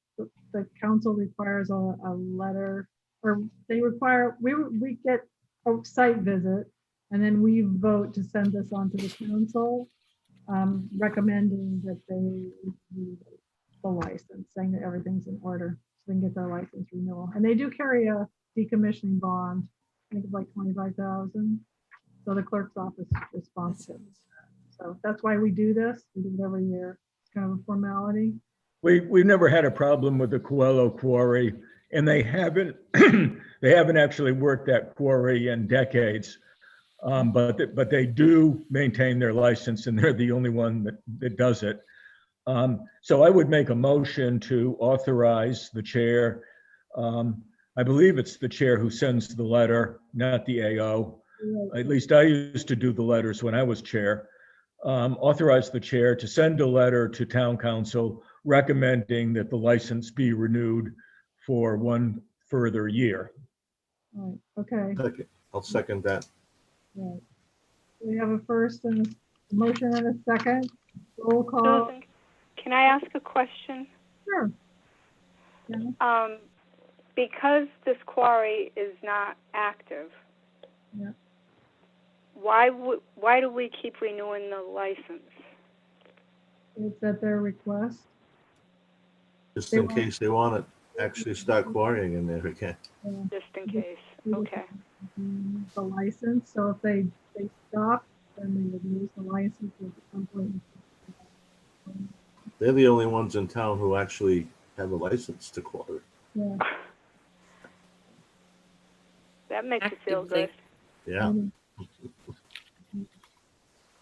The council requires a letter, or they require, we get a site visit, and then we vote to send this on to the council, recommending that they use the license, saying that everything's in order, so they can get their license renewal. And they do carry a decommissioning bond, I think it's like 25,000. So the clerk's office is responsible. So that's why we do this. We do it every year. It's kind of a formality. We've never had a problem with the Coelho Quarry, and they haven't they haven't actually worked that quarry in decades. But they do maintain their license, and they're the only one that does it. So I would make a motion to authorize the chair. I believe it's the chair who sends the letter, not the AO. At least I used to do the letters when I was chair. Authorize the chair to send a letter to town council recommending that the license be renewed for 1 further year. Right, okay. Okay, I'll second that. Right. We have a first and a motion and a second. Roll call. Susan, can I ask a question? Sure. Yeah. Because this quarry is not active, Yeah. why do we keep renewing the license? It's at their request. Just in case they want to actually start quarrying in there again. Just in case. Okay. The license. So if they stop, then they would use the license at some point. They're the only ones in town who actually have a license to quarry. Yeah. That makes you feel good. Yeah.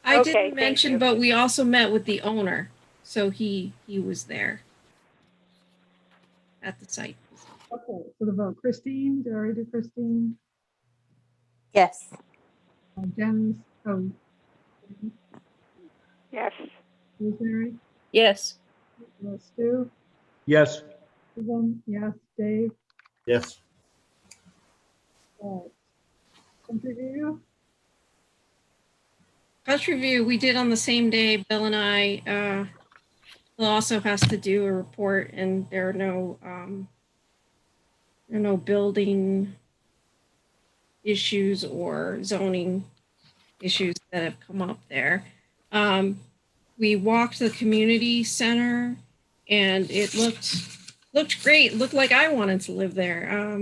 I Okay, didn't thank mention, you. but we also met with the owner, so he was there at the site. Okay, so the vote. Christine, did I already do Christine? Yes. Janice, oh. Yes. Rosemary? Yes. Stu? Yes. Susan? Yes. Dave? Yes. All right. Country View? Country View, we did on the same day, Bill and I. Bill also has to do a report, and there are no building issues or zoning issues that have come up there. We walked the community center, and it looked great. It looked like I wanted to live there.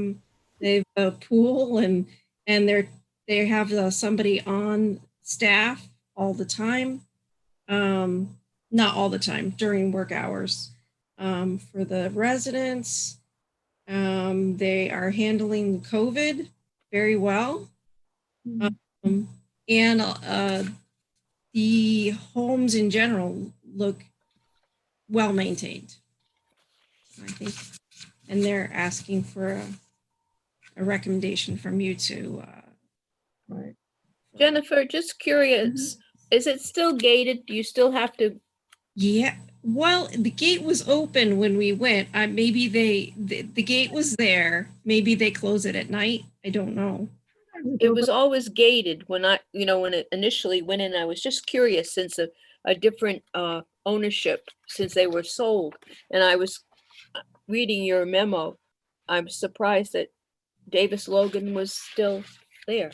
They have a pool, and they have somebody on staff all the time. Not all the time, during work hours. For the residents, they are handling COVID very well. And the homes in general look well maintained, I think. And they're asking for a recommendation from you to. Right. Jennifer, just curious, is it still gated? Do you still have to? Yeah. Well, the gate was open when we went. Maybe the gate was there. Maybe they close it at night. I don't know. It was always gated when when it initially went in. I was just curious since a different ownership since they were sold. And I was reading your memo. I'm surprised that Davis Logan was still there.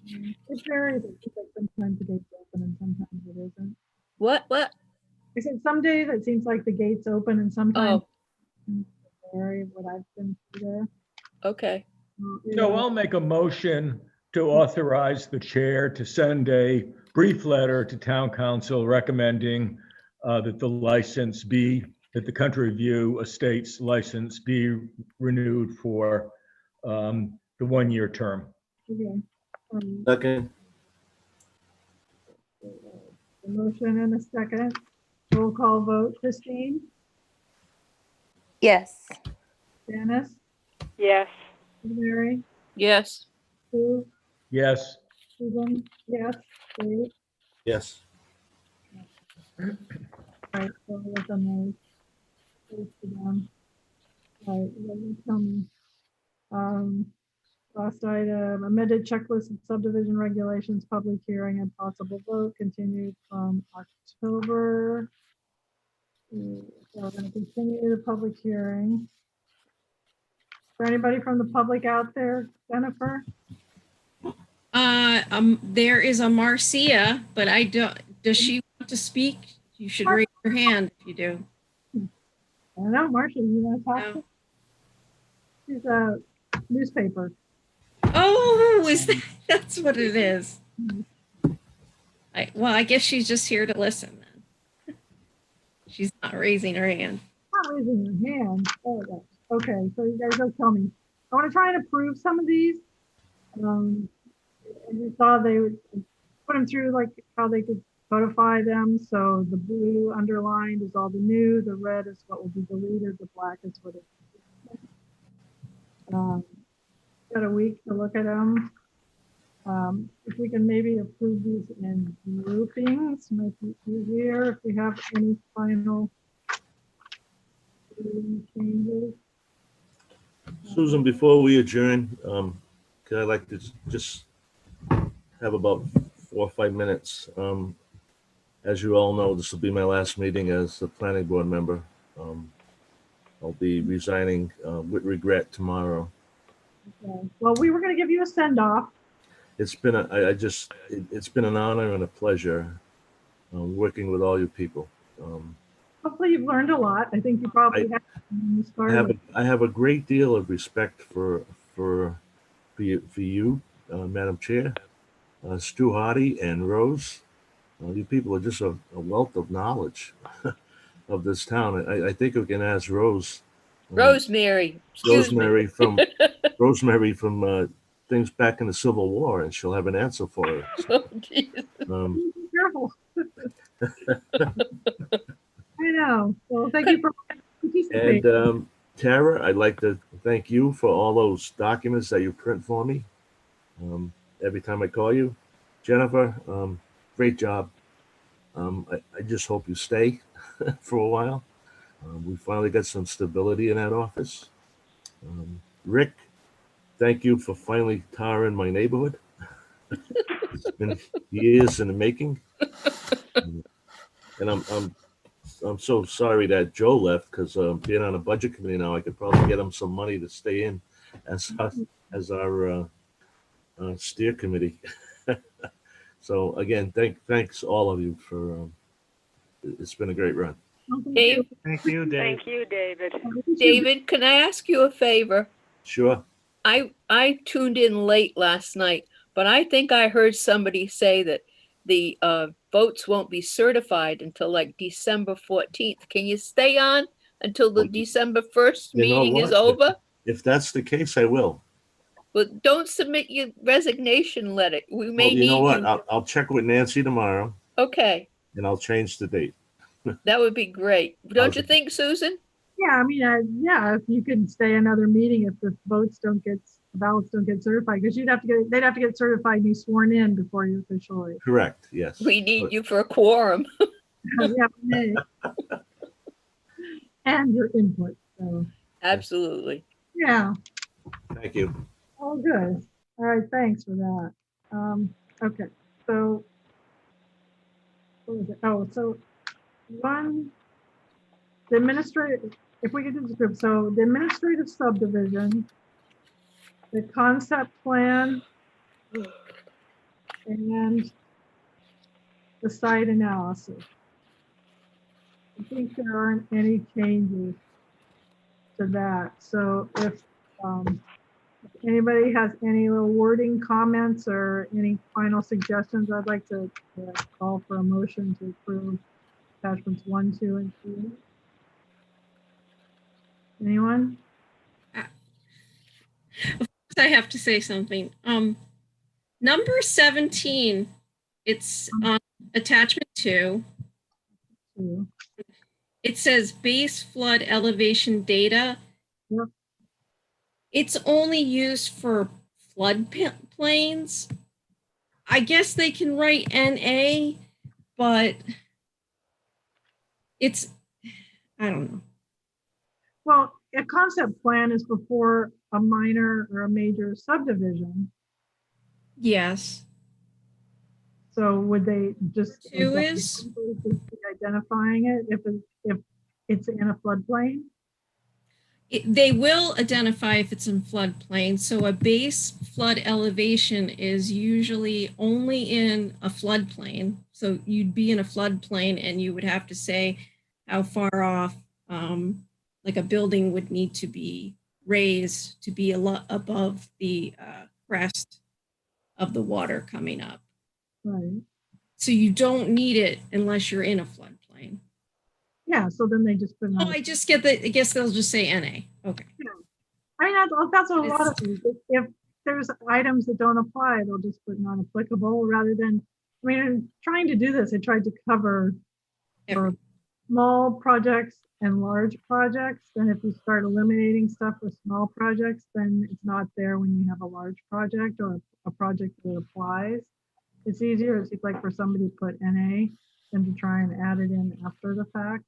It varies. It's like sometimes the gate's open and sometimes it isn't. What? I said some days it seems like the gate's open and sometimes it varies what I've been through there. Okay. So I'll make a motion to authorize the chair to send a brief letter to town council recommending that the Country View Estates license be renewed for the 1-year term. Okay. Second. A motion and a second. Roll call vote. Christine? Yes. Janice? Yes. Mary? Yes. Sue? Yes. Susan? Yes. Dave? Yes. All right, so with a no. All right, let me tell me. Last item, amended checklist of subdivision regulations, public hearing and possible vote continued from October. So we're going to continue the public hearing. Is there anybody from the public out there, Jennifer? There is a Marcia, but I don't. Does she want to speak? You should raise your hand if you do. I don't know, Marcia, you want to talk? No. She's a newspaper. Oh, that's what it is. I guess she's just here to listen then. She's not raising her hand. Not raising her hand. Oh, gosh. Okay, so you guys will tell me. I want to try and approve some of these. And you saw they would put them through like how they could codify them. So the blue underlined is all the new, the red is what will be deleted, the black is what is. Got a week to look at them. If we can maybe approve these in groupings, might be easier if we have any final changes. Susan, before we adjourn, could I like to just have about 4 or 5 minutes? As you all know, this will be my last meeting as a planning board member. I'll be resigning with regret tomorrow. Okay. Well, we were going to give you a send off. It's been it's been an honor and a pleasure working with all you people. Hopefully you've learned a lot. I think you probably have. When you started. I have a great deal of respect for you, Madam Chair, Stu Hardy and Rose. You people are just a wealth of knowledge of this town. I think we can ask Rose. Rosemary. Rosemary from Rosemary from things back in the Civil War, and she'll have an answer for her. Be careful. I know. Well, thank you for participating. And Tara, I'd like to thank you for all those documents that you print for me every time I call you. Jennifer, great job. I just hope you stay for a while. We finally got some stability in that office. Rick, thank you for finally tarring my neighborhood. It's been years in the making. And I'm so sorry that Joe left, because being on a budget committee now, I could probably get him some money to stay in as our steer committee. So again, thanks all of you for. It's been a great run. Dave. Thank you, Dave. Thank you, David. David, can I ask you a favor? Sure. I tuned in late last night, But I think I heard somebody say that the votes won't be certified until like December 14th. Can you stay on until the December 1st You know meeting is what? over? If that's the case, I will. But don't submit your resignation letter. We may Well, you know need what? you. I'll check with Nancy tomorrow Okay, and I'll change the date. that would be great. Don't How's you it? think, Susan? Yeah, I mean, yeah, if you could stay another meeting if the ballots don't get certified, because they'd have to get certified and be sworn in before you officially. Correct, yes. We need you for a quorum. Yeah, me. And your input, so, Absolutely. yeah, Thank you. all good. All right, thanks for that. Okay, so, what was it? Oh, so the administrative, if we get to the script, so the administrative subdivision, the concept plan, and the site analysis. I think there aren't any changes to that. So if anybody has any little wording comments or any final suggestions, I'd like to call for a motion to approve attachments 1, 2, and 3. Anyone? I have to say something. Number 17, it's attachment 2. It says base flood elevation data. Yep. It's only used for flood plains. I guess they can write NA, but it's, I don't know. Well, a concept plan is before a minor or a major subdivision. Yes. So would they just 2 is identifying it if it's in a floodplain? They will identify if it's in floodplain. So a base flood elevation is usually only in a floodplain. So you'd be in a floodplain and you would have to say how far off like a building would need to be raised to be a lot above the crest of the water coming up. Right. So you don't need it unless you're in a floodplain. Yeah, so then they just put it on. Oh, I guess they'll just say NA. Okay. Yeah. I mean, that's a lot of things. If there's items that don't apply, they'll just put non-applicable rather than, I mean, trying to do this, I tried to cover for small projects and large projects. Then if you start eliminating stuff for small projects, then it's not there when you have a large project or a project that applies. It's easier, it's like for somebody to put NA than to try and add it in after the fact.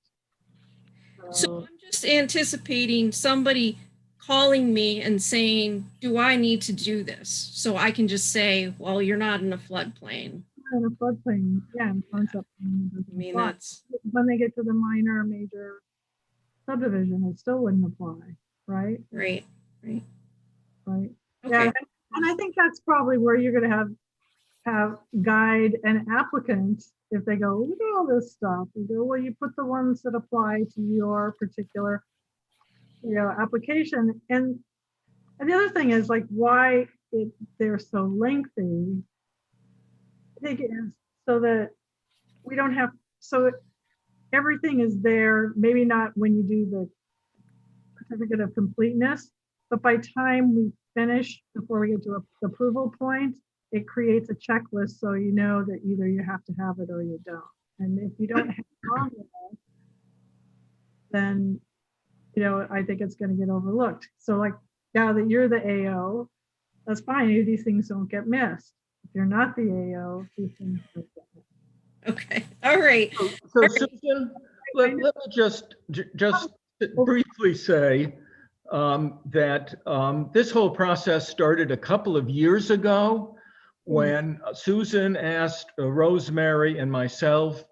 So I'm just anticipating somebody calling me and saying, do I need to do this? So I can just say, well, you're not in a floodplain. In a floodplain, yeah, in concept. I mean, that's when they get to the minor or major subdivision, it still wouldn't apply, right? Right. Right. Okay. Yeah, and I think that's probably where you're going to have guide and applicants. If they go, look at all this stuff, you go, well, you put the ones that apply to your particular, application. And the other thing is like why they're so lengthy. I think it is so that we don't have, so everything is there, maybe not when you do the certificate of completeness, but by time we finish, before we get to the approval point, it creates a checklist so you know that either you have to have it or you don't. And if you don't have it, then, I think it's going to get overlooked. So like, now that you're the AO, that's fine. These things don't get missed. If you're not the AO, these things don't get missed. Okay. All right. So Susan, let me just briefly say that this whole process started a couple of years ago when Susan asked Rosemary and myself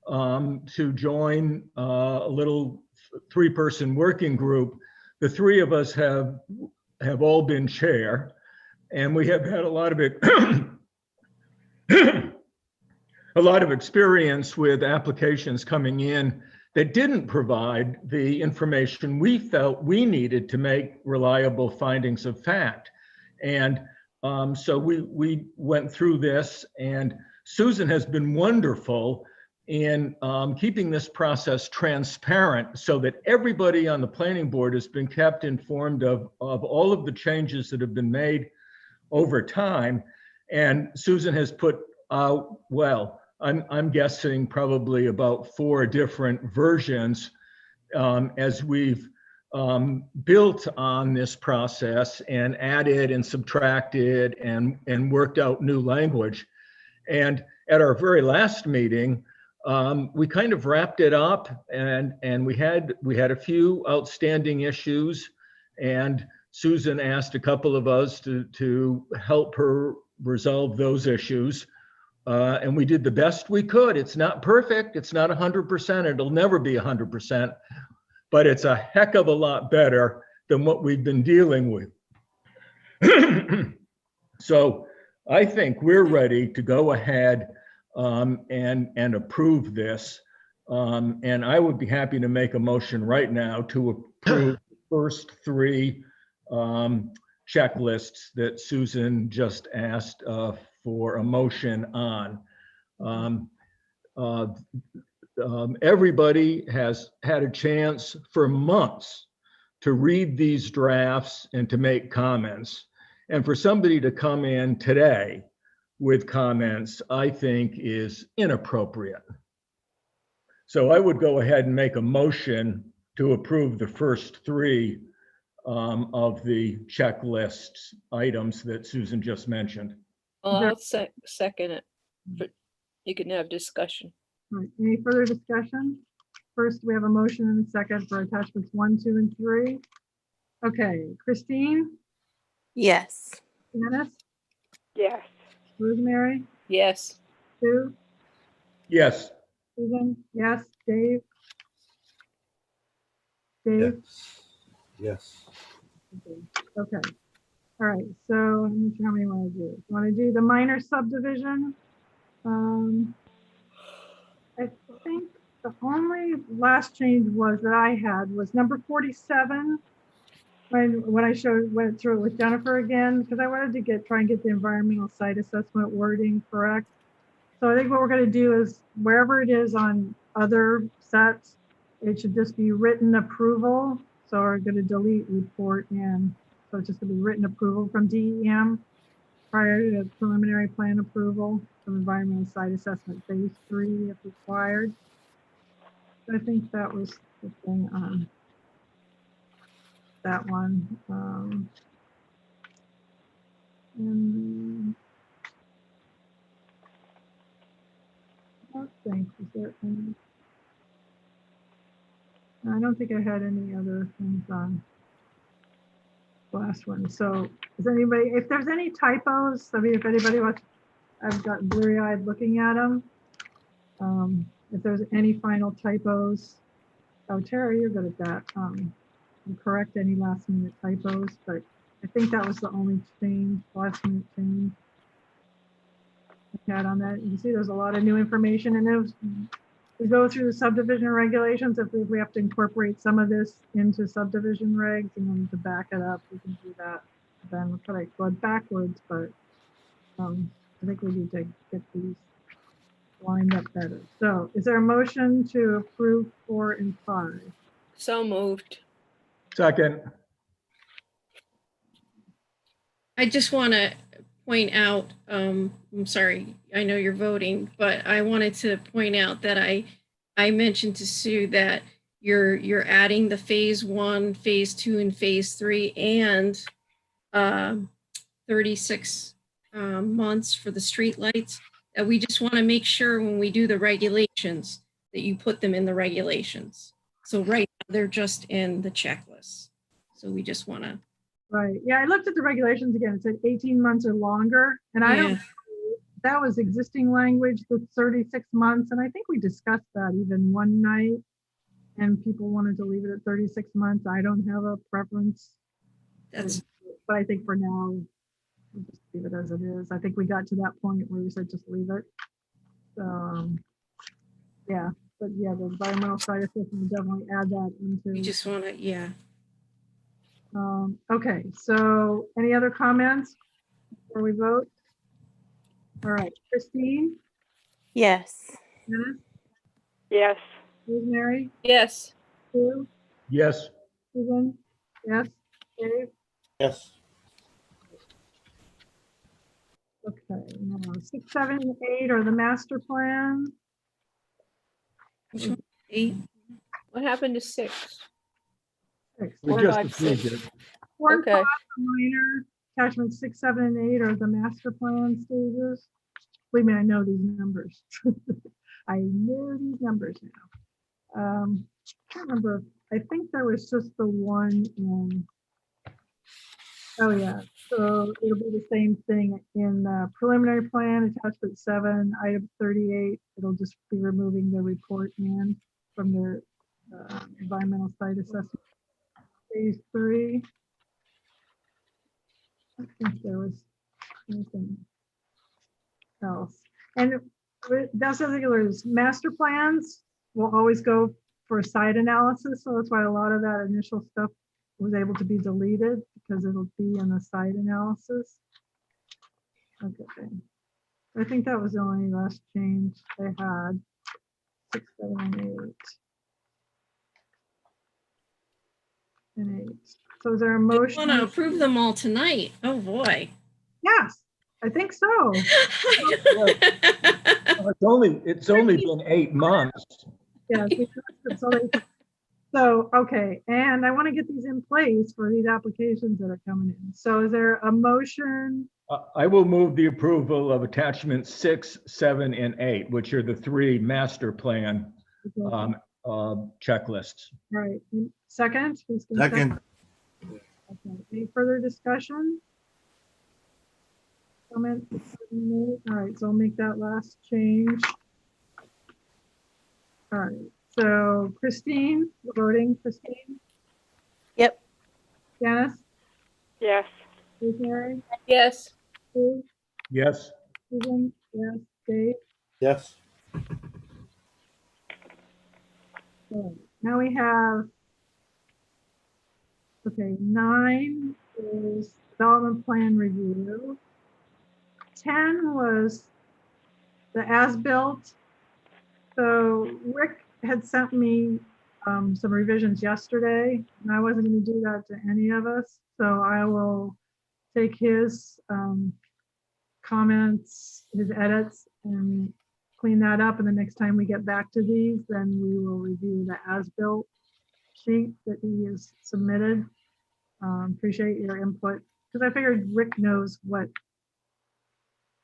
to join a little 3-person working group. The 3 of us have all been chair, and we have had a lot of it. A lot of experience with applications coming in that didn't provide the information we felt we needed to make reliable findings of fact. And So we went through this, and Susan has been wonderful in keeping this process transparent so that everybody on the planning board has been kept informed of all of the changes that have been made over time. And Susan has put out, well, I'm guessing probably about 4 different versions as we've built on this process and added and subtracted and worked out new language. And at our very last meeting, we kind of wrapped it up, and we had a few outstanding issues, and Susan asked a couple of us to help her resolve those issues. And we did the best we could. It's not perfect. It's not 100%. It'll never be 100%, but it's a heck of a lot better than what we've been dealing with. So I think we're ready to go ahead and approve this. And I would be happy to make a motion right now to approve the first 3 checklists that Susan just asked for a motion on. Everybody has had a chance for months to read these drafts and to make comments. And for somebody to come in today with comments, I think is inappropriate. So I would go ahead and make a motion to approve the first 3 of the checklist items that Susan just mentioned. I'll second it, but you can have discussion. All right, any further discussion? First, we have a motion and a second for attachments 1, 2, and 3. Okay, Christine? Yes. Janice? Yes. Rosemary? Yes. Sue? Yes. Susan? Yes. Dave? Dave? Yes. Okay. All right, so I'm not sure how many you want to do. You want to do the minor subdivision? I think the only last change was that I had was number 47. When I went through it with Jennifer again, because I wanted to try and get the environmental site assessment wording correct. So I think what we're going to do is wherever it is on other sets, it should just be written approval. So we're going to delete report and so it's just going to be written approval from DEM prior to preliminary plan approval of environmental site assessment phase 3 if required. So I think that was the thing on that one. And I don't think, is there any? I don't think I had any other things on the last one. So is anybody, if there's any typos, I mean, if anybody wants, I've got blurry-eyed looking at them. If there's any final typos, oh, Tara, you're good at that. Correct any last minute typos, but I think that was the only change, last minute change I had on that. You can see there's a lot of new information, and then we go through the subdivision regulations. If we have to incorporate some of this into subdivision regs and then to back it up, we can do that. Then we'll try to go backwards, but I think we need to get these lined up better. So is there a motion to approve 4 and 5? So moved. Second. I just want to point out, I'm sorry, I know you're voting, but I wanted to point out that I mentioned to Sue that you're adding the phase 1, phase 2, and phase 3 and 36 months for the street lights. We just want to make sure when we do the regulations that you put them in the regulations. So right now they're just in the checklist. So we just want to. Right. Yeah, I looked at the regulations again. It said 18 months or longer. And I don't, that was existing language, the 36 months. And I think we discussed that even one night and people wanted to leave it at 36 months. I don't have a preference. But I think for now, we'll just leave it as it is. I think we got to that point where we said just leave it. So, yeah, but yeah, the environmental side assessment, we'll definitely add that into. You just want to, yeah. Okay, so any other comments? before we vote? All right, Christine? Yes. Dennis? Yes. Rosemary? Yes. Sue? Yes. Susan? Yes. Dave? Yes. Okay, now 6, 7, and 8 are the master plan. Which one? 8. What happened to 6? 6. We Four, just five, approved six. it. 4 and Okay. 5 are minor. Attachments 6, 7, and 8 are the master plan stages. Believe me, I know these numbers. I know these numbers now. Can't remember. I think there was just the one in. Oh yeah. So it'll be the same thing in the preliminary plan, attachment 7, item 38. It'll just be removing the report in from the environmental site assessment. Phase 3. I think there was anything else. And that's the thing, is master plans will always go for site analysis. So that's why a lot of that initial stuff was able to be deleted because it'll be in the site analysis. Okay. I think that was the only last change they had. 6, 7, and 8. And 8. So is there a motion? I want to approve them all tonight. Oh boy. Yes, I think so. It's only been 8 months. Yes. So, okay, and I want to get these in place for these applications that are coming in. So is there a motion? I will move the approval of attachments 6, 7, and 8, which are the 3 master plan checklists. All right, second? Who's gonna Second. Okay, any further discussion? Comment? All right, so I'll make that last change. All right, so Christine, voting, Christine? Yep. Janice? Yes. Rosemary? Yes. Sue? Yes. Susan? Yes. Dave? Yes. Okay, now we have, okay, 9 is development plan review. 10 was the as-built. So Rick had sent me some revisions yesterday, and I wasn't going to do that to any of us. So I will take his comments, his edits, and clean that up. And the next time we get back to these, then we will review the as-built sheet that he has submitted. Appreciate your input, because I figured Rick knows what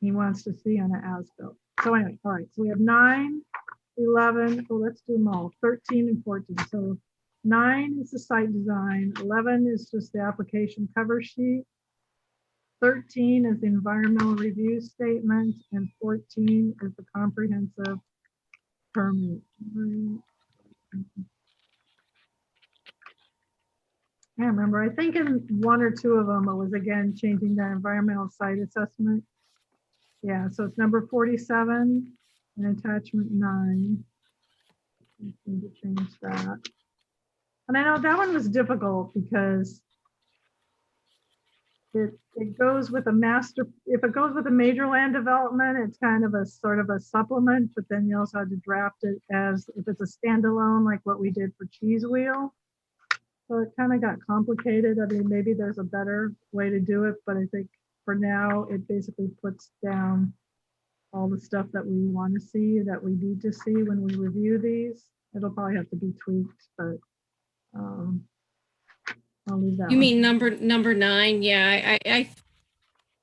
he wants to see on an as-built. So anyway, all right, so we have 9, 11, oh, let's do them all, 13 and 14. So 9 is the site design, 11 is just the application cover sheet, 13 is the environmental review statement, and 14 is the comprehensive permit. I can't remember, I think in 1 or 2 of them, it was again changing that environmental site assessment. Yeah, so it's number 47 and attachment 9. I need to change that. And I know that one was difficult because it goes with a master, if it goes with a major land development, it's kind of a sort of a supplement, but then you also had to draft it as if it's a standalone, like what we did for Cheese Wheel. So it kind of got complicated. I mean, maybe there's a better way to do it, but I think for now, it basically puts down all the stuff that we want to see, that we need to see when we review these. It'll probably have to be tweaked, but I'll leave that. You one. mean number 9? Yeah,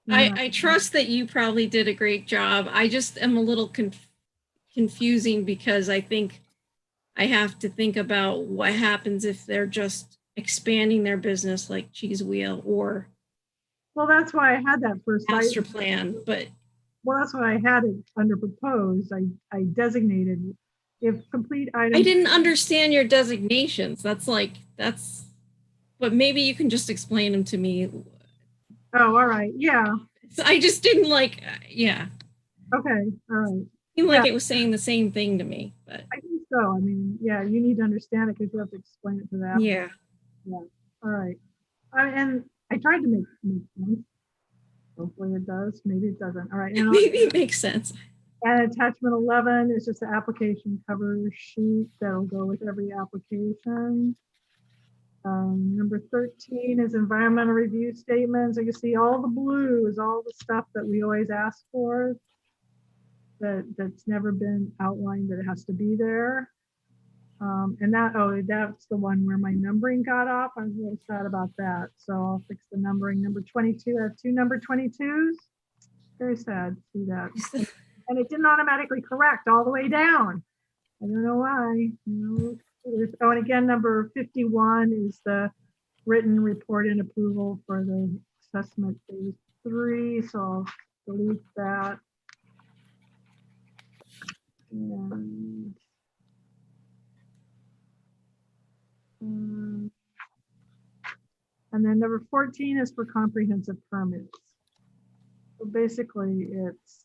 I trust that you probably did a great job. I just am a little confusing because I think I have to think about what happens if they're just expanding their business like Cheese Wheel or. Well, that's why I had that first master plan, but. Well, that's why I had it under proposed. I designated if complete items. I didn't understand your designations. But maybe you can just explain them to me. Oh, all right. Yeah. So I just didn't yeah. Okay. All right. Seemed like it was saying the same thing to me, but. I think so. I mean, yeah, you need to understand it because you have to explain it to them. Yeah. Yeah. All right. And I tried to make sense. Hopefully it does. Maybe it doesn't. All right. And Maybe it makes sense. And attachment 11 is just the application cover sheet that'll go with every application. Number 13 is environmental review statements. So you see all the blue is all the stuff that we always ask for that's never been outlined that it has to be there. And that's the one where my numbering got off. I was really sad about that. So I'll fix the numbering. Number 22, I have 2 number 22s. Very sad to see that. And it didn't automatically correct all the way down. I don't know why. Oh, and again, number 51 is the written report and approval for the assessment phase 3. So I'll delete that. And then number 14 is for comprehensive permits. So basically it's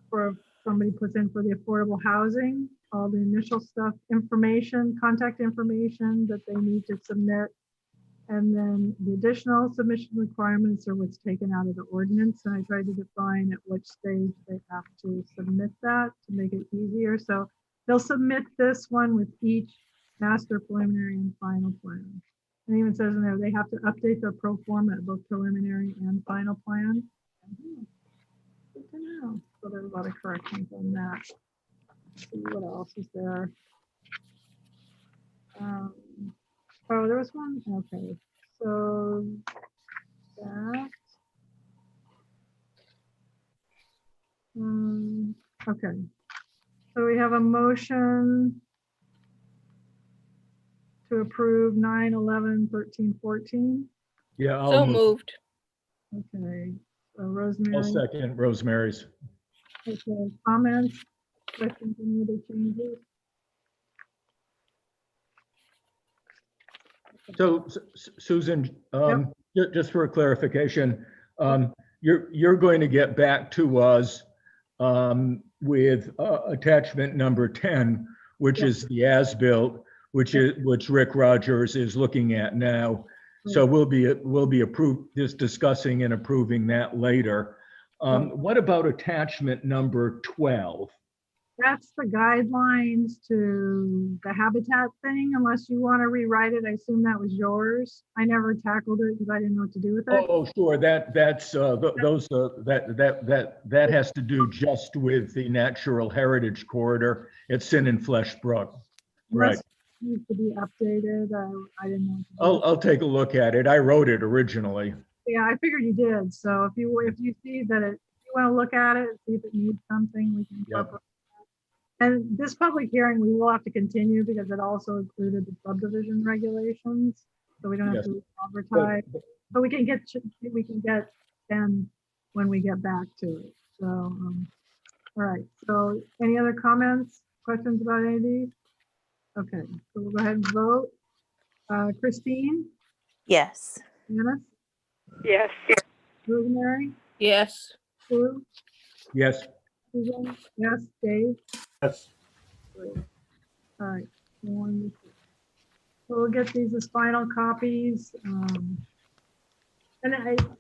for somebody puts in for the affordable housing, all the initial stuff, information, contact information that they need to submit. And then the additional submission requirements are what's taken out of the ordinance. And I tried to define at which stage they have to submit that to make it easier. So they'll submit this one with each master preliminary and final plan. And even says in there, they have to update their pro forma at both preliminary and final plan. Good to know. So there's a lot of corrections on that. Let's see what else is there. Oh, there was one. Okay, so that. Okay, so we have a motion to approve 9, 11, 13, 14. Yeah, I'll So move. moved. Okay, so Rosemary. I'll second Rosemary's. Okay, comments, questions, any other changes? So Susan, just for a clarification, you're going to get back to us with attachment number 10, which is the as-built, which Rick Rogers is looking at now. So we'll be discussing and approving that later. What about attachment number 12? That's the guidelines to the habitat thing, unless you want to rewrite it. I assume that was yours. I never tackled it because I didn't know what to do with it. Oh, sure. That has to do just with the natural heritage corridor at Sin and Flesh Brook. Right. Unless it needs to be updated. I didn't know what to do. I'll take a look at it. I wrote it originally. Yeah, I figured you did. So if you see that if you want to look at it, see if it needs something, we can incorporate. And this public hearing, we will have to continue because it also included the subdivision regulations. So we don't have to advertise, but we can get 10 when we get back to it. So, all right. So any other comments, questions about any of these? Okay, so we'll go ahead and vote. Christine? Yes. Janice? Yes. Rosemary? Yes. Sue? Yes. Susan? Yes. Dave? Yes. Great. All right. Wonderful. So we'll get these as final copies. And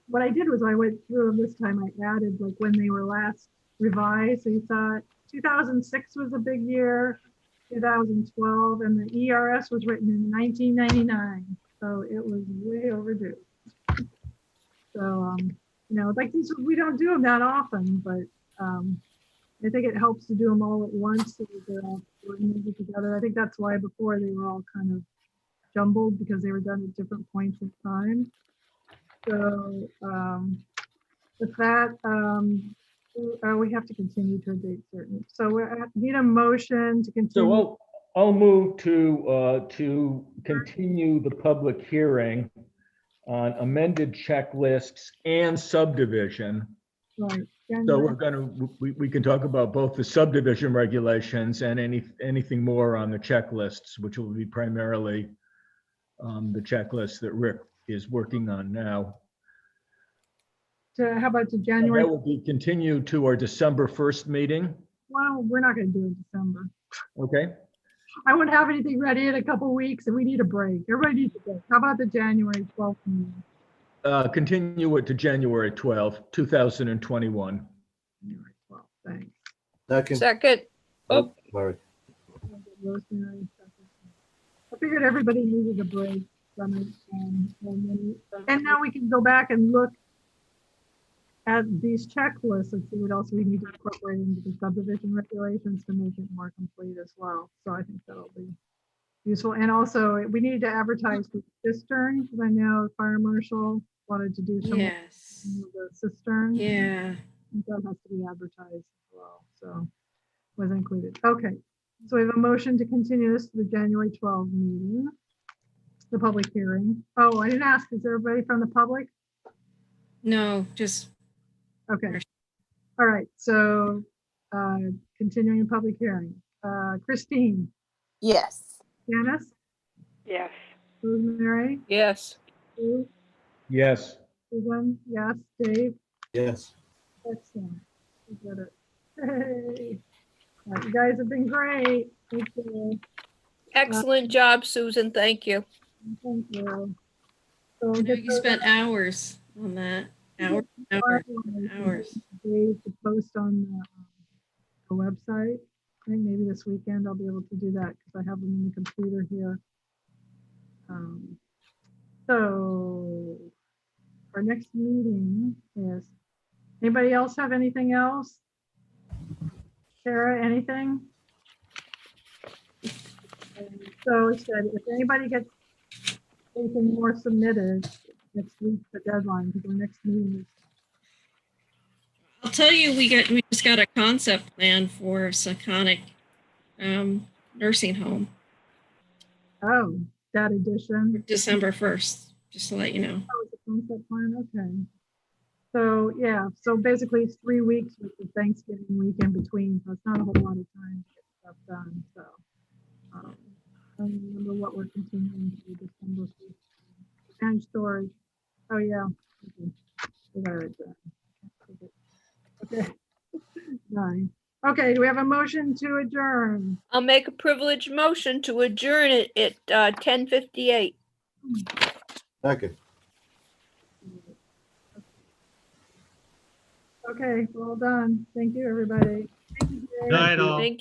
what I did was I went through them this time. I added like when they were last revised. So you saw 2006 was a big year, 2012, and the ERS was written in 1999. So it was way overdue. So, like these, we don't do them that often, but I think it helps to do them all at once so that they're all coordinated together. I think that's why before they were all kind of jumbled because they were done at different points in time. So with that, we have to continue to a date certain. So we need a motion to continue. So I'll move to continue the public hearing on amended checklists and subdivision. Right. So we can talk about both the subdivision regulations and anything more on the checklists, which will be primarily the checklist that Rick is working on now. So how about to And January? that will be continued to our December 1st meeting. Well, we're not going to do it in December. Okay. I wouldn't have anything ready in a couple of weeks and we need a break. Everybody needs a break. How about the January 12th meeting? Continue it to January 12th, 2021. Well, thanks. Second. Second. Oh, Sorry. Rosemary, second. I figured everybody needed a break from it. And now we can go back and look at these checklists and see what else we need to incorporate into the subdivision regulations to make it more complete as well. So I think that'll be useful. And also, we need to advertise for cistern, because I know fire marshal wanted to do some of Yes. the cistern. Yeah. That has to be advertised as well, so was included. Okay, so we have a motion to continue this to the January 12 meeting, the public hearing. Oh, I didn't ask, is there everybody from the public? No, just. Okay, all right, so continuing the public hearing. Christine? Yes. Janice? Yes. Rosemary? yes. Sue? Yes. Susan? Yes. Dave? Yes. Excellent. We did it. Hey. All right, you guys have been great. Thank you. Excellent job, Susan. Thank you. Thank you. So I know you spent hours on that. Hours. Dave to post on the website. I think maybe this weekend I'll be able to do that because I have them in the computer here. So our next meeting is, anybody else have anything else? Sarah, anything? So it said, if anybody gets anything more submitted, next week's the deadline because our next meeting is. I'll tell you, we just got a concept plan for Seconic nursing home. Oh, that edition. December 1st, just to let you know. Oh, it's a concept plan, okay. So, yeah, so basically it's 3 weeks with the Thanksgiving week in between, so it's not a whole lot of time to get stuff done, so. I don't remember what we're continuing to December 1st. And storage, oh yeah. Okay. 9. Okay, do we have a motion to adjourn? I'll make a privileged motion to adjourn it at 10:58. Second. Okay, well done. Thank you, everybody. Thank you, Dave. Night all. Thank you.